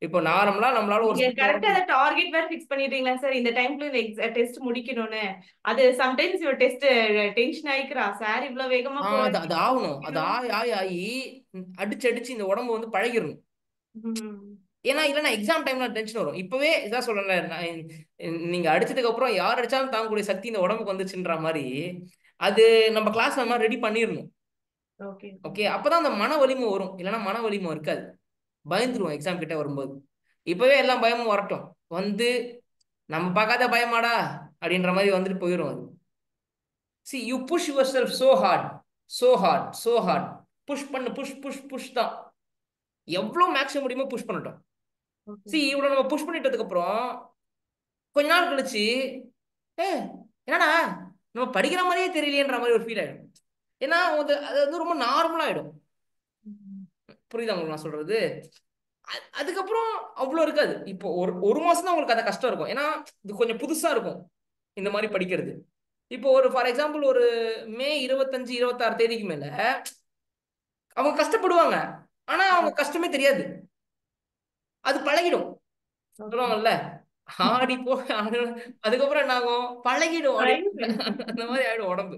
இப்போ நார்மலா நம்மளால ஒரு நீங்க கரெக்ட்டா அந்த டார்கெட் வேற ஃபிக்ஸ் பண்ணிட்டீங்களா சார்? இந்த டைம்க்குள்ள இந்த டெஸ்ட் முடிக்கணும்னு. அது சம்டைம்ஸ் இவ டெஸ்ட் டென்ஷன் ஆயிக்கிறா. சார் இவ்வளவு வேகமா போறாரு. அது ஆகணும். அது ஆகி அடிச்சு அடிச்சு இந்த உடம்பு வந்து பழகிடணும். ஏன்னா இல்லைன்னா எக்ஸாம் டைம்ல டென்ஷன் வரும். இப்பவே இதான் சொல்றேன்ல, நீங்க அடிச்சதுக்கு அப்புறம் யார் அடிச்சாலும் தாங்கக்கூடிய சக்தி இந்த உடம்புக்கு வந்துச்சுன்ற மாதிரி அது நம்ம கிளாஸ் நம்ம ரெடி பண்ணிடணும். ஓகே, அப்பதான் அந்த மன வலிமை வரும். இல்லைன்னா மன வலிமை இருக்காது, பயந்துருவோம் எக்ஸாம் கிட்ட வரும்போது. இப்பவே எல்லாம் பயமும் வரட்டும், வந்து நம்ம பார்க்காத பயமாடா அப்படின்ற மாதிரி வந்துட்டு போயிடும் அது. See, you push yourself so hard, so hard, so hard. Push பண்ணு, புஷ் தான். எவ்வளோ மேக்ஸிமம் முடியுமோ புஷ் பண்ணட்டும். இவ்வளோ நம்ம புஷ் பண்ணிட்டதுக்கு அப்புறம் கொஞ்ச நாள் கழிச்சு என்னடா நம்ம படிக்கிற மாதிரியே தெரியலையன்ற மாதிரி ஒரு ஃபீல் ஆயிடும். ஏன்னா அது வந்து ரொம்ப நார்மலா ஆயிடும். புரியுதா உங்களுக்கு நான் சொல்றது? அதுக்கப்புறம் அவ்வளோ இருக்காது. இப்போ ஒரு மாசம் தான் உங்களுக்கு அந்த கஷ்டம் இருக்கும். ஏன்னா இது கொஞ்சம் புதுசா இருக்கும் இந்த மாதிரி படிக்கிறது. இப்போ ஒரு ஃபார் எக்ஸாம்பிள் ஒரு மே 25, 26 தேதிக்கு மேல அவங்க கஷ்டப்படுவாங்க. ஆனா அவங்க கஷ்டமே தெரியாது, அது பழகிடும். சொல்லுவாங்கல்ல, ஆடி போ அதுக்கப்புறம் என்ன ஆகும், பழகிடும். அந்த மாதிரி ஆயிடும் உடம்பு.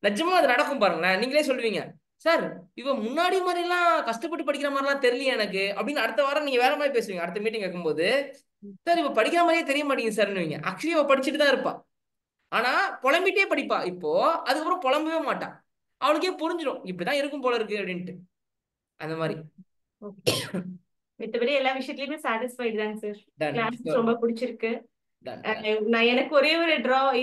நிஜமா அது நடக்கும் பாருங்களேன். நீங்களே சொல்லுவீங்க, சார் இவ முன்னாடி மாதிரி எல்லாம் கஷ்டப்பட்டு படிக்கிற மாதிரிலாம் தெரியல எனக்கு அப்படின்னு. அடுத்த வாரம் நீங்க வேற மாதிரி பேசுவீங்க. அடுத்த மீட்டிங் வைக்கும்போது, சார் இவ படிக்கிற மாதிரியே தெரிய மாட்டேங்குது சார்னுவீங்க. ஆக்சுவலி இவ படிச்சுட்டு தான் இருப்பா, ஆனா புலம்பிட்டே படிப்பா. இப்போ அதுக்கப்புறம் புலம்பவே மாட்டான். அவனுக்கே புரிஞ்சிடும் இப்படிதான் இருக்கும் போல இருக்கு அப்படின்ட்டு. அந்த மாதிரி மத்தபடி எல்லா விஷயத்துலயுமே சாட்டிஸ்ஃபைடு தாங்க சார். Class Sure. ரொம்ப பிடிச்சிருக்கு. நான் எனக்கு ஒரே ஒரு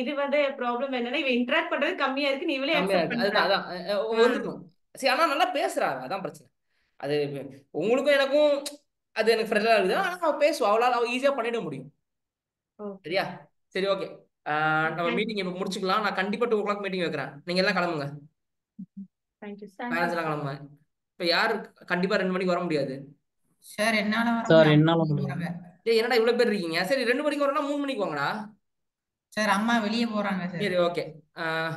இது வந்து ப்ராப்ளம் என்னன்னா, இவ இன்டராக்ட் பண்றது கம்மியா இருக்கு. நீ இவளே கம்மியா அக்செப்ட் இருக்கு. பண்றா. அதுதான் வந்துடும். சரி, ஆனா நல்லா பேசுறாங்க, அதான் பிரச்சனை. அது உங்களுக்கும் எனக்கும் அது எனக்கு ஃப்ரெண்டா இருக்குது. ஆனா அவ பேசுவா, அவளால ஈஸியா பண்ணிட முடியும். சரியா? சரி, ஓகே. நம்ம மீட்டிங் இப்ப முடிச்சுக்கலாம். நான் கண்டிப்பா 2 o'clock மீட்டிங் வைக்கிறேன். நீங்க எல்லாம் கிளம்புங்க. தேங்க்யூ பேரண்ட்ஸ் எல்லாம் கிளம்புங்க. இப்ப யாரு கண்டிப்பா 2 மணிக்கு வர முடியாது? சார் என்னால வர சார் முடியாது. என்னால வெளிய முடியும். போறாங்க. என்னடா இவ்வளவு பேர் இருக்கீங்க? சரி, 2 மணிக்கு வரணும்னா 3 மணிக்கு வாங்கடா. சார் அம்மா வெளியே போறாங்க சார். சரி, ஓகே.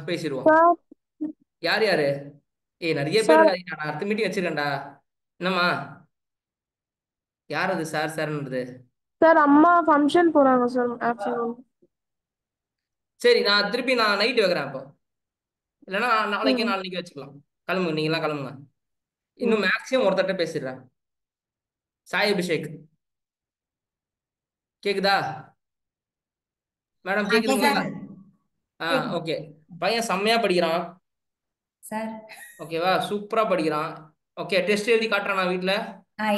பேசிடுவோம். யார் யாரு? நிறைய பேர் இருக்காங்க. நான் அடுத்த மீட்டிங் வச்சிருக்கேன்டா. என்னம்மா, யார் அது சார்ன்றது? சார் அம்மா ஃபங்க்ஷன் போறாங்க சார் ஆஃப்டர்நூன். சரி, நான் திருப்பி நைட் வைக்கிறேன். அப்போ இல்லைன்னா நாளைக்கு வச்சுக்கலாம். கிளம்புங்க, நீங்க எல்லாம் கிளம்புங்க. இன்னும் மேக்ஸிமம் ஒருத்தட்ட பேசிடுறேன். சாய் அபிஷேக் கேக்குதா மேடம்? கேக்குதுங்களா? ஓகே. பையன் செம்மையா படிக்கிறான் சார். ஓகேவா? சூப்பரா படிக்கிறான். ஓகே, டெஸ்ட் எழுதி காட்டுறான் நான் வீட்ல.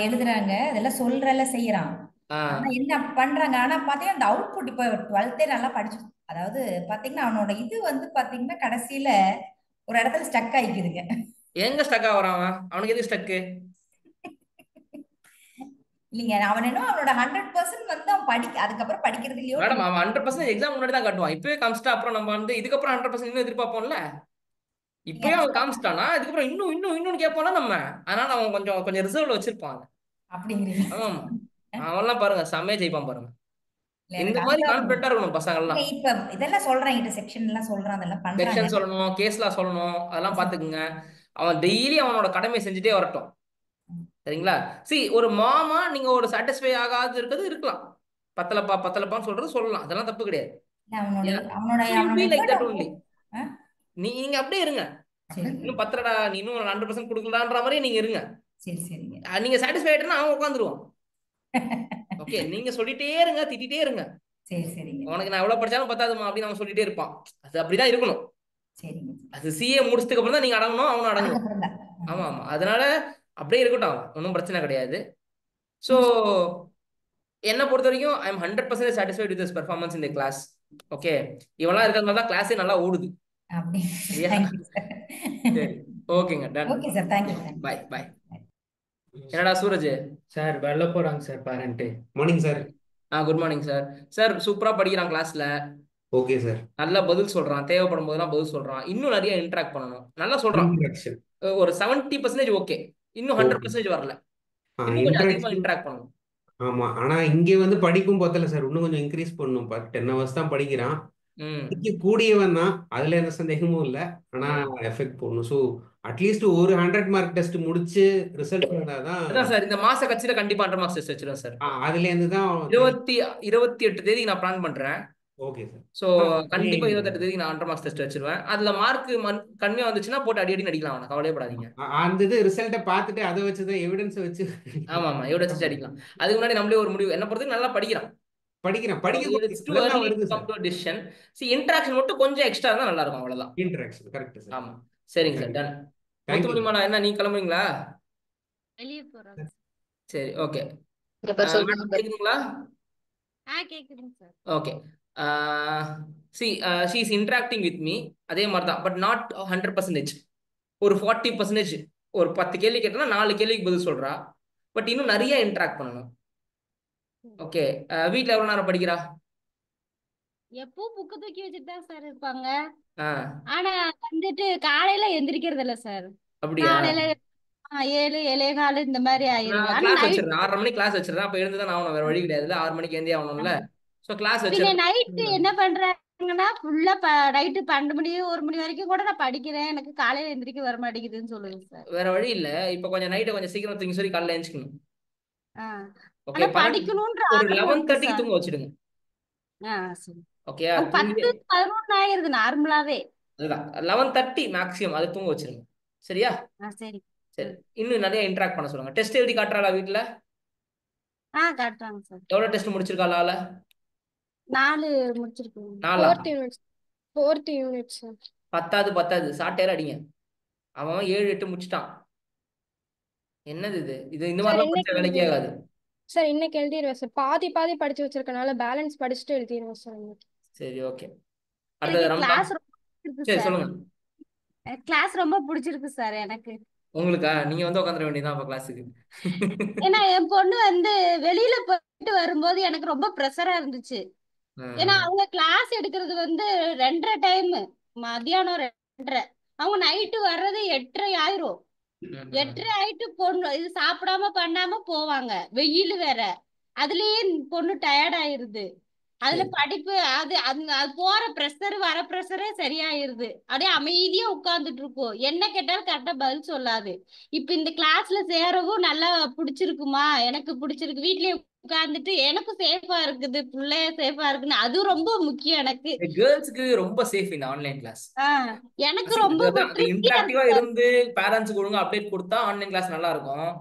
எழுதுறாங்க, அதெல்லாம் சொல்றல செய்யறான். ஆனா என்ன பண்றாங்க, ஆனா பாத்தீங்கன்னா அந்த அவுட்புட் இப்ப 12th நல்லா படிச்சு, அதாவது பாத்தீங்கன்னா அவனோட இது வந்து பாத்தீங்கன்னா கடைசியில ஒரு இடத்துல ஸ்டக் ஆயிக்குதுங்க. எங்க ஸ்டக் ஆகுறான்? அவனுக்கு எது ஸ்டக்கு? இல்லைங்க, அவன் என்ன அவனோட 100% வந்து அவன் அதுக்கப்புறம் படிக்கிறது இல்லையோ மேடம். அவன் 100% எக்ஸாம் முன்னாடி தான் காட்டுவான். இப்பவே காமிச்சிட்டா அப்புறம் நம்ம வந்து இதுக்கப்புறம் 100% இன்னும் எதிர்பார்ப்போம்ல. இப்பவே அவன் காமிச்சிட்டானா இதுக்கப்புறம் இன்னும் கேட்போம்ல நம்ம. அதனால அவன் கொஞ்சம் ரிசர்வ்ல வச்சிருப்பான். அப்படிங்கிறீங்க? ஆமா, அவன்லாம் பாருங்க செம்மையா ஜெயிப்பான் பாருங்க. இந்த மாதிரி கான்ஃபிடென்ட்டா இருக்கணும் பசங்க எல்லாம். இப்ப இதெல்லாம் சொல்றேன், செக்ஷன் எல்லாம் சொல்றான், அதெல்லாம் பண்றாங்க. செக்ஷன் சொல்லணும், கேஸ்லாம் சொல்லணும், அதெல்லாம் பாத்துக்குங்க. அவன் டெய்லி அவனோட கடமை செஞ்சுட்டே வரட்டும். சரிங்களா? ஒரு மாமா நீங்க ஒரு சாட்டிஸ்ஃபை ஆகாது இருக்கிறது இருக்கலாம். பத்தலப்பான்னு சொல்றது சொல்லலாம், அதெல்லாம் தப்பு கிடையாது. நீங்க அப்படியே இருங்க. இன்னும் பத்திரடா நீ இன்னும் 100% கொடுக்கலான்ற மாதிரி நீங்க இருங்க. சரி சரிங்க. நீங்க சாட்டிஸ்ஃபை ஆயிட்டுனா அவன் உட்காந்துருவான். ஓகே நீங்க சொல்லிட்டே இருங்க, திட்டிட்டே இருங்க. சரி சரிங்க. உனக்கு நான் எவ்வளவு படிச்சாலும் பத்தாதுமா அப்படின்னு அவன் சொல்லிட்டே இருப்பான். அது அப்படிதான் இருக்கணும். சரிங்க. அது சிஏ முடிச்சதுக்கு அப்புறம் தான் நீங்க அடங்கணும், அவனும் அடங்கணும். ஆமா ஆமா, அதனால அப்படியே இருக்கட்டும், ஒன்றும் பிரச்சனை கிடையாது. ஸோ என்ன பொறுத்த வரைக்கும் I am 100% satisfied with this performance in the class. Okay இவெல்லாம் இருக்கிறதுனால தான் கிளாஸே நல்லா ஓடுது. அப்படி சரியா? சரி ஓகேங்க, done. Okay sir, thank you. Bye bye. என்னடா சூரஜ் சார் வெளில போறாங்க sir parent. Morning sir. Good morning sir. Sir சூப்பரா படிக்கிறான் கிளாஸ்ல. Okay sir. நல்லா பதில் சொல்றான், தேவைப்படும் போதெல்லாம் பதில் சொல்றான். இன்னும் நிறைய இன்டராக்ட் பண்ணணும். நல்லா சொல்றான். ஒரு 70% ஓகே, இன்னும் 100% வரல. இன்னும் கொஞ்சம் அதிகமா இன்டராக்ட் பண்ணணும். ஆமா, ஆனா இங்க வந்து படிப்பும் பத்தல சார், இன்னும் கொஞ்சம் இன்க்ரீஸ் பண்ணணும். 10 hours தான் படிக்கிறான். கூடியவன் தான், அதுல எந்த சந்தேகமும் இல்ல. ஆனா எஃபெக்ட் போடணும். ஸோ அட்லீஸ்ட் ஒரு 100 mark டெஸ்ட் முடிச்சு ரிசல்ட் வந்தாதான். அதான் சார், இந்த மாச கட்சியில கண்டிப்பா 100 marks டெஸ்ட் வச்சிருவேன் சார். அதுல இருந்து தான் 28 தேதி நான் பிளான் பண்றேன். Okay sir. ஸோ கண்டிப்பா 28 தேதி நான் 100 marks டெஸ்ட் வச்சிருவேன். அதுல மார்க் கம்மியா வந்துச்சுன்னா போட்டு அடி நடிக்கலாம், அவனை கவலையப்படாதீங்க. அந்த இது ரிசல்ட்டை பார்த்துட்டு அதை வச்சுதான் எவிடன்ஸ் வச்சு. ஆமா ஆமா, எவிடன்ஸ் வச்சு அடிக்கலாம். அதுக்கு முன்னாடி நம்மளே ஒரு முடிவு. என்ன பொறுத்து நல்லா படிக்கிறான். இன்டராக்ஷன் மட்டும் கொஞ்சம் எக்ஸ்ட்ரா தான் நல்லா இருக்கும், அவ்வளவுதான். Interaction correct sir. ஆமா சரிங்க சார், டன். முத்துமணிமாலா என்ன நீ கிளம்புறீங்களா? வெளிய போறோம். சரி ஓகே. கேக்குதுங்களா? கேக்குதுங்க sir. Okay see she is interacting with me அதே மாதிரி தான், பட் நாட் 100%. ஒரு 40%. ஒரு 10 கேள்வி கேட்டனா 4 கேள்விக்கு பதில் சொல்றா. பட் இன்னும் நிறைய இன்டராக்ட் பண்ணணும். ஓகே வீட்ல எவ்வளவு நேரம் படிக்கிறா? எப்போ புக்கு தூக்கி வச்சுட்டு தான் சார் இருப்பாங்க. ஆனா வந்துட்டு காலையில எந்திரிக்கிறது இல்ல சார். அப்படியா? காலையில 7, 7:15 இந்த மாதிரி ஆயிருது. கிளாஸ் வச்சிரறேன், 6:30 மணிக்கு கிளாஸ் வச்சிரறேன். அப்ப எழுந்துதான் ஆகணும், வேற வழி கிடையாதுல. 6 மணிக்கு எழுந்தே ஆகணும்ல. சோ கிளாஸ் வச்சிரறேன். நைட்டு என்ன பண்றாங்கன்னா ஃபுல்லா நைட்டு 12 மணி 1 மணி வரைக்கும் கூட நான் படிக்கிறேன், எனக்கு காலையில எந்திரிக்க வர மாட்டேங்குதுன்னு சொல்லுங்க சார். வேற வழி இல்ல, இப்ப கொஞ்சம் நைட்டு கொஞ்சம் சீக்கிரம் தூங்கி சரி காலையில எழுந்திக்கணும். ஓகே படிக்கணும்ன்ற ஒரு 11:30க்கு தூங்க வச்சிடுங்க. சரி ஓகே 10, 11 ஆயிருது நார்மலாவே. அதுதான் 11:30 மேக்ஸிமம் அது தூங்க வச்சிருங்க. சரியா? சரி சரி. இன்னும் நிறைய இன்டராக்ட் பண்ண சொல்லுங்க. டெஸ்ட் எழுதி காட்டுறாளா வீட்ல? காட்டுறாங்க சார். எவ்வளவு டெஸ்ட் முடிச்சிருக்காளால? 4 முடிச்சிருக்கோம். 4th unit sir. பத்தாது சாட்டையில அடிங்க. அவன் 7, 8 முடிச்சிட்டான். என்னது இது இந்த மாதிரிலாம் படிச்ச வேலைக்கே ஆகாது சார். இன்னைக்கு எழுதிடுவேன் சார். பாதி படிச்சு வச்சிருக்கனால பேலன்ஸ் படிச்சுட்டு எழுதிடுவேன் சார். சரி ஓகே. அடுத்து சரி சொல்லுங்க. கிளாஸ் ரொம்ப பிடிச்சிருக்கு சார் எனக்கு. உங்களுக்கா? நீங்க வந்து உட்காந்துட வேண்டியதான் அப்ப கிளாஸுக்கு. ஏன்னா என் பொண்ணு வந்து வெளியில போயிட்டு வரும்போது எனக்கு ரொம்ப ப்ரெஷரா இருந்துச்சு. ஏன்னா அவங்க கிளாஸ் எடுக்கிறது வந்து 2:30 டைம், மதியானம் 2:30. அவங்க நைட்டு வர்றது 8:30 ஆயிரும். 8:30 ஆயிட்டு பொண்ணு இது சாப்பிடாம பண்ணாம போவாங்க. வெயில் வேற, அதுலயே பொண்ணு டயர்ட் ஆயிருது. அதுல படிப்பு அது போற ப்ரெஷர் வர ப்ரெஷரே சரியாயிருது. அப்படியே அமைதியா உட்கார்ந்துட்டு இருக்கும். என்ன கேட்டாலும் கரெக்டா பதில் சொல்லாது. இப்ப இந்த கிளாஸ்ல சேரவும் நல்லா பிடிச்சிருக்குமா? எனக்கு பிடிச்சிருக்கு. வீட்லயே உட்கார்ந்துட்டு எனக்கும் சேஃபா இருக்குது, பிள்ளைய சேஃபா இருக்குன்னு அது ரொம்ப முக்கியம் எனக்கு. கேர்ள்ஸ்க்கு ரொம்ப சேஃப் இந்த ஆன்லைன் கிளாஸ். எனக்கு ரொம்ப இன்டராக்டிவா இருந்து பேரண்ட்ஸ்க்கு ஒழுங்கா அப்டேட் கொடுத்தா ஆன்லைன் கிளாஸ் நல்லா இருக்கும்.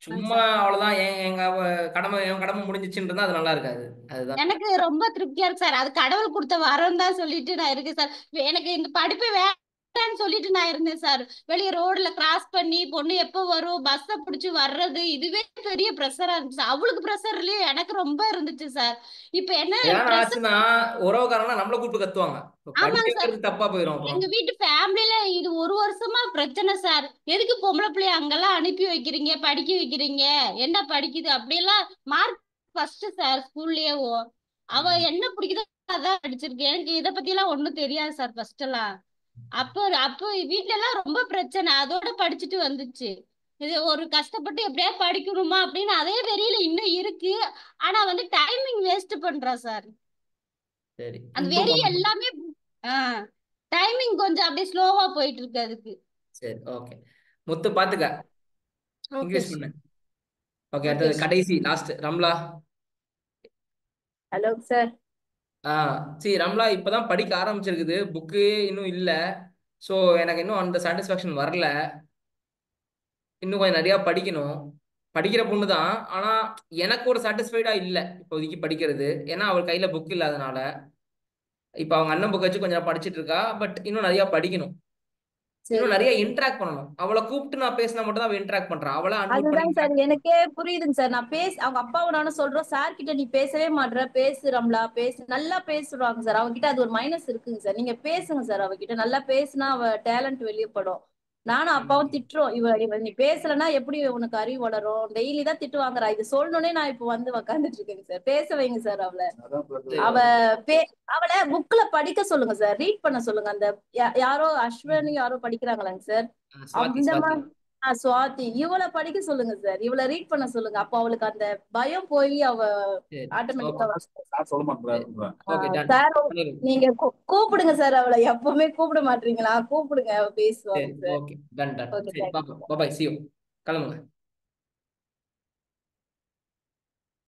சும்மா அவ்வளவுதான் என் கடமை முடிஞ்சிச்சுன்றதா அது நல்லா இருக்காது. அதுதான் எனக்கு ரொம்ப திருப்தியா இருக்கு சார். அது கடவுள் கொடுத்த வரம் தான் சொல்லிட்டு நான் இருக்கேன் சார். எனக்கு இந்த படிப்பை வேண்டான்னு சொல்லிட்டு நான் இருந்தேன் சார். வெளியே ரோட்ல கிராஸ் பண்ணி பொண்ணு எப்ப வரும், பஸ்ஸ பிடிச்சு வர்றது, இதுவே பெரிய ப்ரெஷரா இருந்துச்சு. அவளுக்கு ப்ரெஷர் இல்லையே, எனக்கு ரொம்ப இருந்துச்சு சார். இப்ப என்ன ஆச்சுன்னா உறவுக்காரங்க நம்மள கூப்பிட்டு கத்துவாங்க. தப்பா போயிடும். எங்க வீட்டு ஃபேமிலில இது 1 வருஷமா பிரச்சனை சார். எதுக்கு பொம்பளை பிள்ளைய அங்கெல்லாம் அனுப்பி வைக்கிறீங்க, படிக்க வைக்கிறீங்க, என்ன படிக்குது அப்படியெல்லாம். மார்க் ஃபர்ஸ்ட் சார் ஸ்கூல்லயே. அவ என்ன பிடிக்குதோ அதான் படிச்சிருக்கு. எனக்கு இத பத்தி எல்லாம் ஒண்ணும் தெரியாது சார் ஃபர்ஸ்ட் எல்லாம். அப்போ வீட்ல எல்லாம் ரொம்ப பிரச்சனை, அதோட படிச்சுட்டு வந்துச்சு. இது ஒரு கஷ்டப்பட்டு எப்படியா படிக்கணுமா அப்படின்னு அதே வெறியில இன்னும் இருக்கு. ஆனா வந்து டைமிங் வேஸ்ட் பண்றா சார். சரி அந்த வெறி எல்லாமே டைமிங் கொஞ்சம் அப்படியே ஸ்லோவா போயிட்டு இருக்கு அதுக்கு. சரி ஓகே முத்து பாத்துக்க இங்கிலீஷ் பண்ணு. ஓகே அடுத்து கடைசி லாஸ்ட் ரம்லா. Hello sir. சரி ரம்லா இப்பதான் படிக்க ஆரம்பிச்சிருக்குது, புக்கு இன்னும் இல்ல. ஸோ எனக்கு இன்னும் அந்த சாட்டிஸ்ஃபேக்ஷன் வரல. இன்னும் கொஞ்சம் நிறையா படிக்கணும். படிக்கிற பொண்ணு தான், ஆனால் எனக்கு ஒரு சாட்டிஸ்ஃபைடாக இல்லை இப்போதைக்கு படிக்கிறது. ஏன்னா அவள் கையில் புக் இல்லாதனால. இப்போ அவங்க அண்ணன் புக் வச்சு கொஞ்சம் படிச்சுட்டு இருக்கா. பட் இன்னும் நிறையா படிக்கணும். இன்னும் நிறைய இன்டராக்ட் பண்ணணும். அவளை கூப்பிட்டு நான் பேசினா மட்டும் தான் அவள் இன்டராக்ட் பண்றான். அவளை அன்மியூட் பண்ணி அதுதான் சார் எனக்கே புரியுதுங்க சார். நான் அவங்க அப்பாவும் நானும் சொல்றோம், சார் கிட்ட நீ பேசவே மாட்ற, பேசுறம்லா நல்லா பேசுறாங்க சார். அவகிட்ட அது ஒரு மைனஸ் இருக்குங்க சார். நீங்க பேசுங்க சார் அவகிட்ட. நல்லா பேசினா அவ டேலண்ட் வெளியப்படும். நானும் அப்பாவும் திட்டுறோம், இவ நீ பேசலன்னா எப்படி உனக்கு அறிவு வளரும், டெய்லி தான் திட்டு வாங்குறா. இது சொல்லணும்னே நான் இப்ப வந்து உக்காந்துட்டு இருக்கேங்க சார். பேச வைங்க சார் அவளை. அவளை புக்ல படிக்க சொல்லுங்க சார், ரீட் பண்ண சொல்லுங்க. அந்த யாரோ அஸ்வினி யாரோ படிக்கிறாங்களாங்க சார், அந்த மாதிரி சுவாதி இவளை படிக்க சொல்லுங்க சார். இவளை ரீட் பண்ண சொல்லுங்க. அப்ப அவளுக்கு அந்த பயம் போய் அவ ஆட்டோமேட்டிக்கா சார். நீங்க கூப்பிடுங்க சார் அவளை. எப்பவுமே கூப்பிட மாட்டீங்களா? கூப்பிடுங்க, அவ பேசுவாங்க சார். Okay ton done. சரி பாப்போம். Bye bye, see you. கிளம்புங்க.